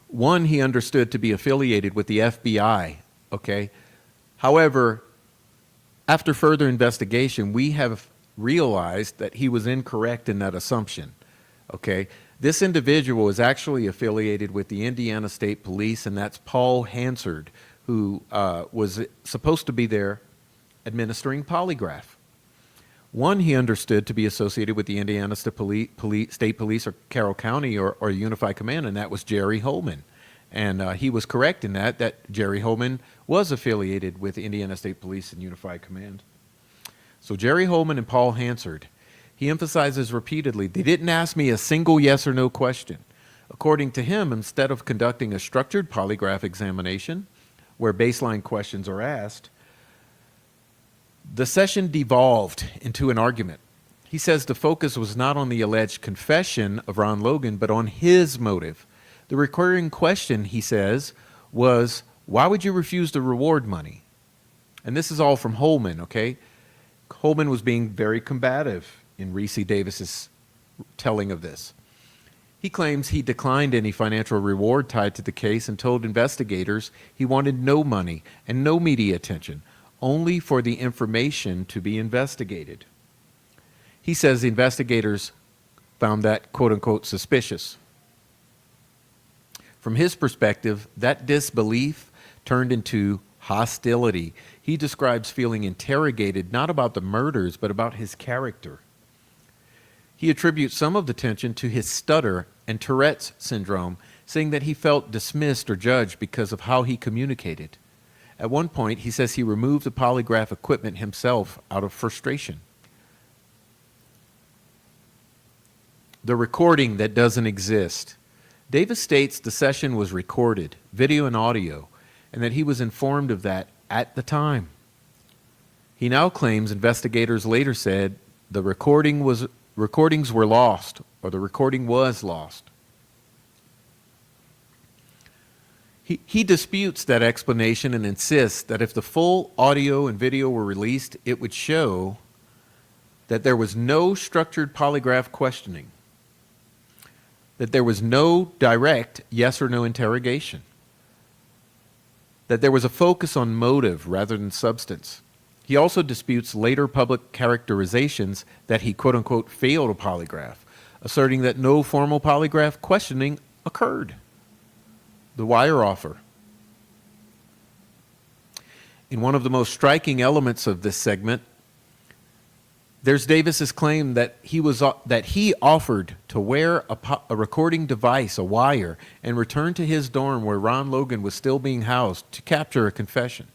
One he understood to be affiliated with the FBI, okay? However, after further investigation, we have realized that he was incorrect in that assumption, okay? This individual is actually affiliated with the Indiana State Police, and that's Paul Hansard, who was supposed to be there administering polygraph. One he understood to be associated with the Indiana State Police or Carroll County or Unified Command, and that was Jerry Holman. And he was correct in that Jerry Holman was affiliated with Indiana State Police and Unified Command. So Jerry Holman and Paul Hansard, he emphasizes repeatedly, they didn't ask me a single yes or no question. According to him, instead of conducting a structured polygraph examination where baseline questions are asked, the session devolved into an argument. He says the focus was not on the alleged confession of Ron Logan, but on his motive. The recurring question, he says, was, why would you refuse the reward money? And this is all from Holman, okay? Holman was being very combative in Ricci Davis's telling of this. He claims he declined any financial reward tied to the case and told investigators he wanted no money and no media attention, only for the information to be investigated. He says the investigators found that, quote unquote, suspicious. From his perspective, that disbelief turned into hostility. He describes feeling interrogated not about the murders, but about his character. He attributes some of the tension to his stutter and Tourette's syndrome, saying that he felt dismissed or judged because of how he communicated. At one point, he says he removed the polygraph equipment himself out of frustration. The recording that doesn't exist. Davis states the session was recorded, video and audio, and that he was informed of that at the time. He now claims investigators later said the recordings were lost, or the recording was lost. He disputes that explanation and insists that if the full audio and video were released, it would show that there was no structured polygraph questioning, that there was no direct yes or no interrogation, that there was a focus on motive rather than substance. He also disputes later public characterizations that he, quote unquote, failed a polygraph, asserting that no formal polygraph questioning occurred. The wire offer. In one of the most striking elements of this segment, there's Davis's claim that he offered to wear a recording device, a wire, and return to his dorm where Ron Logan was still being housed to capture a confession.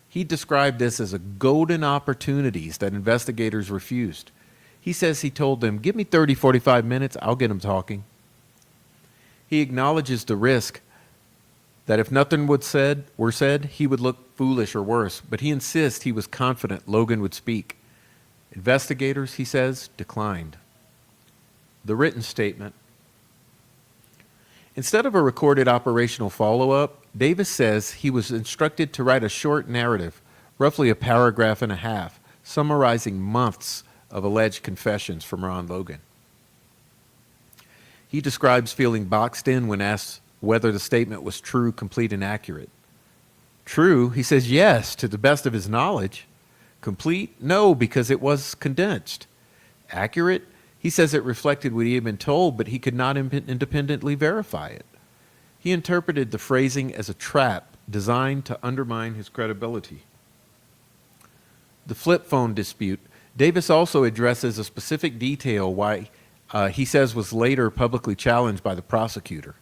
He described this as a golden opportunities that investigators refused. He says he told them, give me 30, 45 minutes, I'll get him talking. He acknowledges the risk that if nothing were said, he would look foolish or worse, but he insists he was confident Logan would speak. Investigators, he says, declined. the written statement. Instead of a recorded operational follow-up, Davis says he was instructed to write a short narrative, roughly a paragraph and a half, summarizing months of alleged confessions from Ron Logan. He describes feeling boxed in when asked whether the statement was true, complete, and accurate. True, he says yes, to the best of his knowledge. Complete, no, because it was condensed. Accurate, he says it reflected what he had been told, but he could not independently verify it. He interpreted the phrasing as a trap designed to undermine his credibility. The flip phone dispute. Davis also addresses a specific detail why he says was later publicly challenged by the prosecutor.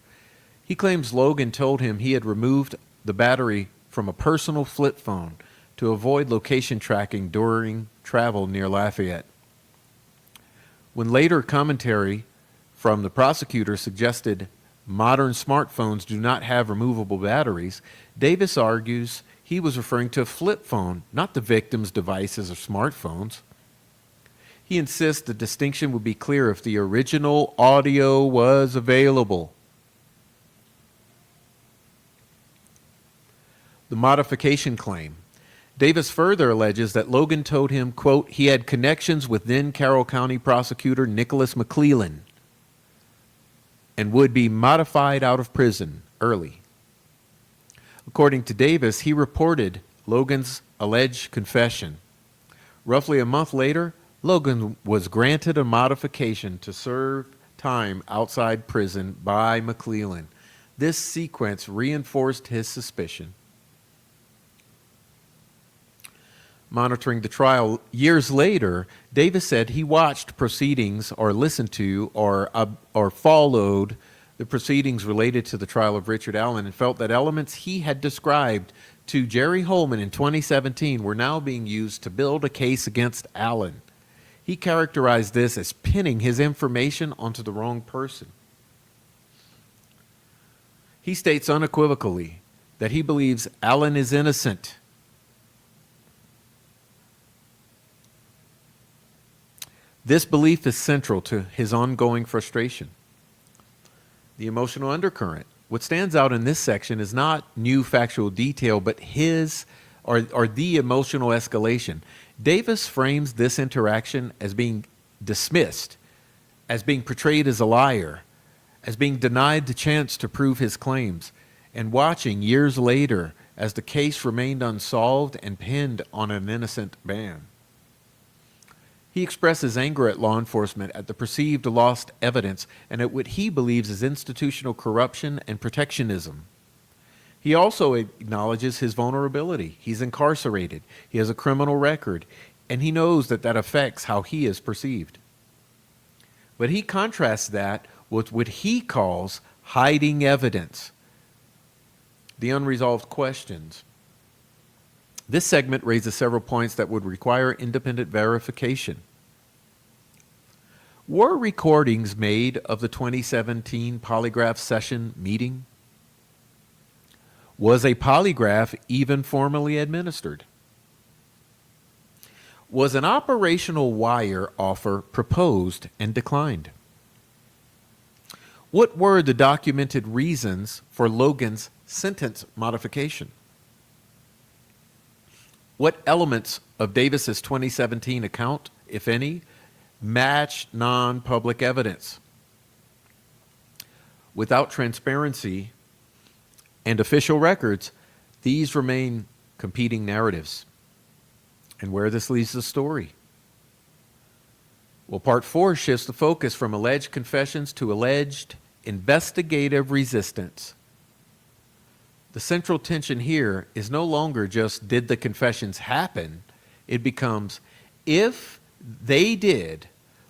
He claims Logan told him he had removed the battery from a personal flip phone to avoid location tracking during travel near Lafayette. When later commentary from the prosecutor suggested modern smartphones do not have removable batteries, Davis argues he was referring to a flip phone, not the victim's devices or smartphones. He insists the distinction would be clear if the original audio was available. The modification claim. Davis further alleges that Logan told him, quote, he had connections with then Carroll County prosecutor Nicholas McClellan and would be modified out of prison early. According to Davis, he reported Logan's alleged confession. Roughly a month later, Logan was granted a modification to serve time outside prison by McClellan. This sequence reinforced his suspicion. Monitoring the trial years later, Davis said he watched proceedings or listened to or followed the proceedings related to the trial of Richard Allen and felt that elements he had described to Jerry Holman in 2017 were now being used to build a case against Allen. He characterized this as pinning his information onto the wrong person. He states unequivocally that he believes Allen is innocent. This belief is central to his ongoing frustration. The emotional undercurrent. What stands out in this section is not new factual detail, but his or the emotional escalation. Davis frames this interaction as being dismissed, as being portrayed as a liar, as being denied the chance to prove his claims, and watching years later as the case remained unsolved and pinned on an innocent man. He expresses anger at law enforcement at the perceived lost evidence and at what he believes is institutional corruption and protectionism. He also acknowledges his vulnerability. He's incarcerated. He has a criminal record, and he knows that that affects how he is perceived. But he contrasts that with what he calls hiding evidence, the unresolved questions. This segment raises several points that would require independent verification. Were recordings made of the 2017 polygraph session meeting? Was a polygraph even formally administered? Was an operational wire offer proposed and declined? What were the documented reasons for Logan's sentence modification? What elements of Davis's 2017 account, if any, matched non-public evidence? Without transparency and official records, these remain competing narratives. And where this leaves the story? Well, part 4 shifts the focus from alleged confessions to alleged investigative resistance. The central tension here is no longer just did the confessions happen, it becomes if they did,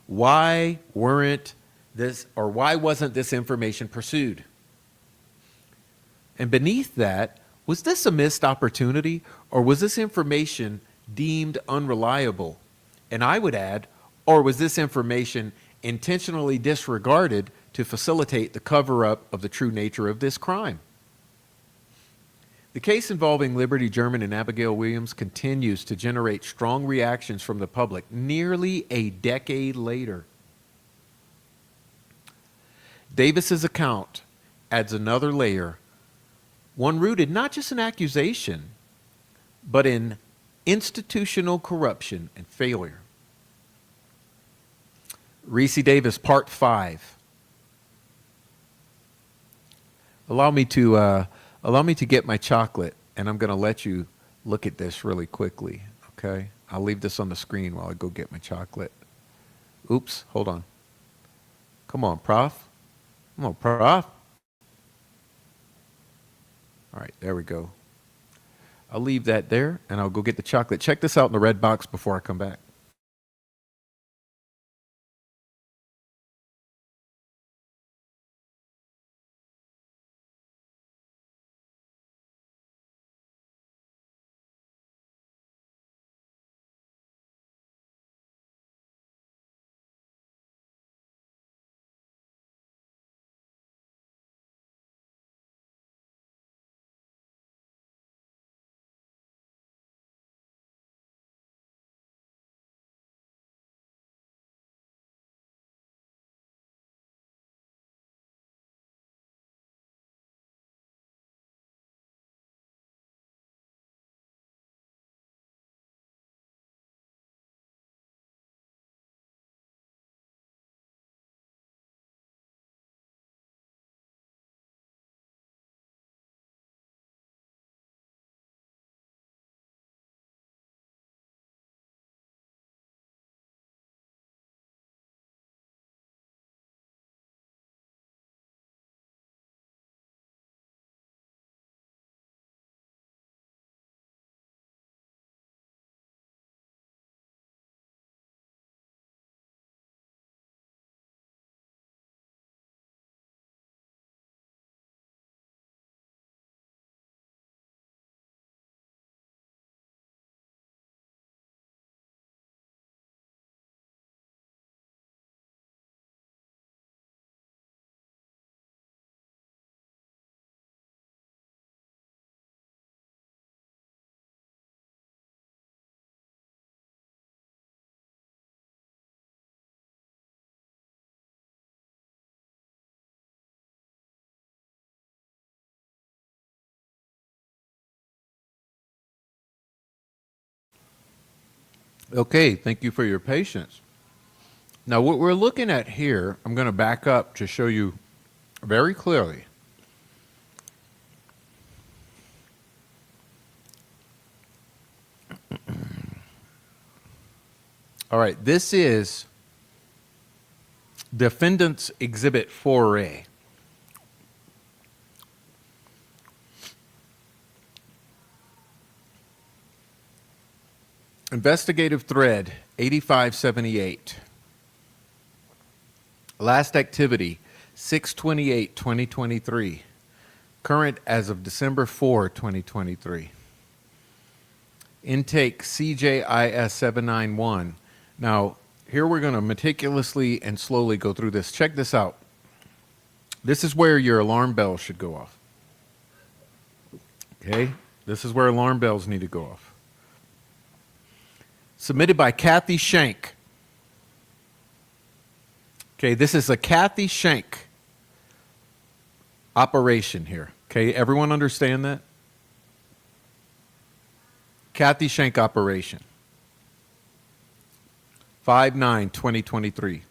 why wasn't this information pursued? And beneath that, was this a missed opportunity or was this information deemed unreliable? And I would add, or was this information intentionally disregarded to facilitate the cover-up of the true nature of this crime? The case involving Liberty German and Abigail Williams continues to generate strong reactions from the public nearly a decade later. Davis's account adds another layer, one rooted not just in accusation, but in institutional corruption and failure. Ricci Davis, Part 5. Allow me to get my chocolate, and I'm going to let you look at this really quickly, okay? I'll leave this on the screen while I go get my chocolate. Oops, hold on. Come on, Prof. Come on, Prof. All right, there we go. I'll leave that there, and I'll go get the chocolate. Check this out in the red box before I come back. Okay, thank you for your patience. Now, what we're looking at here, I'm going to back up to show you very clearly. All right, this is Defendant's Exhibit 4A. Investigative thread 8578. Last activity 6/28/2023. Current as of December 4, 2023. Intake CJIS 791. Now, here we're going to meticulously and slowly go through this. Check this out. This is where your alarm bell should go off. Okay? This is where alarm bells need to go off. Submitted by Kathy Shank. Okay, this is a Kathy Shank operation here. Okay, everyone understand that? Kathy Shank operation. 5/9/2023.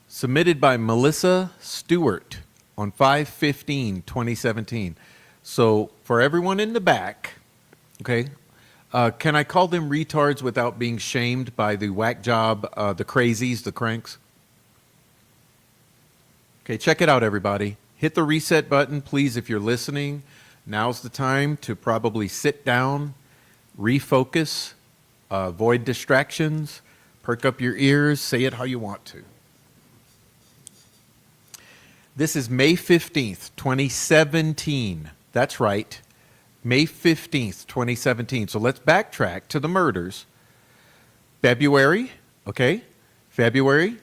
Submitted by Melissa Stewart on 5/15/2017. So for everyone in the back, okay, can I call them retards without being shamed by the whack job, the crazies, the cranks? Okay, check it out, everybody. Hit the reset button, please, if you're listening. Now's the time to probably sit down, refocus, avoid distractions, perk up your ears, say it how you want to. This is May 15th, 2017. That's right, May 15th, 2017. So let's backtrack to the murders. February, okay? February,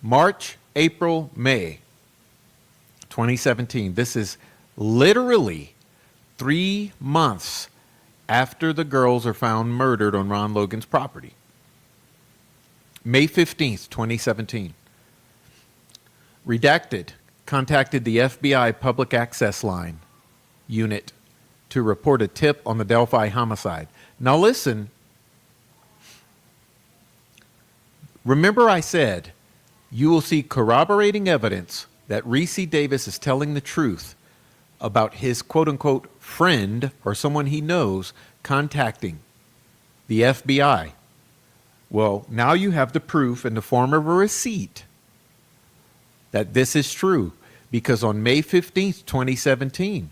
March, April, May 2017. This is literally 3 months after the girls are found murdered on Ron Logan's property. May 15th, 2017. Redacted contacted the FBI Public Access Line unit to report a tip on the Delphi homicide. Now listen. Remember I said you will see corroborating evidence that Ricci Davis is telling the truth about his quote-unquote friend or someone he knows contacting the FBI. Well, now you have the proof in the form of a receipt that this is true, because on May 15th, 2017,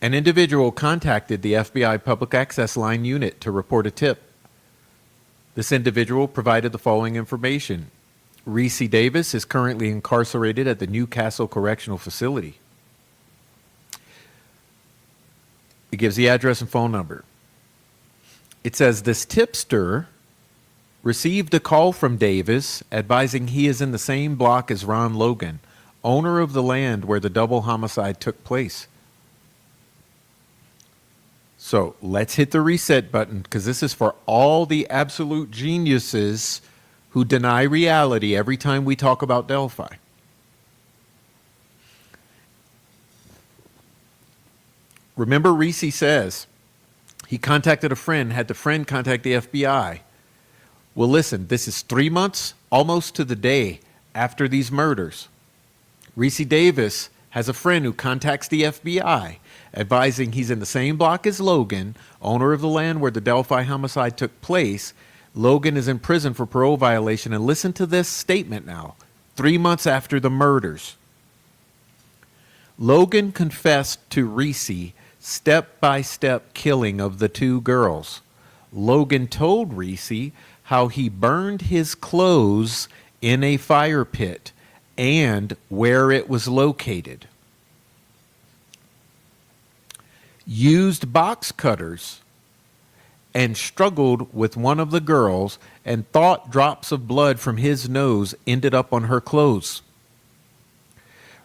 an individual contacted the FBI Public Access Line unit to report a tip. This individual provided the following information. Ricci Davis is currently incarcerated at the Newcastle Correctional Facility. It gives the address and phone number. It says this tipster received a call from Davis advising he is in the same block as Ron Logan, owner of the land where the double homicide took place. So let's hit the reset button, because this is for all the absolute geniuses who deny reality every time we talk about Delphi. Remember, Ricci says he contacted a friend, had the friend contact the FBI. Well, listen, this is 3 months, almost to the day, after these murders. Ricci Davis has a friend who contacts the FBI, advising he's in the same block as Logan, owner of the land where the Delphi homicide took place. Logan is in prison for parole violation. And listen to this statement now, 3 months after the murders. Logan confessed to Ricci step-by-step killing of the two girls. Logan told Ricci how he burned his clothes in a fire pit and where it was located. Used box cutters and struggled with one of the girls and thought drops of blood from his nose ended up on her clothes.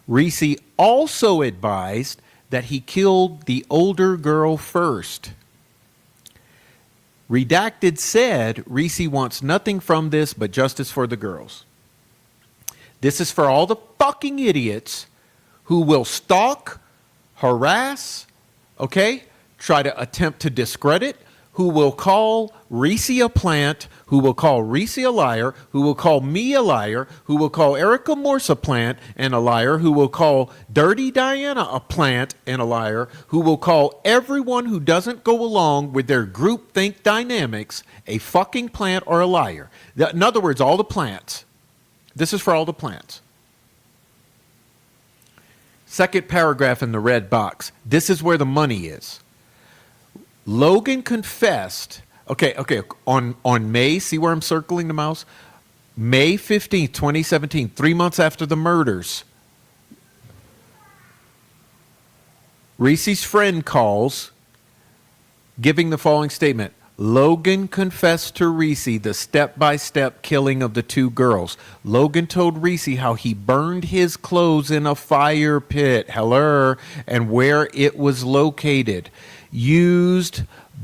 Ricci also advised that he killed the older girl first. Redacted said Ricci wants nothing from this but justice for the girls. This is for all the fucking idiots who will stalk, harass, okay, try to attempt to discredit, who will call Ricci a plant, who will call Ricci a liar, who will call me a liar, who will call Erica Morse a plant and a liar, who will call Dirty Diana a plant and a liar, who will call everyone who doesn't go along with their groupthink dynamics a fucking plant or a liar. In other words, all the plants. This is for all the plants. Second paragraph in the red box. This is where the money is. Logan confessed, okay, on May, see where I'm circling the mouse? May 15th, 2017, 3 months after the murders, Ricci's friend calls, giving the following statement. Logan confessed to Ricci the step-by-step killing of the two girls. Logan told Ricci how he burned his clothes in a fire pit, hello, and where it was located. Used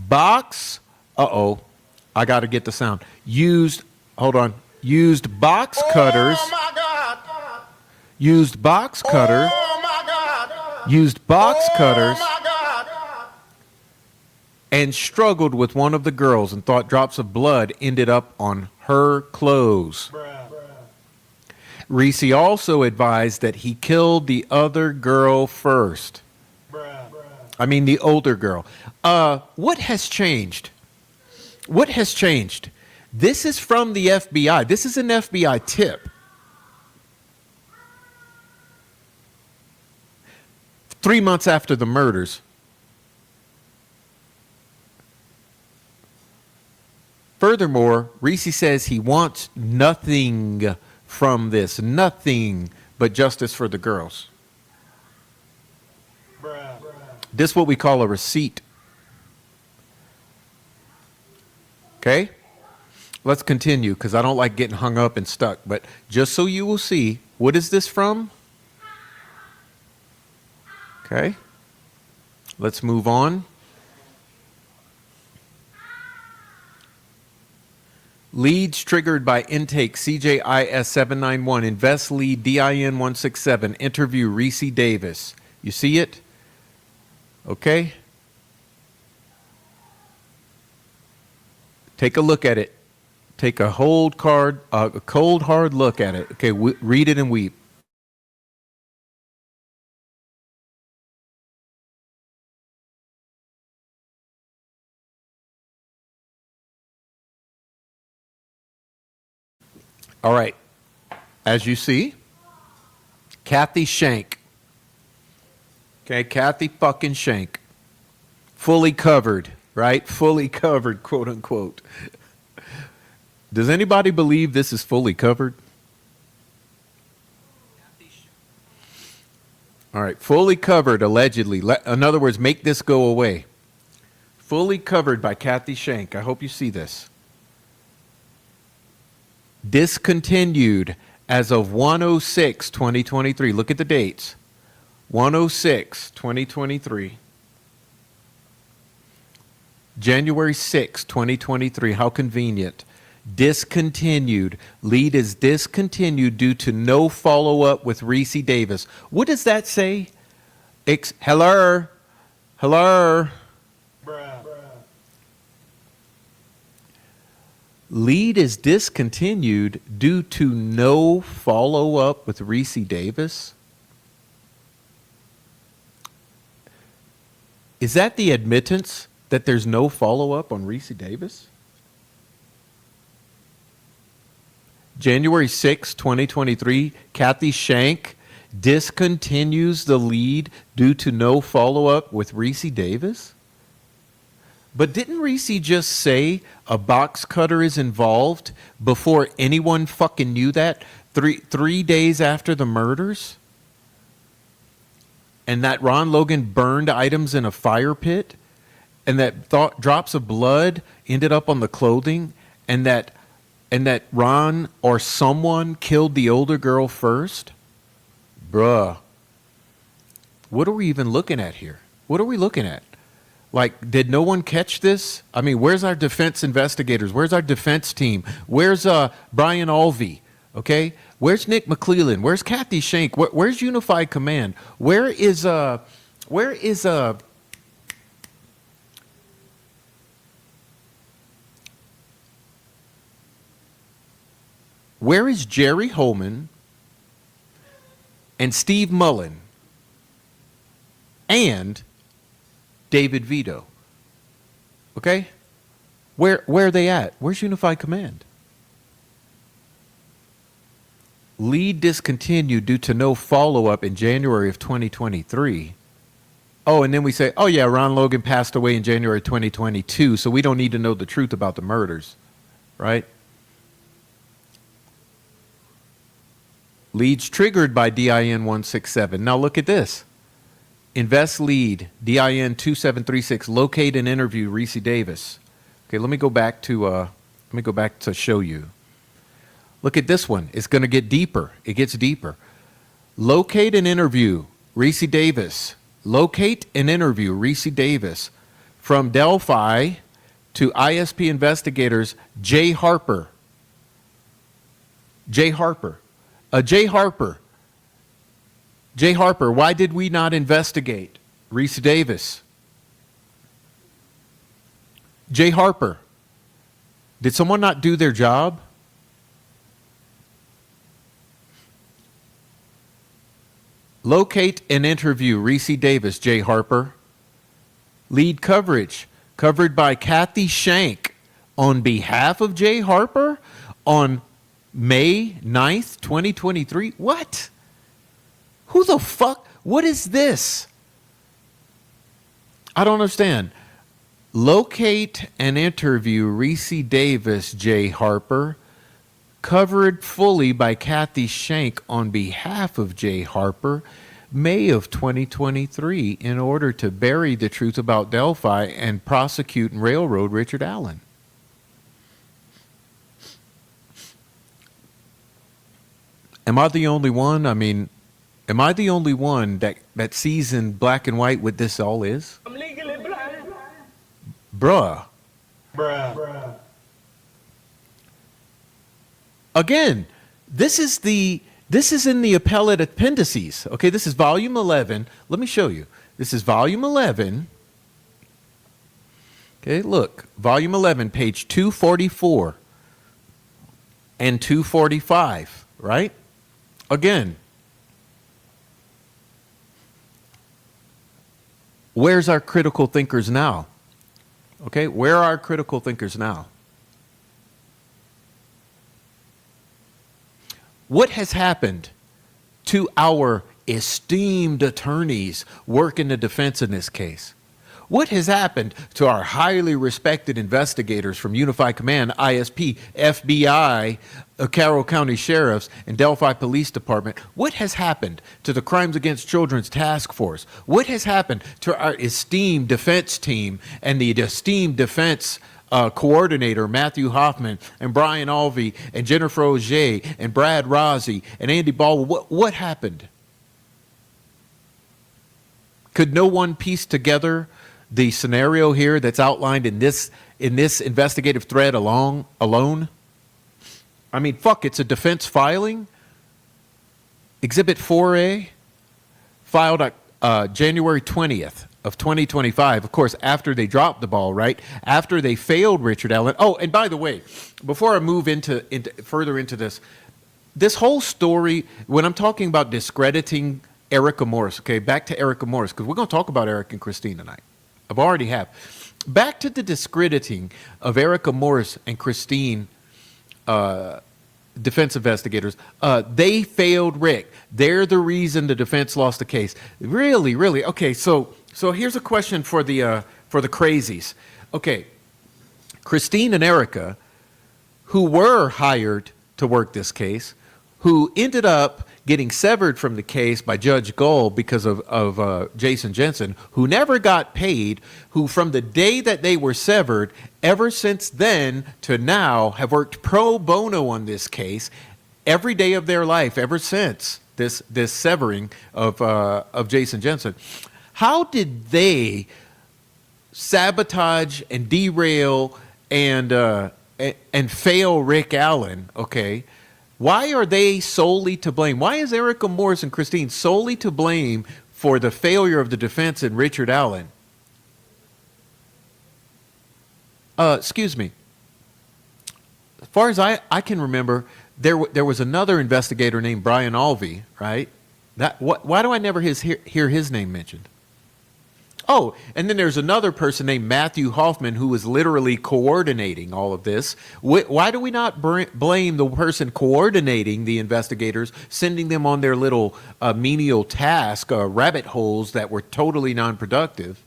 box, I got to get the sound. Used box cutters. Oh my God. Used box cutter. Oh my God. Used box cutters. Oh my God. And struggled with one of the girls and thought drops of blood ended up on her clothes. Ricci also advised that he killed the other girl first. The older girl. What has changed? What has changed? This is from the FBI. This is an FBI tip. 3 months after the murders. Furthermore, Ricci says he wants nothing from this, nothing but justice for the girls. This is what we call a receipt. Okay? Let's continue, because I don't like getting hung up and stuck. But just so you will see, what is this from? Okay. Let's move on. Leads triggered by intake CJIS 791. Invest lead DIN 167. Interview Ricci Davis. You see it? Okay. Take a look at it. Take a cold hard look at it. Okay, read it and weep. All right. As you see, Kathy Shank. Okay, Kathy fucking Shank. Fully covered, right? Fully covered, quote unquote. Does anybody believe this is fully covered? All right, fully covered, allegedly. In other words, make this go away. Fully covered by Kathy Shank. I hope you see this. Discontinued as of 1/06/2023. Look at the dates. 1/06/2023. January 6, 2023. How convenient. Discontinued. Lead is discontinued due to no follow-up with Ricci Davis. What does that say? Hello? Hello? Lead is discontinued due to no follow-up with Ricci Davis? Is that the admittance that there's no follow-up on Ricci Davis? January 6, 2023, Kathy Shank discontinues the lead due to no follow-up with Ricci Davis? But didn't Ricci just say a box cutter is involved before anyone fucking knew that? Three days after the murders? And that Ron Logan burned items in a fire pit? And that drops of blood ended up on the clothing? And that Ron or someone killed the older girl first? Bruh. What are we even looking at here? What are we looking at? Like, did no one catch this? I mean, where's our defense investigators? Where's our defense team? Where's Brian Alvey? Okay? Where's Nick McClellan? Where's Kathy Shank? Where's Unified Command? Where is Jerry Holman and Steve Mullen and David Vito? Okay? Where are they at? Where's Unified Command? Lead discontinued due to no follow-up in January of 2023. Oh, and then we say, oh yeah, Ron Logan passed away in January 2022, so we don't need to know the truth about the murders, right? Leads triggered by DIN 167. Now look at this. Invest lead, DIN 2736, locate and interview Ricci Davis. Okay, let me go back to show you. Look at this one. It's going to get deeper. It gets deeper. Locate and interview Ricci Davis. Locate and interview Ricci Davis from Delphi to ISP investigators Jay Harper. Jay Harper. Jay Harper, why did we not investigate Ricci Davis? Jay Harper, did someone not do their job? Locate and interview Ricci Davis, Jay Harper. Lead coverage, covered by Kathy Shank on behalf of Jay Harper on May 9th, 2023. What? Who the fuck? What is this? I don't understand. Locate and interview Ricci Davis, Jay Harper, covered fully by Kathy Shank on behalf of Jay Harper, May of 2023, in order to bury the truth about Delphi and prosecute and railroad Richard Allen. Am I the only one? I mean, Am I the only one that sees in black and white what this all is? I'm legally blind. Bruh. Bruh. Again, this is in the appellate appendices. Okay, this is volume 11. Let me show you. This is volume 11. Okay, look, volume 11, page 244 and 245, right? Again, where's our critical thinkers now? Okay, where are our critical thinkers now? What has happened to our esteemed attorneys working the defense in this case? What has happened to our highly respected investigators from Unified Command, ISP, FBI, Carroll County Sheriffs, and Delphi Police Department? What has happened to the Crimes Against Children's Task Force? What has happened to our esteemed defense team and the esteemed defense coordinator, Matthew Hoffman, and Brian Alvey, and Jennifer Auger, and Brad Rozzi, and Andy Baldwin? What happened? Could no one piece together the scenario here that's outlined in this investigative thread alone? I mean, fuck, it's a defense filing. Exhibit 4A, filed January 20th of 2025, of course, after they dropped the ball, right? After they failed Richard Allen. Oh, and by the way, before I move into further into this whole story, when I'm talking about discrediting Erica Morris, okay, back to Erica Morris, because we're going to talk about Eric and Christine tonight. I've already have. Back to the discrediting of Erica Morris and Christine, defense investigators. They failed Rick. They're the reason the defense lost the case. Really, really. Okay, so here's a question for the crazies. Okay, Christine and Erica, who were hired to work this case, who ended up getting severed from the case by Judge Gull because of Jason Jensen, who never got paid, who from the day that they were severed, ever since then to now, have worked pro bono on this case every day of their life, ever since this severing of Jason Jensen. How did they sabotage and derail and fail Rick Allen, okay? Why are they solely to blame? Why is Erica Morris and Christine solely to blame for the failure of the defense and Richard Allen? Excuse me. As far as I can remember, there was another investigator named Brian Alvey, right? Why do I never hear his name mentioned? Oh, and then there's another person named Matthew Hoffman who was literally coordinating all of this. Why do we not blame the person coordinating the investigators, sending them on their little menial task, rabbit holes that were totally non-productive?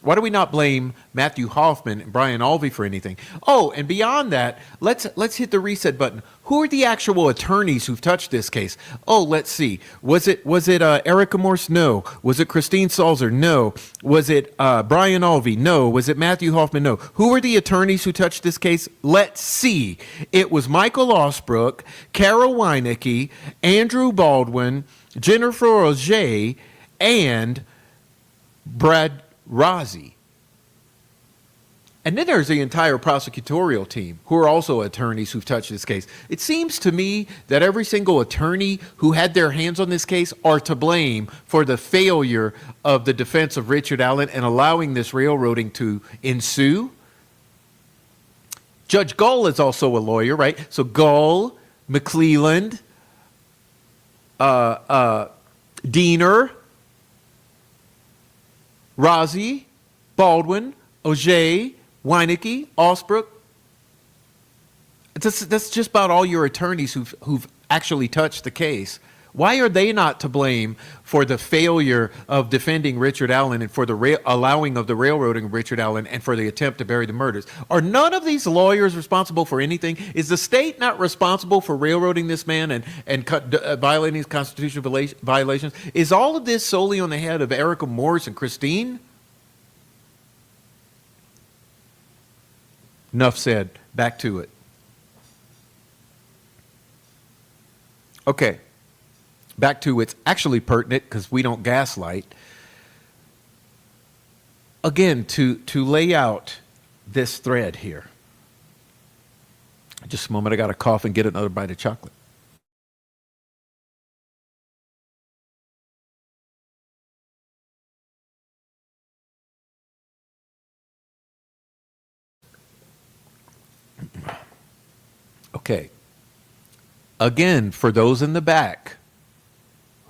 Why do we not blame Matthew Hoffman and Brian Alvey for anything? Oh, and beyond that, let's hit the reset button. Who are the actual attorneys who've touched this case? Oh, let's see. Was it Erica Morse? No. Was it Christine Salzer? No. Was it Brian Alvey? No. Was it Matthew Hoffman? No. Who are the attorneys who touched this case? Let's see. It was Michael Osbrook, Carol Weinecke, Andrew Baldwin, Jennifer Auger, and Brad Rozzi. And then there's the entire prosecutorial team who are also attorneys who've touched this case. It seems to me that every single attorney who had their hands on this case are to blame for the failure of the defense of Richard Allen and allowing this railroading to ensue. Judge Gull is also a lawyer, right? So Gull, McClelland, Diener, Rozzi, Baldwin, Auger, Weinecke, Osbrook. That's just about all your attorneys who've actually touched the case. Why are they not to blame for the failure of defending Richard Allen and for the allowing of the railroading of Richard Allen and for the attempt to bury the murders? Are none of these lawyers responsible for anything? Is the state not responsible for railroading this man and violating his constitutional violations? Is all of this solely on the head of Erica Morris and Christine? Enough said. Back to it. Okay. back to it's actually pertinent because we don't gaslight. Again, to lay out this thread here. Just a moment, I got to cough and get another bite of chocolate. Okay. Again, for those in the back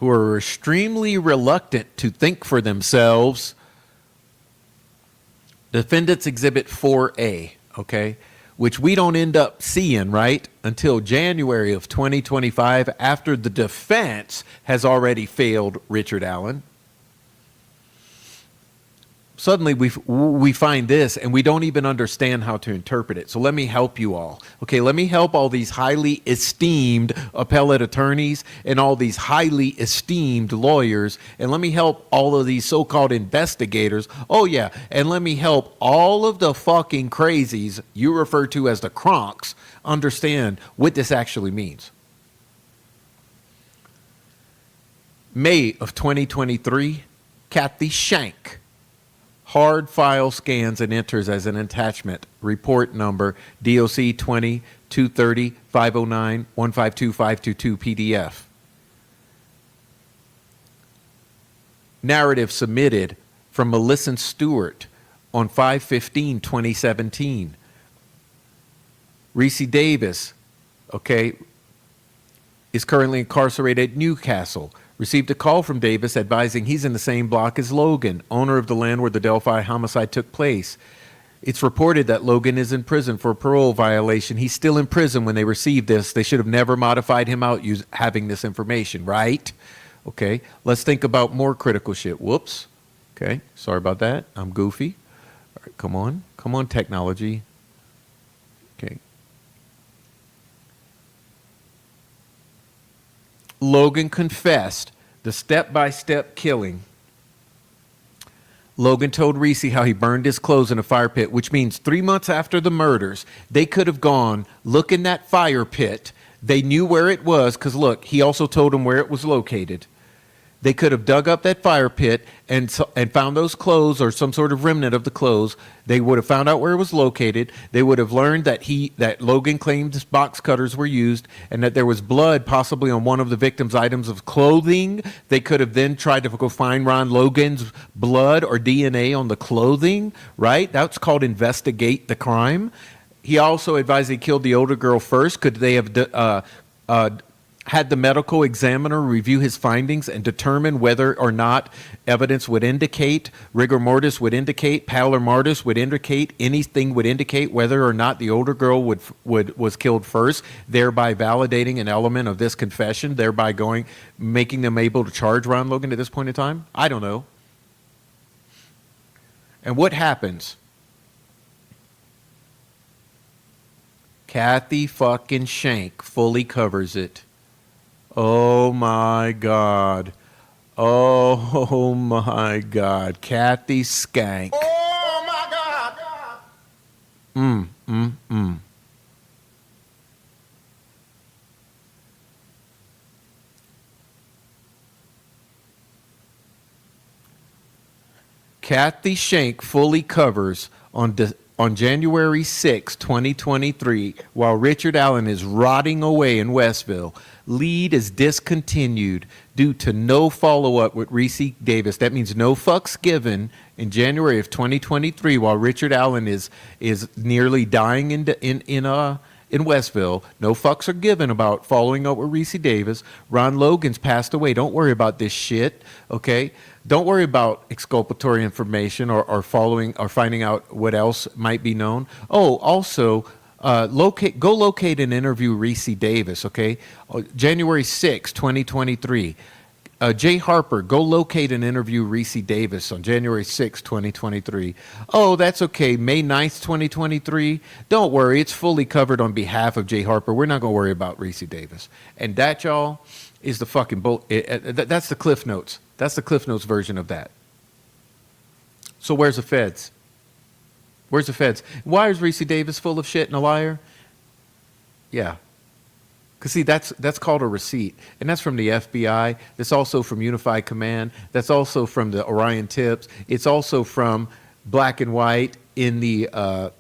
who are extremely reluctant to think for themselves, Defendant's Exhibit 4A, okay, which we don't end up seeing, right, until January of 2025 after the defense has already failed Richard Allen. Suddenly we find this and we don't even understand how to interpret it. So let me help you all. Okay, let me help all these highly esteemed appellate attorneys and all these highly esteemed lawyers, and let me help all of these so-called investigators. Oh yeah, and let me help all of the fucking crazies you refer to as the cronks understand what this actually means. May of 2023, Kathy Shank hard file scans and enters as an attachment report number DOC 20 230 509 152 522 PDF. Narrative submitted from Melissa Stewart on 5/15/2017. Ricci Davis, okay, is currently incarcerated at Newcastle. Received a call from Davis advising he's in the same block as Logan, owner of the land where the Delphi homicide took place. It's reported that Logan is in prison for a parole violation. He's still in prison when they received this. They should have never modified him out having this information, right? Okay, let's think about more critical shit. Whoops. Okay, sorry about that. I'm goofy. All right, come on. Come on, technology. Okay. Logan confessed the step-by-step killing. Logan told Ricci how he burned his clothes in a fire pit, which means 3 months after the murders, they could have gone, look in that fire pit. They knew where it was because, look, he also told them where it was located. They could have dug up that fire pit and found those clothes or some sort of remnant of the clothes. They would have found out where it was located. They would have learned that Logan claimed box cutters were used and that there was blood possibly on one of the victim's items of clothing. They could have then tried to go find Ron Logan's blood or DNA on the clothing, right? That's called investigate the crime. He also advised he killed the older girl first. Could they have had the medical examiner review his findings and determine whether or not evidence would indicate, rigor mortis would indicate, pallor mortis would indicate, anything would indicate whether or not the older girl was killed first, thereby validating an element of this confession, thereby making them able to charge Ron Logan at this point in time? I don't know. And what happens? Kathy fucking Shank fully covers it. Oh my God. Oh my God. Kathy Skank. Oh my God. Kathy Shank fully covers on January 6, 2023, while Richard Allen is rotting away in Westville. Lead is discontinued due to no follow-up with Ricci Davis. That means no fucks given in January of 2023 while Richard Allen is nearly dying in Westville. No fucks are given about following up with Ricci Davis. Ron Logan's passed away. Don't worry about this shit, okay? Don't worry about exculpatory information or finding out what else might be known. Oh, also, go locate and interview Ricci Davis, okay? January 6, 2023. Jay Harper, go locate and interview Ricci Davis on January 6, 2023. Oh, that's okay. May 9th, 2023. Don't worry. It's fully covered on behalf of Jay Harper. We're not going to worry about Ricci Davis. And that, y'all, is the fucking that's the Cliff Notes. That's the Cliff Notes version of that. So where's the feds? Where's the feds? Why is Ricci Davis full of shit and a liar? Yeah. Because see, that's called a receipt, and that's from the FBI. That's also from Unified Command. That's also from the Orion Tips. It's also from Black and White in the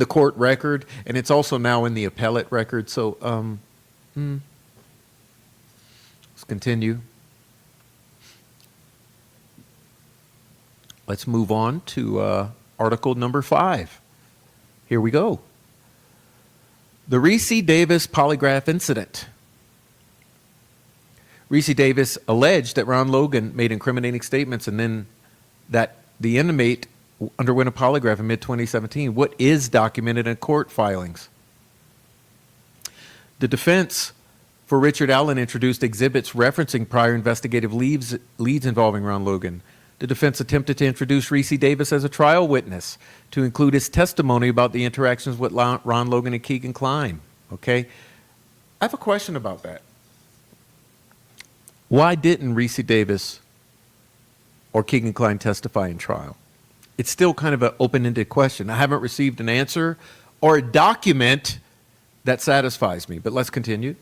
court record, and it's also now in the appellate record. So let's continue. Let's move on to article number 5. Here we go. The Ricci Davis polygraph incident. Ricci Davis alleged that Ron Logan made incriminating statements and then that the inmate underwent a polygraph in mid-2017. What is documented in court filings? The defense for Richard Allen introduced exhibits referencing prior investigative leads involving Ron Logan. The defense attempted to introduce Ricci Davis as a trial witness to include his testimony about the interactions with Ron Logan and Keegan Kline. Okay? I have a question about that. Why didn't Ricci Davis or Keegan Kline testify in trial? It's still kind of an open-ended question. I haven't received an answer or a document that satisfies me, but let's continue.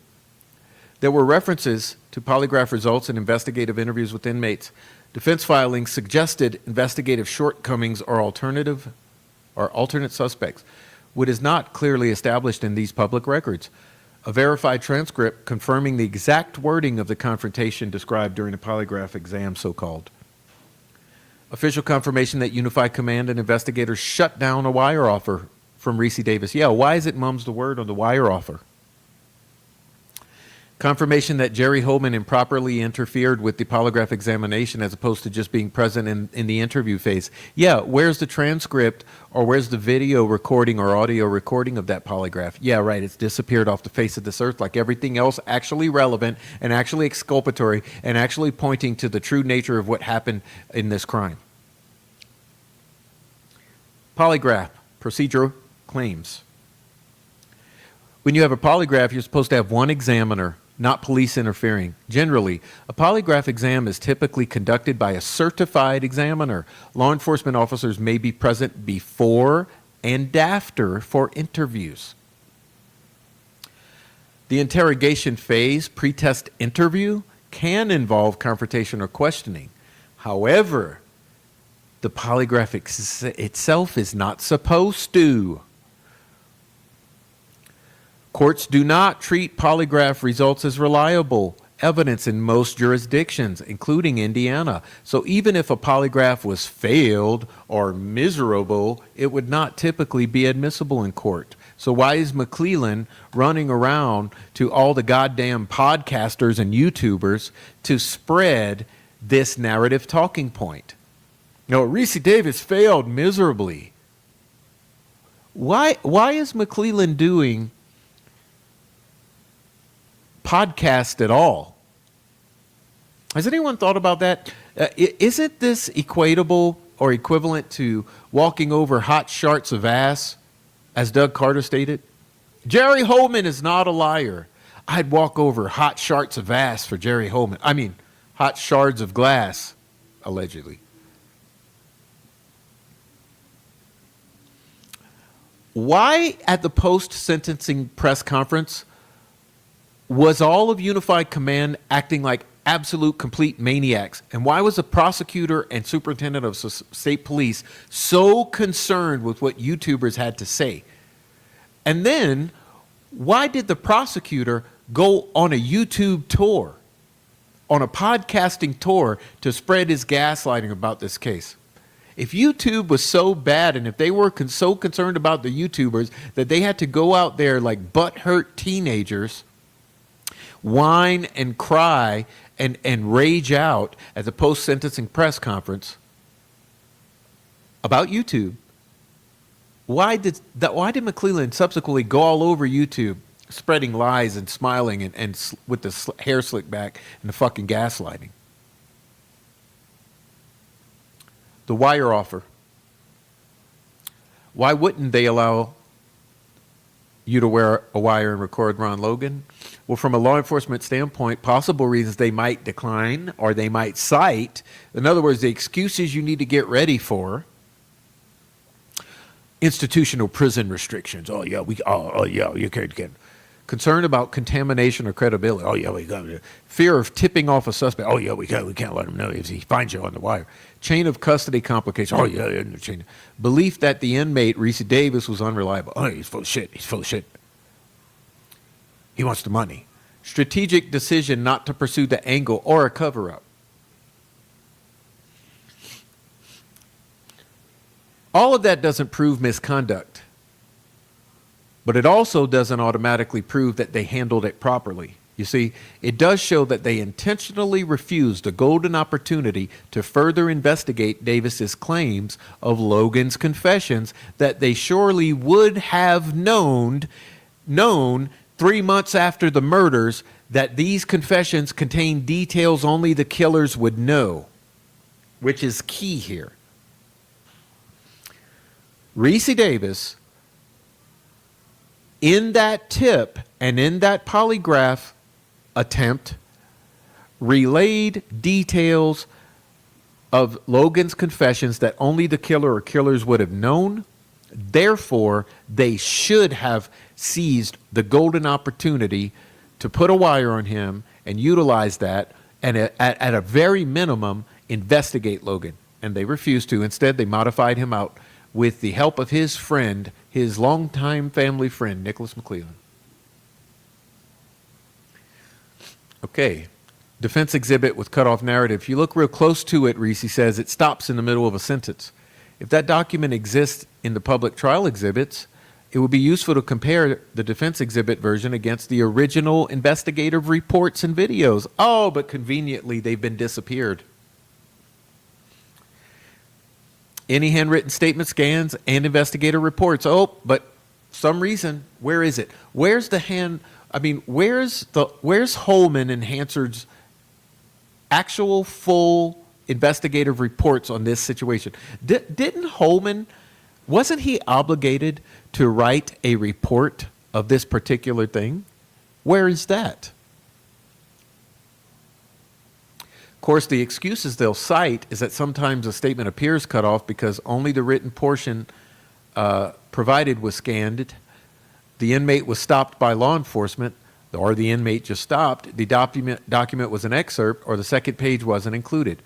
There were references to polygraph results and investigative interviews with inmates. Defense filings suggested investigative shortcomings or alternate suspects. What is not clearly established in these public records. A verified transcript confirming the exact wording of the confrontation described during the polygraph exam, so-called. Official confirmation that Unified Command and investigators shut down a wire offer from Ricci Davis. Yeah, why is it mum's the word on the wire offer? Confirmation that Jerry Holman improperly interfered with the polygraph examination as opposed to just being present in the interview phase. Yeah, where's the transcript or where's the video recording or audio recording of that polygraph? Yeah, right, it's disappeared off the face of this earth like everything else actually relevant and actually exculpatory and actually pointing to the true nature of what happened in this crime. Polygraph, procedural claims. When you have a polygraph, you're supposed to have one examiner, not police interfering. Generally, a polygraph exam is typically conducted by a certified examiner. Law enforcement officers may be present before and after for interviews. The interrogation phase, pre-test interview, can involve confrontation or questioning. However, the polygraph itself is not supposed to. Courts do not treat polygraph results as reliable evidence in most jurisdictions, including Indiana. So even if a polygraph was failed or miserable, it would not typically be admissible in court. So why is McClellan running around to all the goddamn podcasters and YouTubers to spread this narrative talking point? No, Ricci Davis failed miserably. Why is McClellan doing podcast at all? Has anyone thought about that? Isn't this equatable or equivalent to walking over hot shards of ass, as Doug Carter stated? Jerry Holman is not a liar. I'd walk over hot shards of ass for Jerry Holman. I mean, hot shards of glass, allegedly. Why at the post-sentencing press conference was all of Unified Command acting like absolute complete maniacs? And why was the prosecutor and superintendent of state police so concerned with what YouTubers had to say? And then, why did the prosecutor go on a YouTube tour, on a podcasting tour to spread his gaslighting about this case? If YouTube was so bad and if they were so concerned about the YouTubers that they had to go out there like butthurt teenagers, whine and cry and rage out at the post-sentencing press conference about YouTube, why did McClellan subsequently go all over YouTube spreading lies and smiling and with the hair slicked back and the fucking gaslighting? The wire offer. Why wouldn't they allow you to wear a wire and record Ron Logan? Well, from a law enforcement standpoint, possible reasons they might decline or they might cite. In other words, the excuses you need to get ready for. Institutional prison restrictions. Oh yeah, you can't get. Concern about contamination or credibility. Oh yeah, we got. Fear of tipping off a suspect. Oh yeah, we can't let him know if he finds you on the wire. Chain of custody complications. Oh yeah, chain. Belief that the inmate Ricci Davis was unreliable. Oh, he's full of shit. He's full of shit. He wants the money. Strategic decision not to pursue the angle or a cover-up. All of that doesn't prove misconduct, but it also doesn't automatically prove that they handled it properly. You see, it does show that they intentionally refused a golden opportunity to further investigate Davis's claims of Logan's confessions that they surely would have known 3 months after the murders that these confessions contained details only the killers would know, which is key here. Ricci Davis, in that tip and in that polygraph attempt, relayed details of Logan's confessions that only the killer or killers would have known. Therefore, they should have seized the golden opportunity to put a wire on him and utilize that, and at a very minimum, investigate Logan. And they refused to. Instead, they modified him out with the help of his friend, his longtime family friend, Nicholas McClellan. Okay, defense exhibit with cutoff narrative. If you look real close to it, Ricci says it stops in the middle of a sentence. If that document exists in the public trial exhibits, it would be useful to compare the defense exhibit version against the original investigative reports and videos. Oh, but conveniently, they've been disappeared. Any handwritten statement scans and investigator reports. Oh, but some reason, where is it? Where's the hand? I mean, where's Holman and Hansard's actual full investigative reports on this situation? Didn't Holman, wasn't he obligated to write a report of this particular thing? Where is that? Of course, the excuses they'll cite is that sometimes a statement appears cut off because only the written portion provided was scanned. The inmate was stopped by law enforcement, or the inmate just stopped. The document was an excerpt, or the second page wasn't included.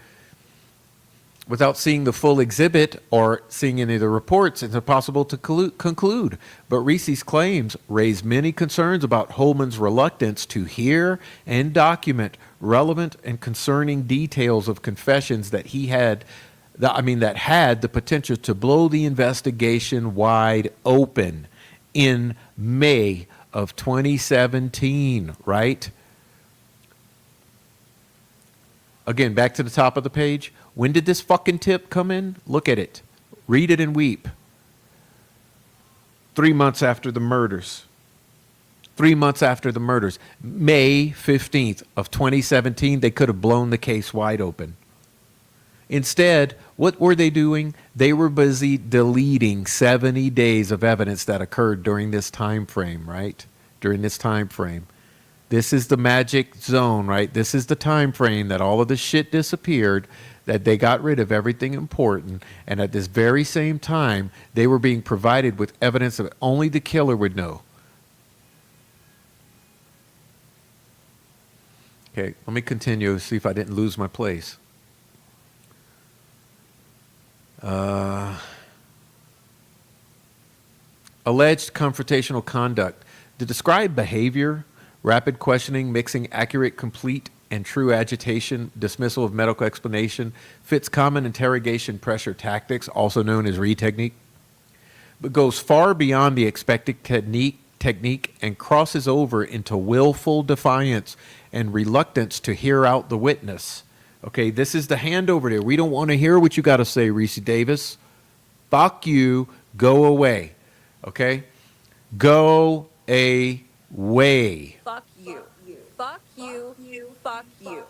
Without seeing the full exhibit or seeing any of the reports, it's impossible to conclude. But Ricci's claims raise many concerns about Holman's reluctance to hear and document relevant and concerning details of confessions that that had the potential to blow the investigation wide open in May of 2017, right? Again, back to the top of the page. When did this fucking tip come in? Look at it. Read it and weep. 3 months after the murders. 3 months after the murders. May 15th of 2017, they could have blown the case wide open. Instead, what were they doing? They were busy deleting 70 days of evidence that occurred during this time frame, right? During this time frame. This is the magic zone, right? This is the time frame that all of this shit disappeared, that they got rid of everything important, and at this very same time, they were being provided with evidence that only the killer would know. Okay, let me continue, see if I didn't lose my place. Alleged confrontational conduct. The described behavior, rapid questioning, mixing accurate, complete, and true agitation, dismissal of medical explanation, fits common interrogation pressure tactics, also known as Reed technique, but goes far beyond the expected technique and crosses over into willful defiance and reluctance to hear out the witness. Okay, this is the hand over there. We don't want to hear what you got to say, Ricci Davis. Fuck you. Go away. Okay? Go away. Fuck you. Fuck you. Fuck you.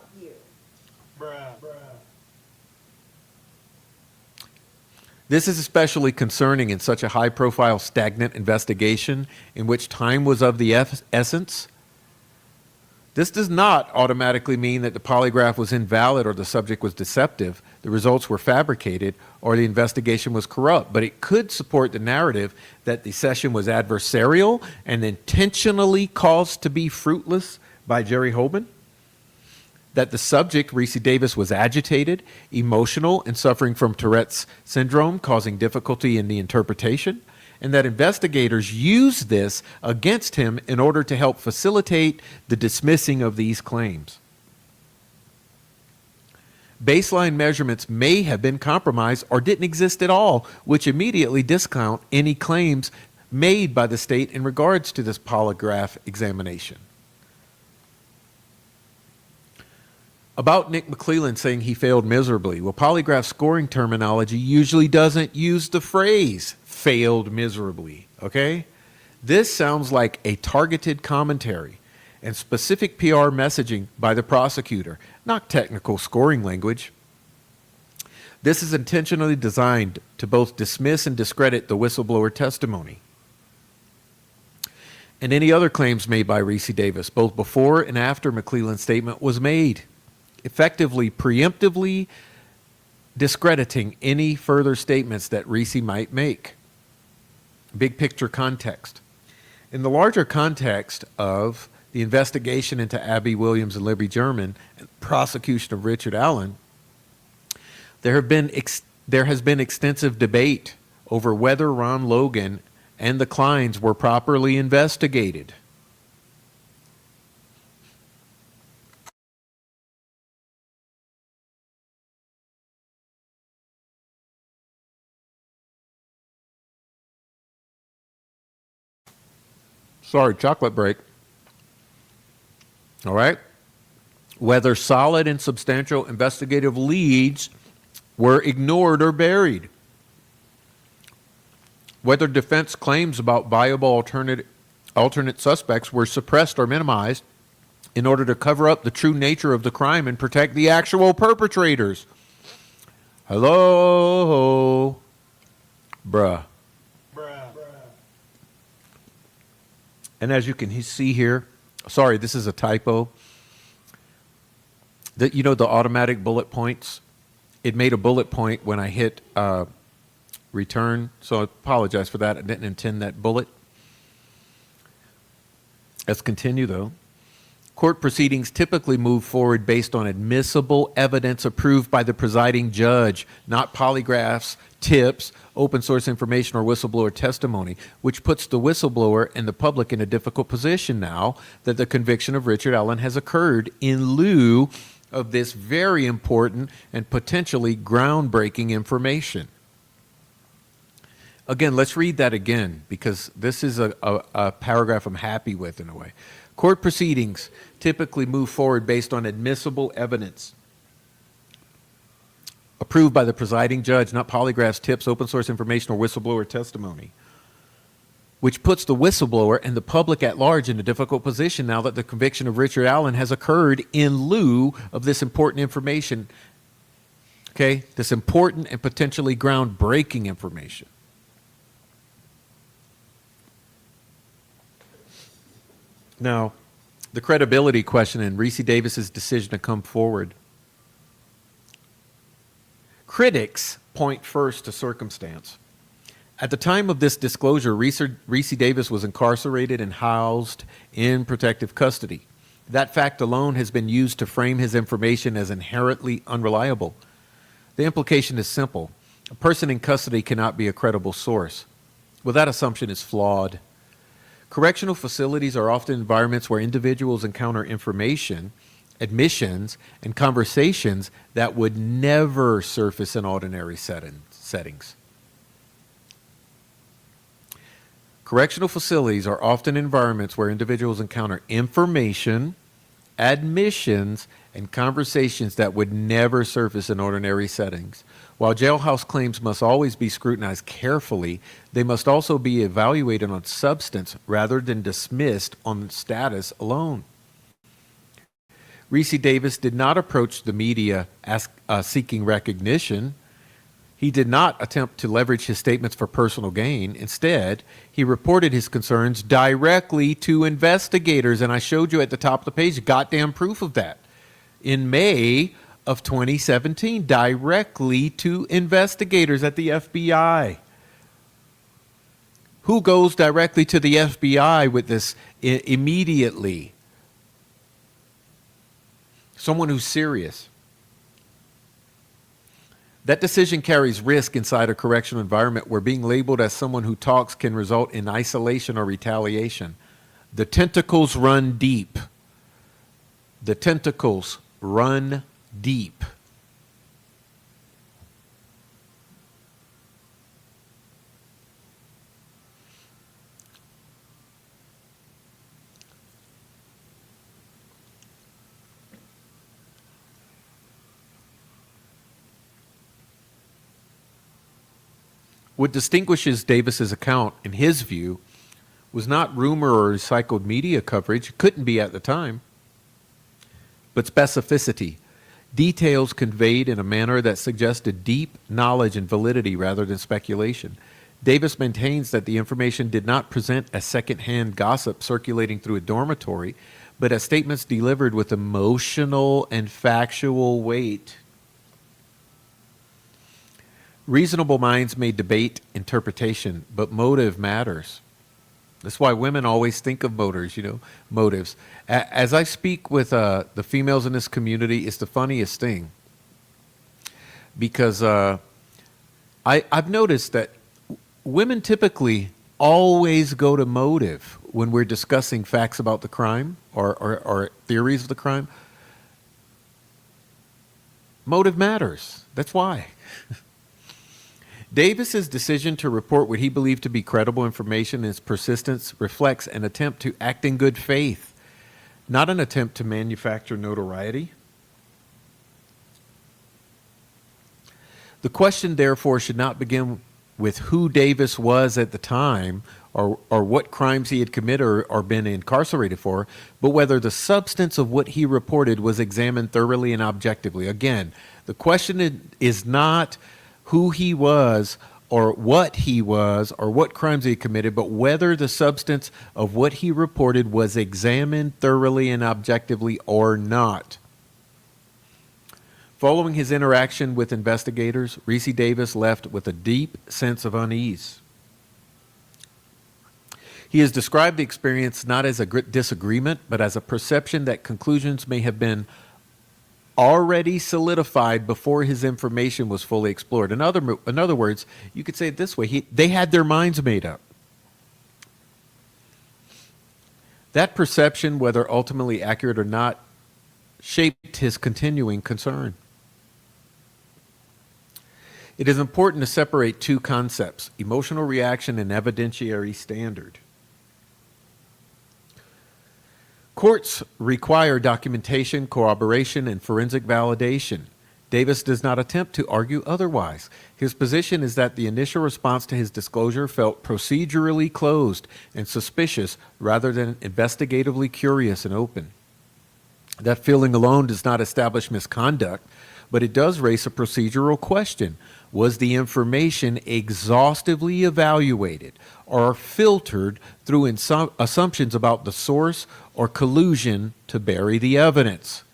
Bruh. This is especially concerning in such a high-profile, stagnant investigation in which time was of the essence. This does not automatically mean that the polygraph was invalid or the subject was deceptive. the results were fabricated, or the investigation was corrupt. But it could support the narrative that the session was adversarial and intentionally caused to be fruitless by Jerry Hoban, that the subject, Ricci Davis, was agitated, emotional, and suffering from Tourette's syndrome, causing difficulty in the interpretation, and that investigators used this against him in order to help facilitate the dismissing of these claims. Baseline measurements may have been compromised or didn't exist at all, which immediately discount any claims made by the state in regards to this polygraph examination. About Nick McClelland saying he failed miserably. Well, polygraph scoring terminology usually doesn't use the phrase failed miserably, okay? This sounds like a targeted commentary and specific PR messaging by the prosecutor, not technical scoring language. This is intentionally designed to both dismiss and discredit the whistleblower testimony and any other claims made by Ricci Davis, both before and after McClelland's statement was made, effectively preemptively discrediting any further statements that Ricci might make. Big picture context. In the larger context of the investigation into Abby Williams and Libby German and prosecution of Richard Allen, there has been extensive debate over whether Ron Logan and the Kleins were properly investigated. Sorry, chocolate break. All right? Whether solid and substantial investigative leads were ignored or buried. Whether defense claims about viable alternate suspects were suppressed or minimized in order to cover up the true nature of the crime and protect the actual perpetrators. Hello? Bruh. And as you can see here, sorry, this is a typo. You know the automatic bullet points? It made a bullet point when I hit return, so I apologize for that. I didn't intend that bullet. Let's continue, though. Court proceedings typically move forward based on admissible evidence approved by the presiding judge, not polygraphs, tips, open source information, or whistleblower testimony, which puts the whistleblower and the public in a difficult position now that the conviction of Richard Allen has occurred in lieu of this very important and potentially groundbreaking information. Again, let's read that again, because this is a paragraph I'm happy with in a way. Court proceedings typically move forward based on admissible evidence approved by the presiding judge, not polygraphs, tips, open source information, or whistleblower testimony, which puts the whistleblower and the public at large in a difficult position now that the conviction of Richard Allen has occurred in lieu of this important information, okay? This important and potentially groundbreaking information. Now, the credibility question in Ricci Davis's decision to come forward. Critics point first to circumstance. At the time of this disclosure, Ricci Davis was incarcerated and housed in protective custody. That fact alone has been used to frame his information as inherently unreliable. The implication is simple. A person in custody cannot be a credible source. Well, that assumption is flawed. Correctional facilities are often environments where individuals encounter information, admissions, and conversations that would never surface in ordinary settings. Correctional facilities are often environments where individuals encounter information, admissions, and conversations that would never surface in ordinary settings. While jailhouse claims must always be scrutinized carefully, they must also be evaluated on substance rather than dismissed on status alone. Ricci Davis did not approach the media seeking recognition. He did not attempt to leverage his statements for personal gain. Instead, he reported his concerns directly to investigators, and I showed you at the top of the page goddamn proof of that. In May of 2017 directly to investigators at the FBI. Who goes directly to the FBI with this immediately? Someone who's serious. That decision carries risk inside a correctional environment where being labeled as someone who talks can result in isolation or retaliation. The tentacles run deep. The tentacles run deep. What distinguishes Davis's account, in his view, was not rumor or recycled media coverage, couldn't be at the time, but specificity, details conveyed in a manner that suggested deep knowledge and validity rather than speculation. Davis maintains that the information did not present as secondhand gossip circulating through a dormitory, but as statements delivered with emotional and factual weight. Reasonable minds may debate interpretation, but motive matters. That's why women always think of motives. As I speak with the females in this community, it's the funniest thing. Because I've noticed that women typically always go to motive when we're discussing facts about the crime or theories of the crime. Motive matters. That's why. Davis's decision to report what he believed to be credible information and his persistence reflects an attempt to act in good faith, not an attempt to manufacture notoriety. The question, therefore, should not begin with who Davis was at the time or what crimes he had committed or been incarcerated for, but whether the substance of what he reported was examined thoroughly and objectively. Again, the question is not who he was or what crimes he committed, but whether the substance of what he reported was examined thoroughly and objectively or not. Following his interaction with investigators, Ricci Davis left with a deep sense of unease. He has described the experience not as a disagreement, but as a perception that conclusions may have been already solidified before his information was fully explored. In other words, you could say it this way, they had their minds made up. That perception, whether ultimately accurate or not, shaped his continuing concern. It is important to separate two concepts, emotional reaction and evidentiary standard. Courts require documentation, corroboration, and forensic validation. Davis does not attempt to argue otherwise. His position is that the initial response to his disclosure felt procedurally closed and suspicious rather than investigatively curious and open. That feeling alone does not establish misconduct, but it does raise a procedural question. Was the information exhaustively evaluated or filtered through assumptions about the source or collusion to bury the evidence?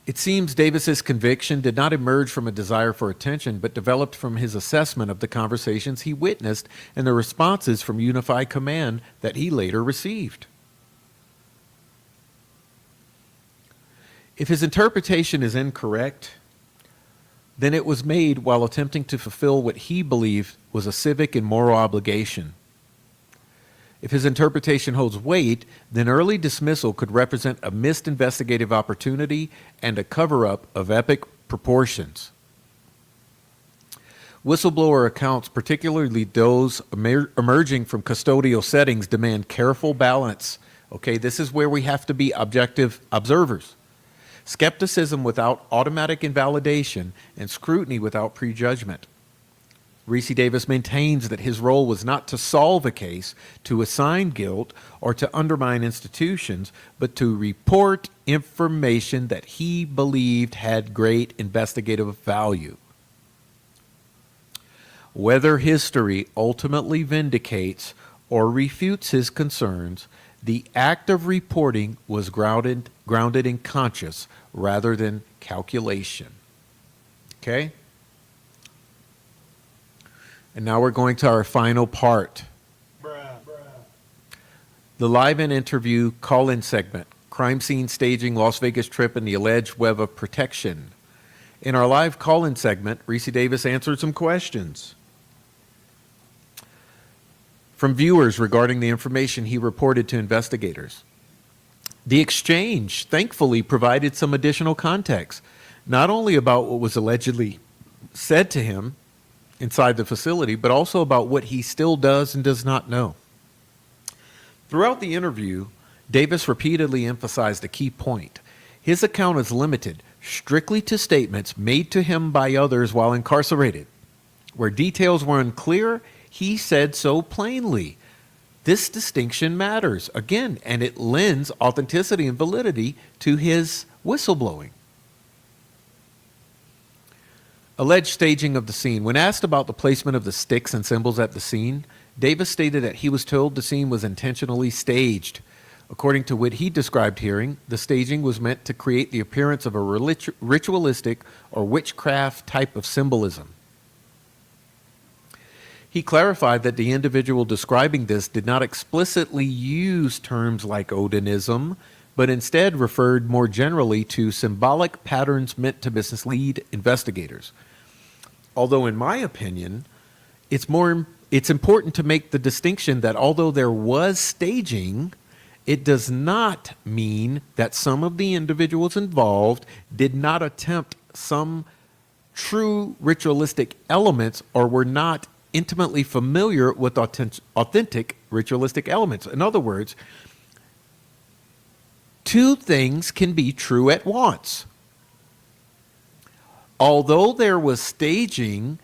It seems Davis's conviction did not emerge from a desire for attention, but developed from his assessment of the conversations he witnessed and the responses from Unified Command that he later received. If his interpretation is incorrect, then it was made while attempting to fulfill what he believed was a civic and moral obligation. If his interpretation holds weight, then early dismissal could represent a missed investigative opportunity and a cover-up of epic proportions. Whistleblower accounts, particularly those emerging from custodial settings, demand careful balance. Okay, this is where we have to be objective observers. Skepticism without automatic invalidation, and scrutiny without prejudgment. Ricci Davis maintains that his role was not to solve a case, to assign guilt, or to undermine institutions, but to report information that he believed had great investigative value. Whether history ultimately vindicates or refutes his concerns, The act of reporting was grounded in conscious rather than calculation. Okay? And now we're going to our final part. The live-in interview call-in segment, crime scene staging, Las Vegas trip, and the alleged web of protection. In our live call-in segment, Ricci Davis answered some questions from viewers regarding the information he reported to investigators. The exchange, thankfully, provided some additional context, not only about what was allegedly said to him inside the facility, but also about what he still does and does not know. Throughout the interview, Davis repeatedly emphasized a key point. His account is limited strictly to statements made to him by others while incarcerated. Where details were unclear, he said so plainly. This distinction matters, again, and it lends authenticity and validity to his whistleblowing. Alleged staging of the scene. When asked about the placement of the sticks and symbols at the scene, Davis stated that he was told the scene was intentionally staged. According to what he described hearing, the staging was meant to create the appearance of a ritualistic or witchcraft type of symbolism. He clarified that the individual describing this did not explicitly use terms like Odinism, but instead referred more generally to symbolic patterns meant to mislead investigators. Although in my opinion, it's important to make the distinction that although there was staging, it does not mean that some of the individuals involved did not attempt some true ritualistic elements or were not intimately familiar with authentic ritualistic elements. In other words, two things can be true at once. Although there was staging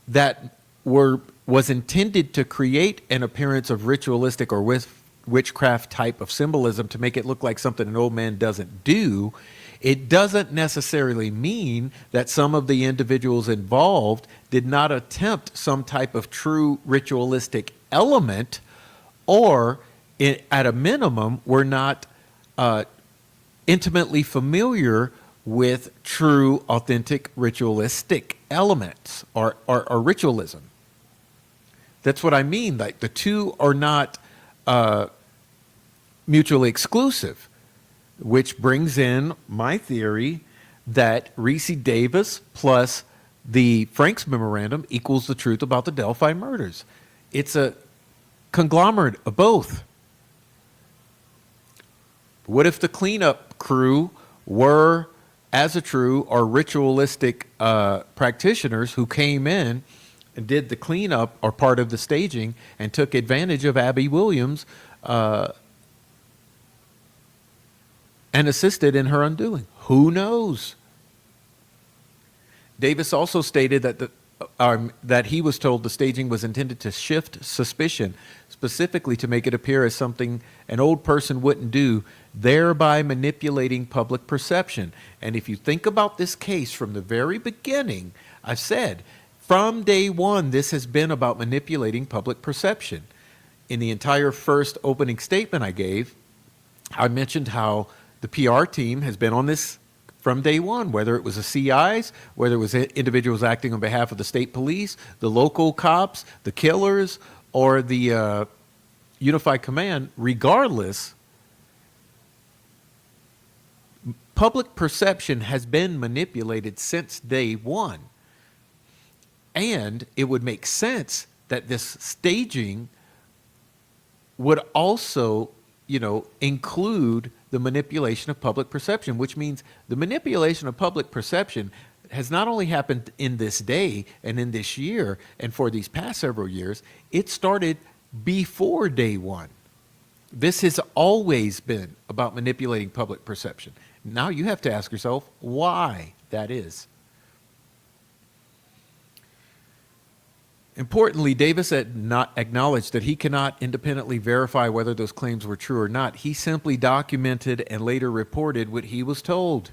that was intended to create an appearance of ritualistic or witchcraft type of symbolism to make it look like something an old man doesn't do, it doesn't necessarily mean that some of the individuals involved did not attempt some type of true ritualistic element, or at a minimum were not intimately familiar with true authentic ritualistic elements or ritualism. That's what I mean. Like the two are not mutually exclusive, which brings in my theory that Ricci Davis plus the Franks memorandum equals the truth about the Delphi murders. It's a conglomerate of both. What if the cleanup crew were, as a true or ritualistic practitioners who came in and did the cleanup or part of the staging and took advantage of Abby Williams and assisted in her undoing? Who knows? Davis also stated that that he was told the staging was intended to shift suspicion, specifically to make it appear as something an old person wouldn't do, thereby manipulating public perception. And if you think about this case from the very beginning, I've said, from day one, this has been about manipulating public perception. In the entire first opening statement I gave, I mentioned how the PR team has been on this from day one, whether it was the CIs, whether it was individuals acting on behalf of the state police, the local cops, the killers, or the Unified Command. Regardless, public perception has been manipulated since day one. And it would make sense that this staging would also, include the manipulation of public perception, which means the manipulation of public perception has not only happened in this day and in this year and for these past several years, it started before day one. This has always been about manipulating public perception. Now you have to ask yourself why that is. Importantly, Davis had not acknowledged that he cannot independently verify whether those claims were true or not. He simply documented and later reported what he was told.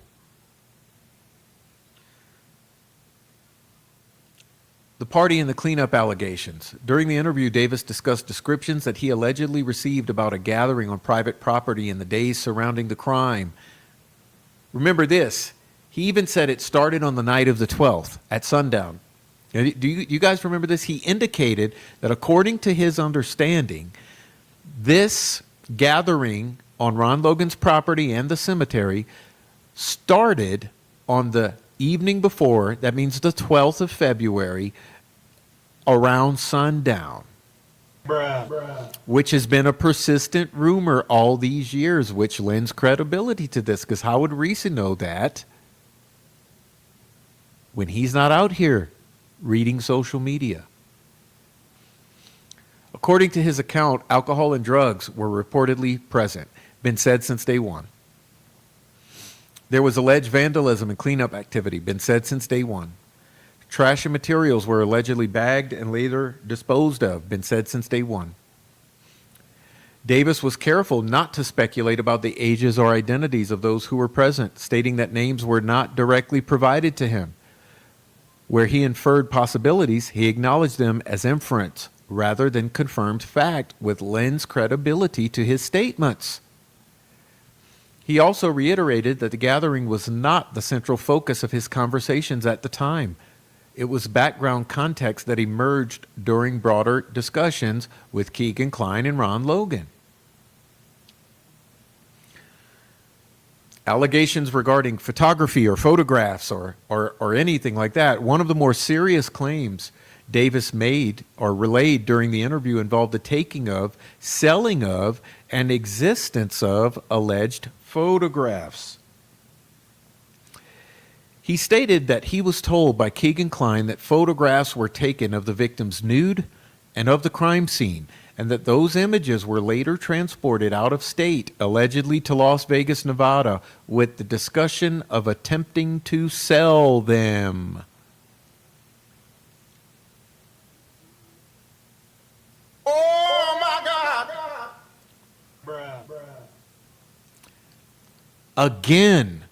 the party and the cleanup allegations. During the interview, Davis discussed descriptions that he allegedly received about a gathering on private property in the days surrounding the crime. Remember this, he even said it started on the night of the 12th at sundown. Now, do you guys remember this? He indicated that according to his understanding, this gathering on Ron Logan's property and the cemetery started on the evening before, that means the 12th of February, around sundown. Bruh. Which has been a persistent rumor all these years, which lends credibility to this, because how would Ricci know that when he's not out here reading social media? According to his account, alcohol and drugs were reportedly present, been said since day one. There was alleged vandalism and cleanup activity, been said since day one. Trash and materials were allegedly bagged and later disposed of, been said since day one. Davis was careful not to speculate about the ages or identities of those who were present, stating that names were not directly provided to him. Where he inferred possibilities, he acknowledged them as inference rather than confirmed fact, which lends credibility to his statements. He also reiterated that the gathering was not the central focus of his conversations at the time. It was background context that emerged during broader discussions with Keegan Kline and Ron Logan. Allegations regarding photography or photographs or anything like that. One of the more serious claims Davis made or relayed during the interview involved the taking of, selling of, and existence of alleged photographs. He stated that he was told by Keegan Kline that photographs were taken of the victims nude and of the crime scene, and that those images were later transported out of state, allegedly to Las Vegas, Nevada, with the discussion of attempting to sell them. Oh my God! Bruh. Again,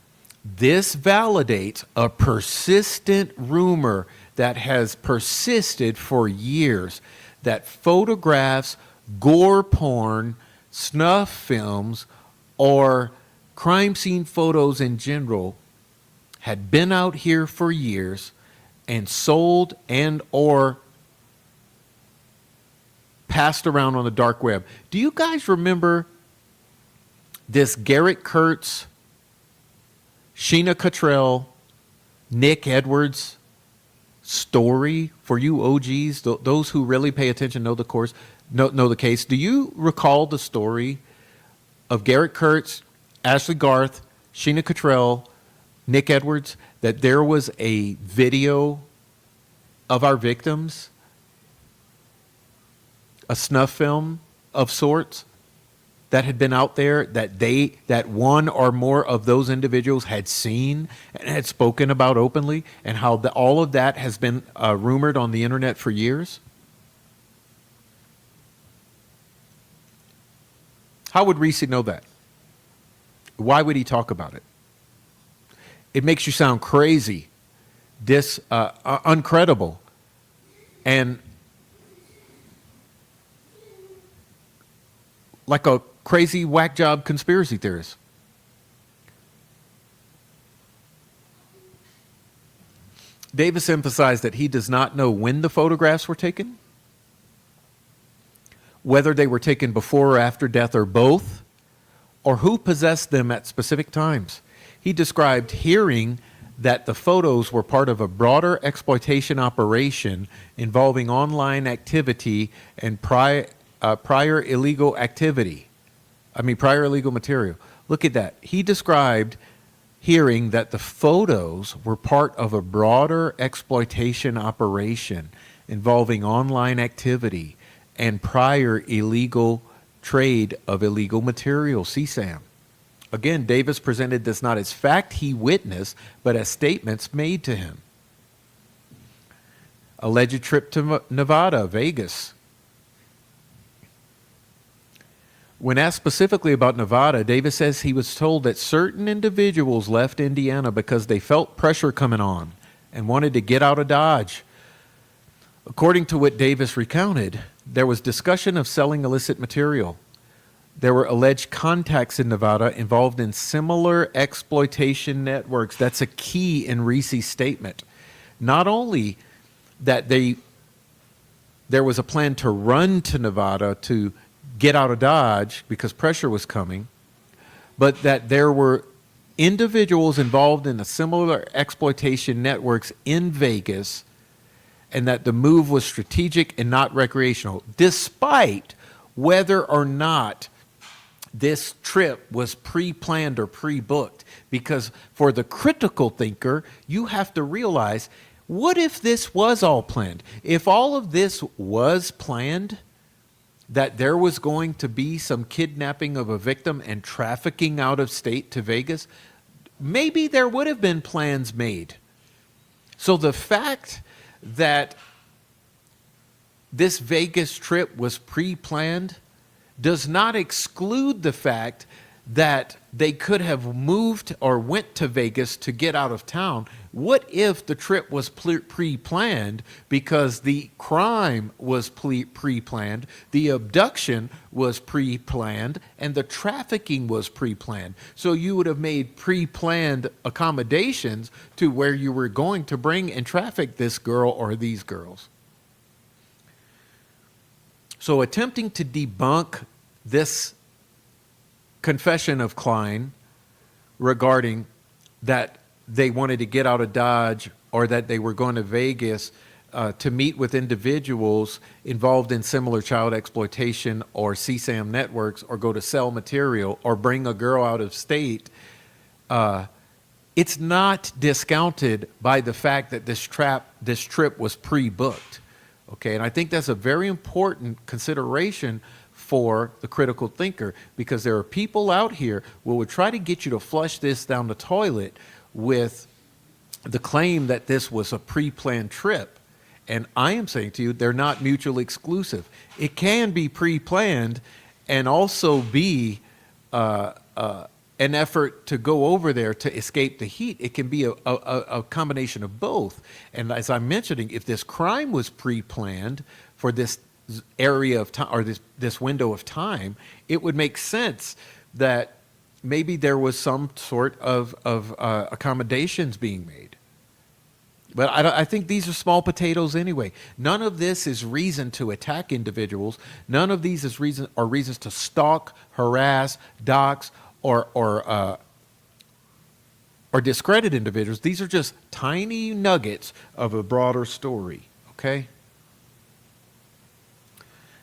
this validates a persistent rumor that has persisted for years, that photographs, gore porn, snuff films, or crime scene photos in general had been out here for years and sold and or passed around on the dark web. Do you guys remember this Garrett Kurtz, Sheena Cottrell, Nick Edwards story? For you OGs, those who really pay attention know the course, know the case. Do you recall the story of Garrett Kurtz, Ashley Garth, Sheena Cottrell, Nick Edwards, that there was a video of our victims, a snuff film of sorts, that had been out there, that one or more of those individuals had seen and had spoken about openly, and how all of that has been rumored on the internet for years? How would Ricci know that? Why would he talk about it? It makes you sound crazy, uncredible, and like a crazy whack job conspiracy theorist. Davis emphasized that he does not know when the photographs were taken, whether they were taken before or after death or both, or who possessed them at specific times. He described hearing that the photos were part of a broader exploitation operation involving online activity and prior illegal material. Look at that. He described hearing that the photos were part of a broader exploitation operation involving online activity and prior illegal trade of illegal material, CSAM. Again, Davis presented this not as fact he witnessed, but as statements made to him. Alleged trip to Nevada, Vegas. When asked specifically about Nevada, Davis says he was told that certain individuals left Indiana because they felt pressure coming on and wanted to get out of Dodge. According to what Davis recounted, there was discussion of selling illicit material. There were alleged contacts in Nevada involved in similar exploitation networks. That's a key in Ricci's statement. Not only that there was a plan to run to Nevada to get out of Dodge because pressure was coming, but that there were individuals involved in the similar exploitation networks in Vegas, and that the move was strategic and not recreational, despite whether or not this trip was pre-planned or pre-booked. Because for the critical thinker, you have to realize, what if this was all planned? If all of this was planned, that there was going to be some kidnapping of a victim and trafficking out of state to Vegas, maybe there would have been plans made. So the fact that this Vegas trip was pre-planned does not exclude the fact that they could have moved or went to Vegas to get out of town. What if the trip was pre-planned because the crime was pre-planned, the abduction was pre-planned, and the trafficking was pre-planned? So you would have made pre-planned accommodations to where you were going to bring and traffic this girl or these girls. So attempting to debunk this confession of Klein regarding that they wanted to get out of Dodge or that they were going to Vegas to meet with individuals involved in similar child exploitation or CSAM networks, or go to sell material or bring a girl out of state, it's not discounted by the fact that this trip was pre-booked. Okay, and I think that's a very important consideration for the critical thinker, because there are people out here who would try to get you to flush this down the toilet with the claim that this was a pre-planned trip. And I am saying to you, they're not mutually exclusive. It can be pre-planned and also be an effort to go over there to escape the heat. It can be a combination of both. And as I'm mentioning, if this crime was pre-planned for this area of time, or this window of time, it would make sense that maybe there was some sort of accommodations being made. But I think these are small potatoes anyway. None of this is reason to attack individuals. None of these are reasons to stalk, harass, dox, or discredit individuals. These are just tiny nuggets of a broader story. Okay.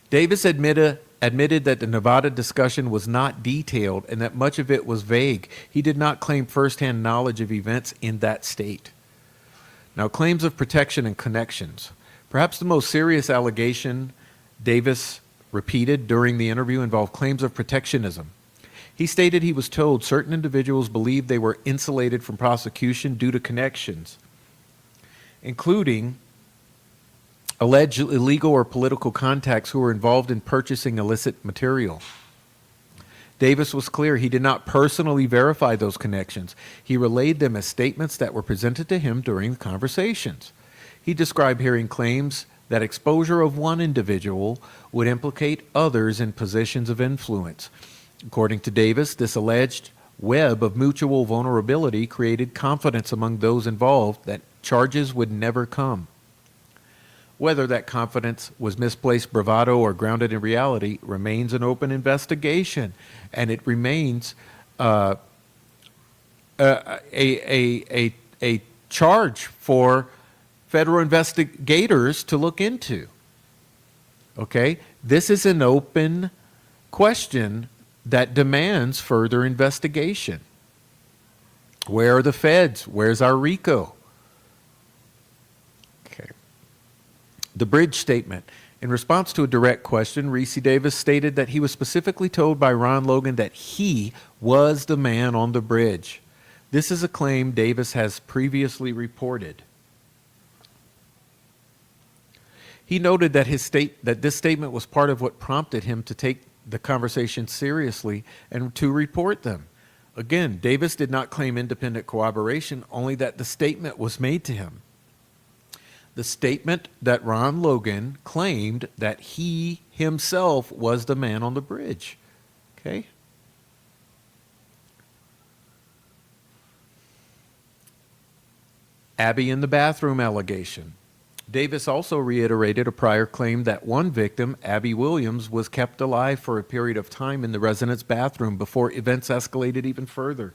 Davis admitted that the Nevada discussion was not detailed and that much of it was vague. He did not claim firsthand knowledge of events in that state. Now, claims of protection and connections. Perhaps the most serious allegation Davis repeated during the interview involved claims of protectionism. He stated he was told certain individuals believed they were insulated from prosecution due to connections, including alleged illegal or political contacts who were involved in purchasing illicit material. Davis was clear he did not personally verify those connections. He relayed them as statements that were presented to him during the conversations. He described hearing claims that exposure of one individual would implicate others in positions of influence. According to Davis, this alleged web of mutual vulnerability created confidence among those involved that charges would never come. Whether that confidence was misplaced bravado or grounded in reality remains an open investigation, and it remains a charge for federal investigators to look into. Okay? This is an open question that demands further investigation. Where are the feds? Where's our RICO? The bridge statement. In response to a direct question, Ricci Davis stated that he was specifically told by Ron Logan that he was the man on the bridge. This is a claim Davis has previously reported. He noted that this statement was part of what prompted him to take the conversation seriously and to report them. Again, Davis did not claim independent corroboration, only that the statement was made to him. the statement that Ron Logan claimed that he himself was the man on the bridge. Okay? Abby in the bathroom allegation. Davis also reiterated a prior claim that one victim, Abby Williams, was kept alive for a period of time in the resident's bathroom before events escalated even further.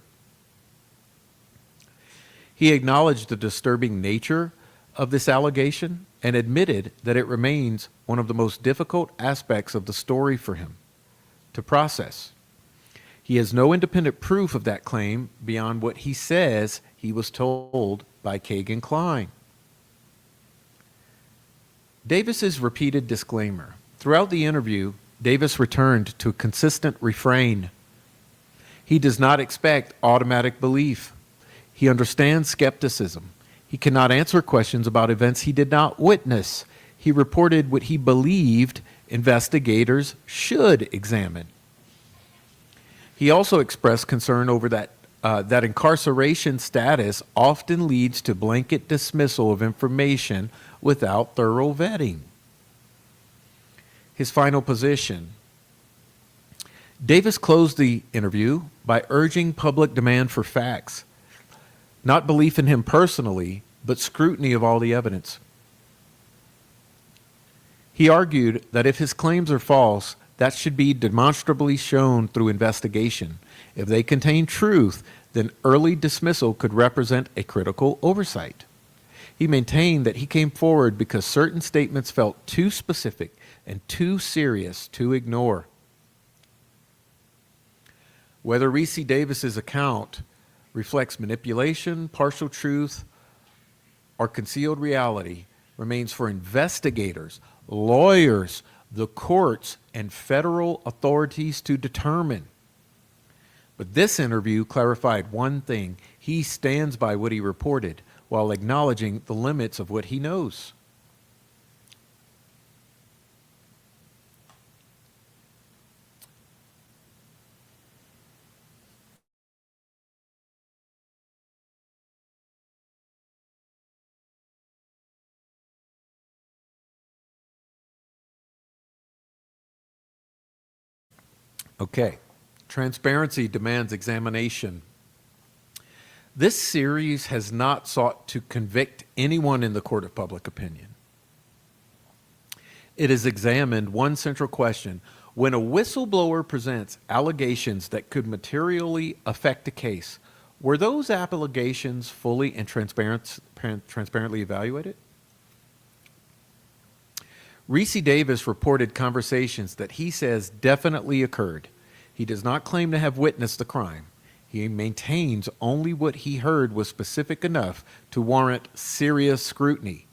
He acknowledged the disturbing nature of this allegation and admitted that it remains one of the most difficult aspects of the story for him to process. He has no independent proof of that claim beyond what he says he was told by Kagan Klein. Davis's repeated disclaimer. Throughout the interview, Davis returned to a consistent refrain. He does not expect automatic belief. He understands skepticism. He cannot answer questions about events he did not witness. He reported what he believed investigators should examine. He also expressed concern over that incarceration status often leads to blanket dismissal of information without thorough vetting. His final position. Davis closed the interview by urging public demand for facts, not belief in him personally, but scrutiny of all the evidence. He argued that if his claims are false, that should be demonstrably shown through investigation. If they contain truth, then early dismissal could represent a critical oversight. He maintained that he came forward because certain statements felt too specific and too serious to ignore. Whether Ricci Davis's account reflects manipulation, partial truth, or concealed reality remains for investigators, lawyers, the courts, and federal authorities to determine. But this interview clarified one thing. He stands by what he reported while acknowledging the limits of what he knows. Okay. Transparency demands examination. This series has not sought to convict anyone in the court of public opinion. It has examined one central question. When a whistleblower presents allegations that could materially affect a case, were those allegations fully and transparently evaluated? Ricci Davis reported conversations that he says definitely occurred. He does not claim to have witnessed the crime. He maintains only what he heard was specific enough to warrant serious scrutiny.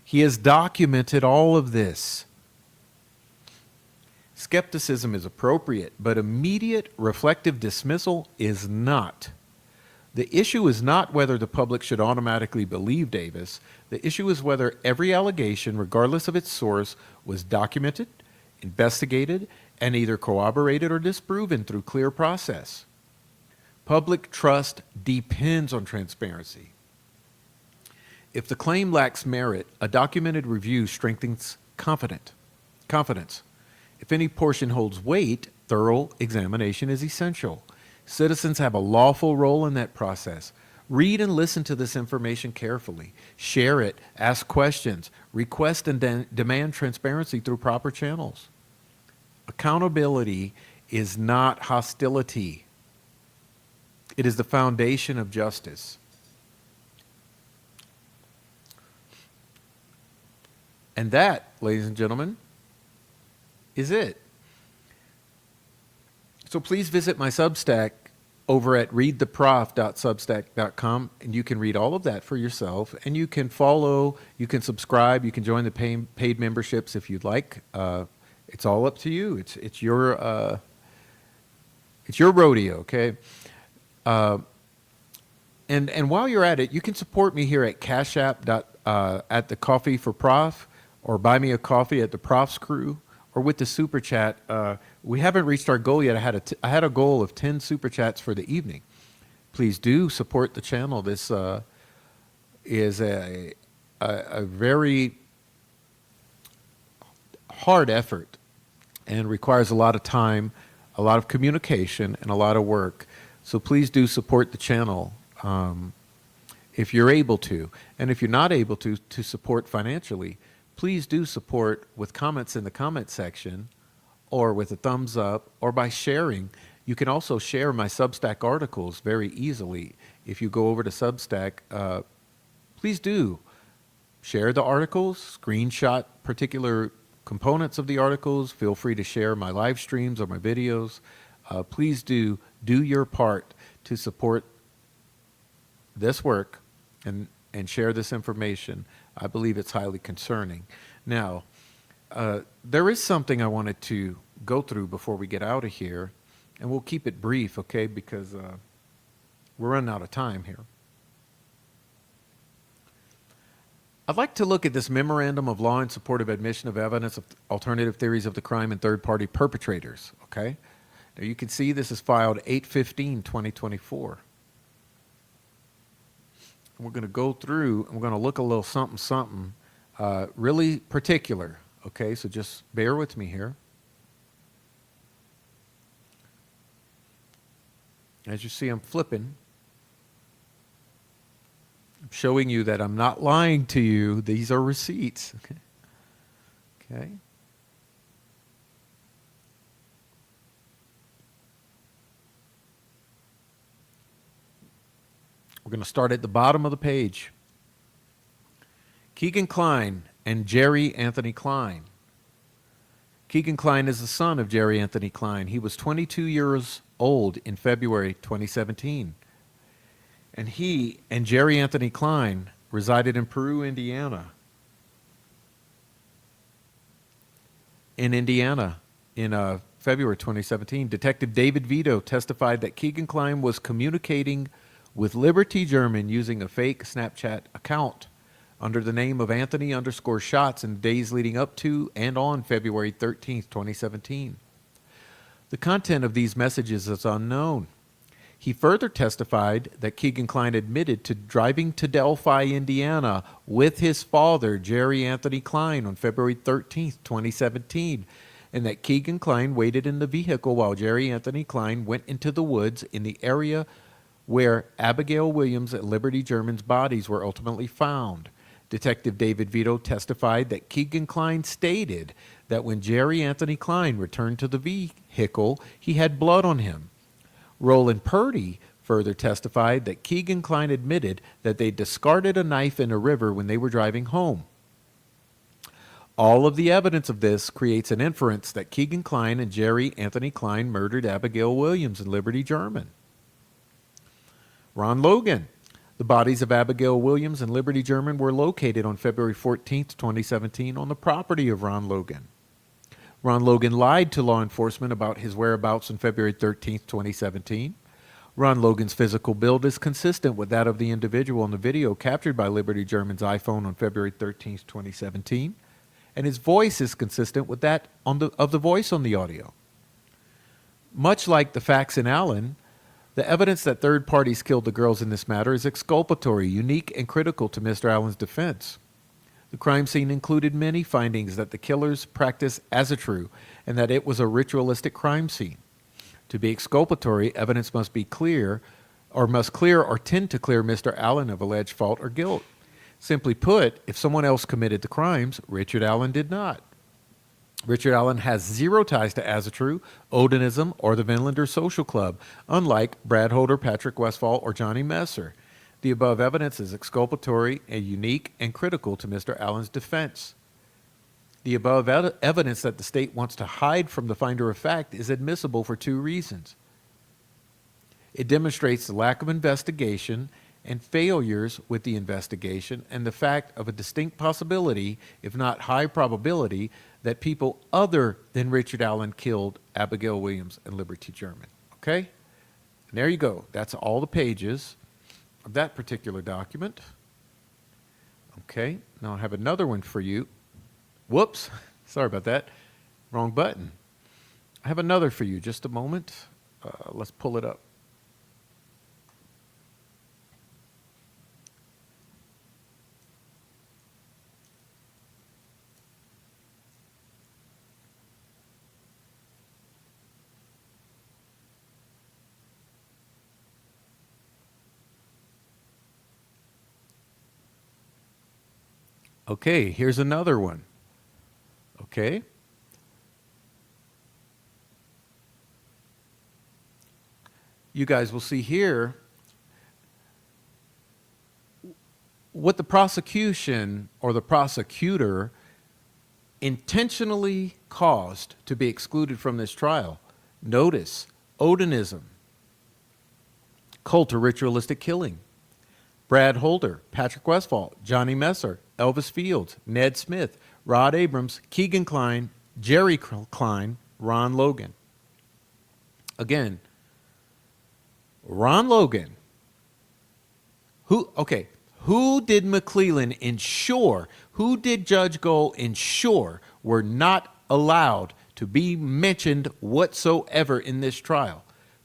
He has documented all of this. Skepticism is appropriate, but immediate reflective dismissal is not. The issue is not whether the public should automatically believe Davis. The issue is whether every allegation, regardless of its source, was documented, investigated, and either corroborated or disproven through clear process. Public trust depends on transparency. If the claim lacks merit, a documented review strengthens confidence. If any portion holds weight, thorough examination is essential. Citizens have a lawful role in that process. Read and listen to this information carefully. Share it, ask questions, request and demand transparency through proper channels. Accountability is not hostility. It is the foundation of justice. And that, ladies and gentlemen, is it. So please visit my Substack over at readtheprof.substack.com, and you can read all of that for yourself, and you can follow, you can subscribe, you can join the paid memberships if you'd like. It's all up to you. It's your rodeo, okay? And while you're at it, you can support me here at Cash App at the Coffee for Prof, or buy me a coffee at the Prof's Crew, or with the Super Chat. We haven't reached our goal yet. I had a goal of 10 Super Chats for the evening. Please do support the channel. This is a very hard effort and requires a lot of time, a lot of communication, and a lot of work. So please do support the channel if you're able to. And if you're not able to support financially, please do support with comments in the comment section or with a thumbs up or by sharing. You can also share my Substack articles very easily. If you go over to Substack, please do share the articles, screenshot particular components of the articles. Feel free to share my live streams or my videos. Please do your part to support this work and share this information. I believe it's highly concerning. Now, there is something I wanted to go through before we get out of here, and we'll keep it brief, okay, because we're running out of time here. I'd like to look at this memorandum of law in support of admission of evidence of alternative theories of the crime and third-party perpetrators, okay? Now you can see this is filed 8/15/2024. We're going to go through and we're going to look a little something, really particular, okay? So just bear with me here. As you see, I'm flipping. I'm showing you that I'm not lying to you. These are receipts. Okay. We're going to start at the bottom of the page. Keegan Kline and Jerry Anthony Kline. Keegan Kline is the son of Jerry Anthony Kline. He was 22 years old in February 2017. And he and Jerry Anthony Kline resided in Peru, Indiana. In February 2017, Detective David Vito testified that Keegan Kline was communicating with Liberty German using a fake Snapchat account under the name of Anthony_Shots in the days leading up to and on February 13th, 2017. The content of these messages is unknown. He further testified that Keegan Kline admitted to driving to Delphi, Indiana with his father, Jerry Anthony Kline, on February 13th, 2017, and that Keegan Kline waited in the vehicle while Jerry Anthony Kline went into the woods in the area where Abigail Williams and Liberty German's bodies were ultimately found. Detective David Vito testified that Keegan Kline stated that when Jerry Anthony Kline returned to the vehicle, he had blood on him. Roland Purdy further testified that Keegan Kline admitted that they discarded a knife in a river when they were driving home. All of the evidence of this creates an inference that Keegan Kline and Jerry Anthony Kline murdered Abigail Williams and Liberty German. Ron Logan. The bodies of Abigail Williams and Liberty German were located on February 14th, 2017 on the property of Ron Logan. Ron Logan lied to law enforcement about his whereabouts on February 13th, 2017. Ron Logan's physical build is consistent with that of the individual in the video captured by Liberty German's iPhone on February 13th, 2017, and his voice is consistent with that of the voice on the audio. Much like the facts in Allen, the evidence that third parties killed the girls in this matter is exculpatory, unique, and critical to Mr. Allen's defense. The crime scene included many findings that the killers practiced azatru and that it was a ritualistic crime scene. To be exculpatory, evidence must clear or tend to clear Mr. Allen of alleged fault or guilt. Simply put, if someone else committed the crimes, Richard Allen did not. Richard Allen has zero ties to azatru, Odinism, or the Vinlander Social Club, unlike Brad Holder, Patrick Westphal, or Johnny Messer. The above evidence is exculpatory and unique and critical to Mr. Allen's defense. The above evidence that the state wants to hide from the finder of fact is admissible for two reasons. It demonstrates the lack of investigation and failures with the investigation and the fact of a distinct possibility, if not high probability, that people other than Richard Allen killed Abigail Williams and Liberty German. Okay? And there you go. That's all the pages of that particular document. Okay, now I have another one for you. Whoops, sorry about that. Wrong button. I have another for you. Just a moment. Let's pull it up. Okay, here's another one. Okay. You guys will see here what the prosecution or the prosecutor intentionally caused to be excluded from this trial. Notice, Odinism, cult or ritualistic killing, Brad Holder, Patrick Westphal, Johnny Messer, Elvis Fields, Ned Smith, Rod Abrams, Keegan Kline, Jerry Klein, Ron Logan. Again, Ron Logan, who did McClellan ensure, who did Judge Gold ensure were not allowed to be mentioned whatsoever in this trial?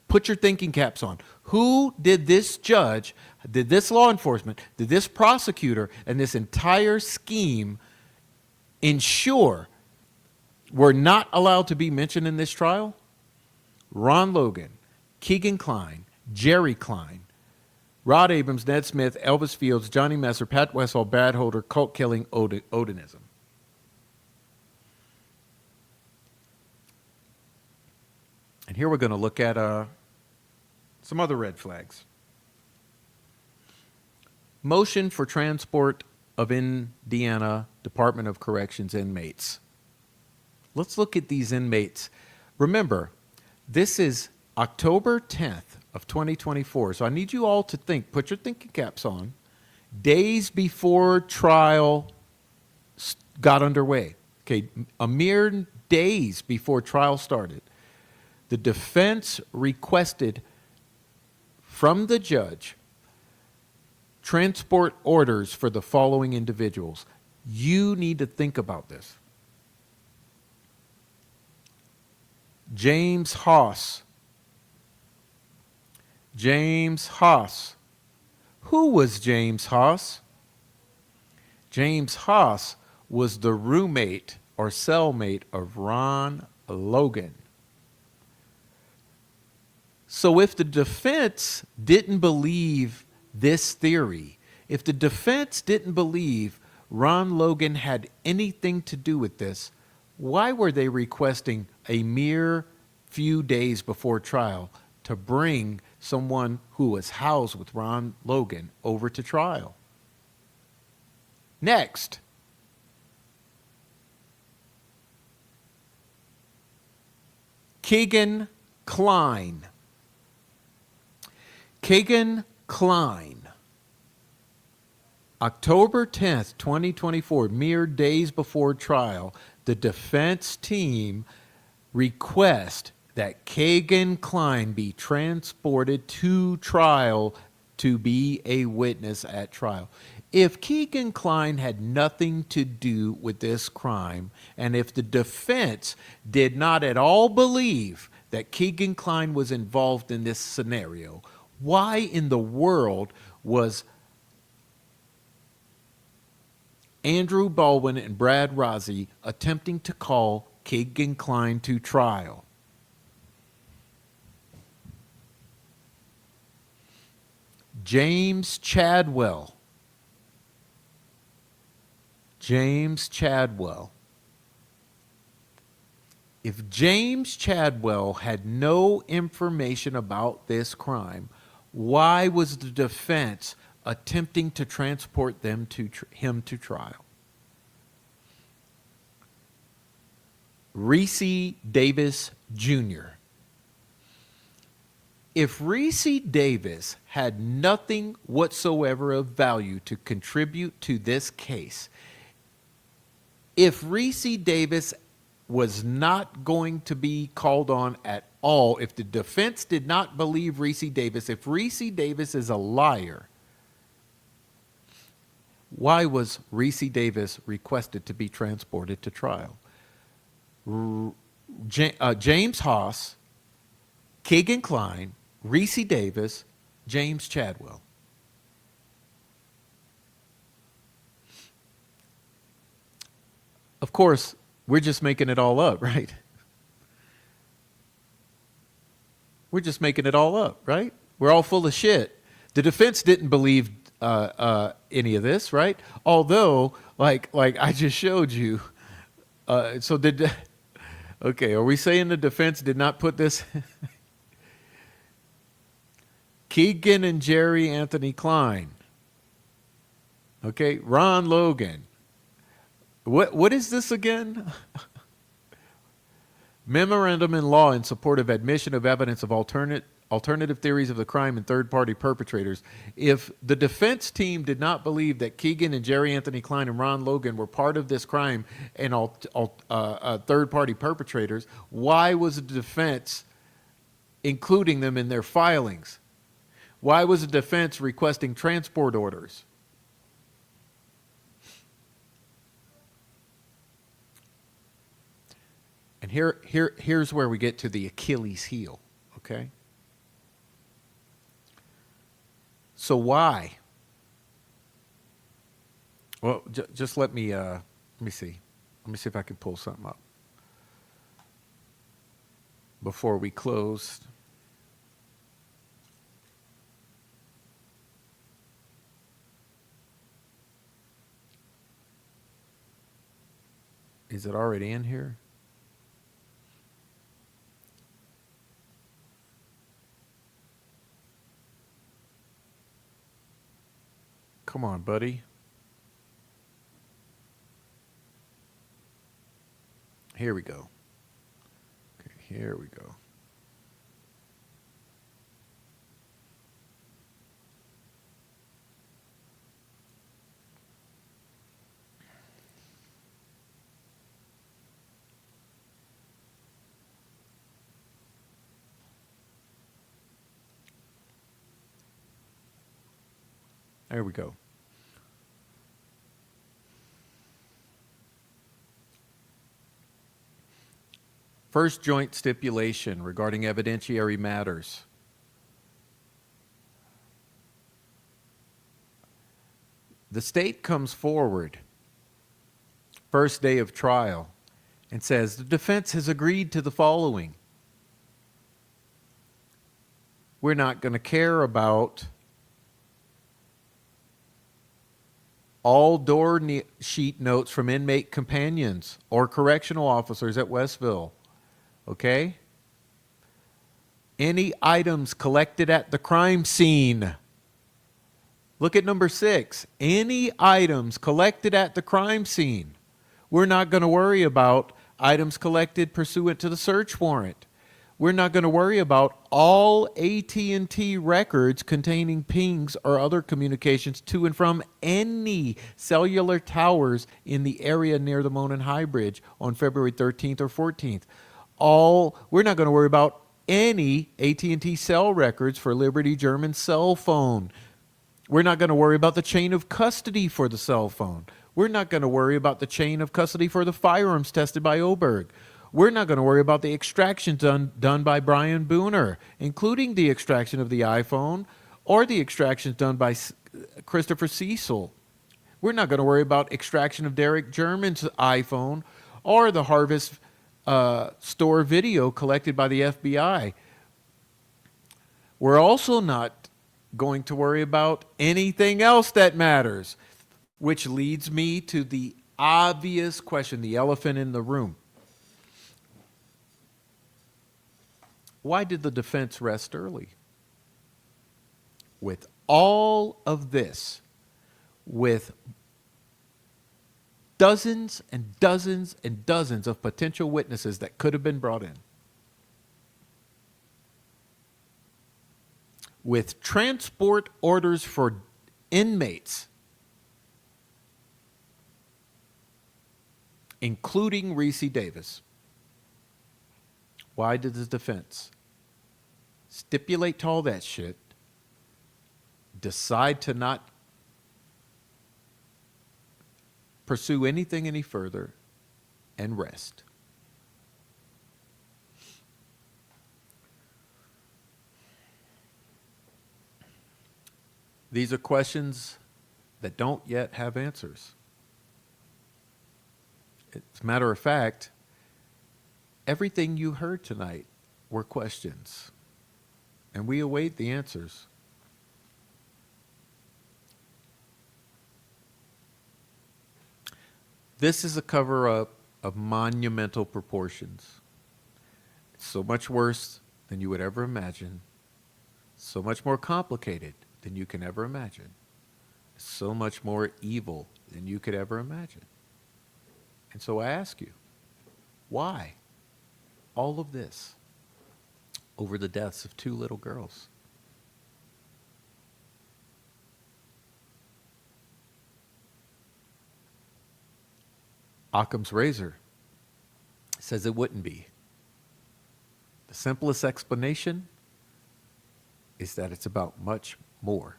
Put your thinking caps on. Who did this judge, did this law enforcement, did this prosecutor, and this entire scheme ensure were not allowed to be mentioned in this trial? Ron Logan, Keegan Kline, Jerry Klein, Rod Abrams, Ned Smith, Elvis Fields, Johnny Messer, Pat Westphal, Brad Holder, cult killing, Odinism. And here we're going to look at some other red flags. Motion for transport of Indiana Department of Corrections inmates. Let's look at these inmates. Remember, this is October 10th of 2024. So I need you all to think, put your thinking caps on, days before trial got underway. Okay, a mere days before trial started. The defense requested from the judge transport orders for the following individuals. You need to think about this. James Haas. James Haas. Who was James Haas? James Haas was the roommate or cellmate of Ron Logan. So if the defense didn't believe this theory, if the defense didn't believe Ron Logan had anything to do with this, why were they requesting a mere few days before trial to bring someone who was housed with Ron Logan over to trial? Next. Keegan Kline. Keegan Kline. October 10th, 2024, mere days before trial, the defense team request that Keegan Kline be transported to trial to be a witness at trial. If Keegan Kline had nothing to do with this crime, and if the defense did not at all believe that Keegan Kline was involved in this scenario, why in the world was Andrew Baldwin and Brad Rozzi attempting to call Keegan Kline to trial? James Chadwell. James Chadwell. If James Chadwell had no information about this crime, why was the defense attempting to transport him to trial? Ricci Davis Jr. If Ricci Davis had nothing whatsoever of value to contribute to this case, if Ricci Davis was not going to be called on at all, if the defense did not believe Ricci Davis, if Ricci Davis is a liar, why was Ricci Davis requested to be transported to trial? James Haas, Keegan Kline, Ricci Davis, James Chadwell. Of course, we're just making it all up, right? We're just making it all up, right? We're all full of shit. The defense didn't believe any of this, right? Although, like I just showed you, so did. Okay, are we saying the defense did not put this? Keegan and Jerry Anthony Klein. Okay, Ron Logan. What is this again? Memorandum in law in support of admission of evidence of alternative theories of the crime and third-party perpetrators. If the defense team did not believe that Keegan and Jerry Anthony Klein and Ron Logan were part of this crime and third-party perpetrators, why was the defense including them in their filings? Why was the defense requesting transport orders? And here's where we get to the Achilles heel, okay? So why? Well, just let me see. Let me see if I can pull something up before we close. Is it already in here? Come on, buddy. Here we go. Okay, here we go. There we go. First joint stipulation regarding evidentiary matters. The state comes forward, first day of trial, and says the defense has agreed to the following. We're not going to care about all door sheet notes from inmate companions or correctional officers at Westville. Okay? Any items collected at the crime scene. Look at number 6. Any items collected at the crime scene. We're not going to worry about items collected pursuant to the search warrant. We're not going to worry about all AT&T records containing pings or other communications to and from any cellular towers in the area near the Monon High Bridge on February 13th or 14th. We're not going to worry about any AT&T cell records for Liberty German cell phone. We're not going to worry about the chain of custody for the cell phone. We're not going to worry about the chain of custody for the firearms tested by Oberg. We're not going to worry about the extractions done by Brian Booner, including the extraction of the iPhone or the extractions done by Christopher Cecil. We're not going to worry about extraction of Derek German's iPhone or the Harvest store video collected by the FBI. We're also not going to worry about anything else that matters, which leads me to the obvious question, the elephant in the room. Why did the defense rest early? With all of this, with dozens and dozens and dozens of potential witnesses that could have been brought in, with transport orders for inmates, including Ricci Davis. Why did the defense stipulate to all that shit, decide to not pursue anything any further, and rest? These are questions that don't yet have answers. As a matter of fact, everything you heard tonight were questions, and we await the answers. This is a cover-up of monumental proportions. It's so much worse than you would ever imagine. So much more complicated than you can ever imagine. So much more evil than you could ever imagine. And so I ask you, why all of this over the deaths of 2 little girls? Occam's razor says it wouldn't be. The simplest explanation is that it's about much more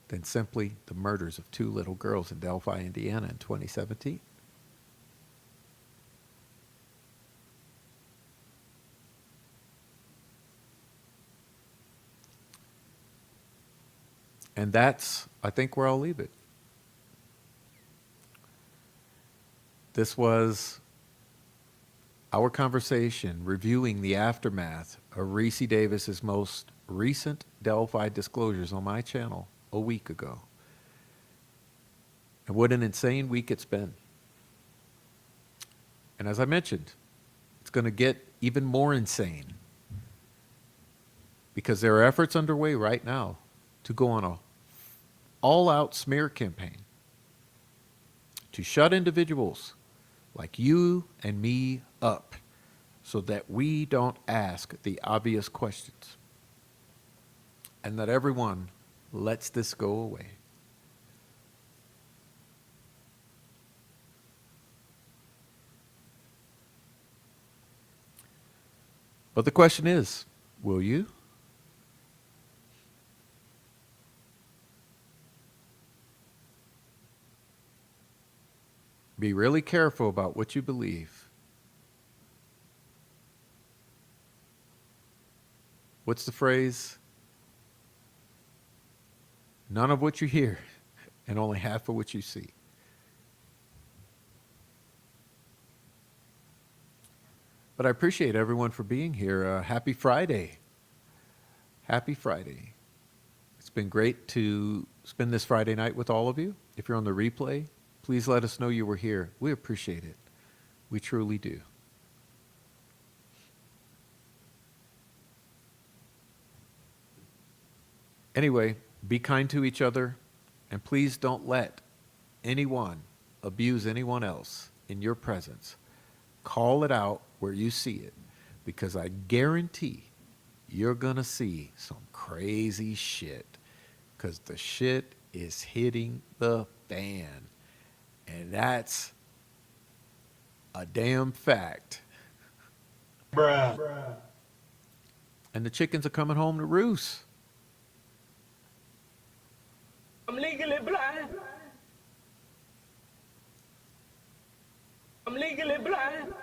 than simply the murders of 2 little girls in Delphi, Indiana in 2017. And that's, I think, where I'll leave it. This was our conversation reviewing the aftermath of Ricci Davis's most recent Delphi disclosures on my channel a week ago. And what an insane week it's been. And as I mentioned, it's going to get even more insane because there are efforts underway right now to go on a all-out smear campaign to shut individuals like you and me up so that we don't ask the obvious questions and that everyone lets this go away. But the question is, will you? Be really careful about what you believe. What's the phrase? None of what you hear and only half of what you see. But I appreciate everyone for being here. Happy Friday. Happy Friday. It's been great to spend this Friday night with all of you. If you're on the replay, please let us know you were here. We appreciate it. We truly do. Anyway, be kind to each other, and please don't let anyone abuse anyone else in your presence. Call it out where you see it, because I guarantee you're going to see some crazy shit, because the shit is hitting the fan. And that's a damn fact. Bruh. And the chickens are coming home to roost. I'm legally blind. I'm legally blind.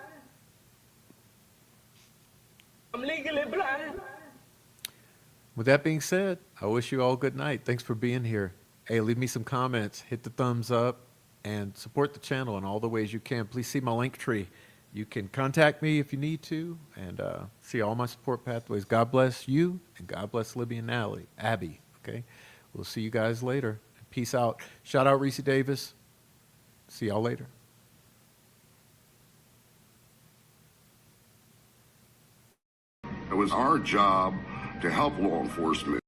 I'm legally blind. With that being said, I wish you all good night. Thanks for being here. Hey, leave me some comments, hit the thumbs up, and support the channel in all the ways you can. Please see my link tree. You can contact me if you need to, and see all my support pathways. God bless you, and God bless Libby and Abby. Okay, we'll see you guys later. Peace out. Shout out Ricci Davis. See y'all later. It was our job to help law enforcement.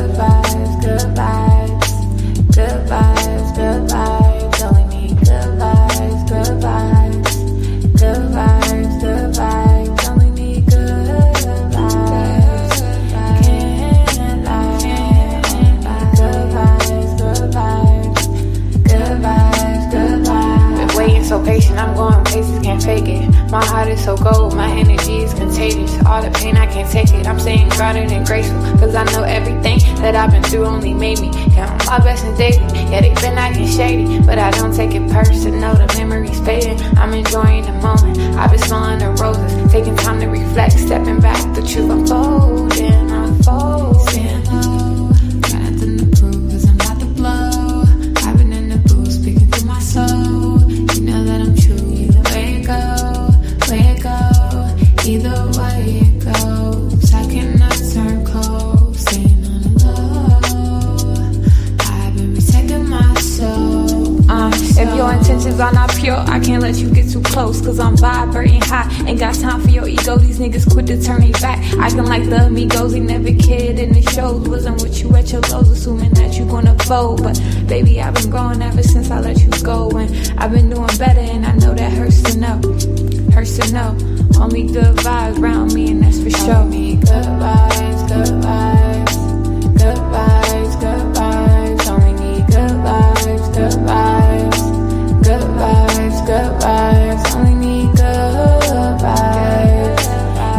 good vibes, good vibes, good vibes, good vibes. Only need good vibes, good vibes, good vibes, good vibes. Only need good vibes. Can't lie. Good vibes, good vibes, good vibes, good vibes. Been waiting so patient, I'm going places, can't fake it. My heart is so cold, my energy is contagious. All the pain, I can't take it. I'm staying grounded and graceful, cause I know everything that I've been through only made me count my blessings daily. Yeah, they been acting shady, but I don't take it personal. The memories fading, I'm enjoying the moment. I've been smelling the roses, taking time to reflect, stepping back, the truth unfolding, unfolding. Got nothing to prove, cause I'm about to blow. I've been in the booth, speaking through my soul. You know that I'm true, either way it goes, way it goes, either way it goes. I cannot turn cold, staying on the low. I've been protecting my soul. If your intentions are not pure, I can't let you get too close, cause I'm vibrating high. Ain't got time for your ego, these niggas quit to turn their back. Acting like the amigos, they never cared in the shows. Wasn't with you at your lows, assuming that you gonna fold. But baby, I've been growing ever since I let you go. And I've been doing better, and I know that hurts to know. Hurts to know. Only good vibes around me, and that's for sure. Only good vibes, good vibes, good vibes, good vibes. Only need good vibes, good vibes, good vibes, good vibes. Only need good vibes.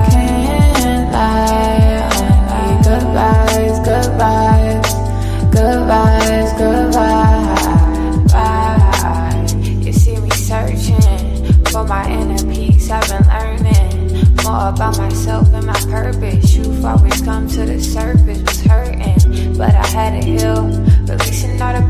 Can't lie. Only need good vibes, good vibes, good vibes, good vibes. You see me searching for my inner peace. I've been learning more about myself and my purpose. Truth always come to the surface, was hurting, but I had to heal, releasing all the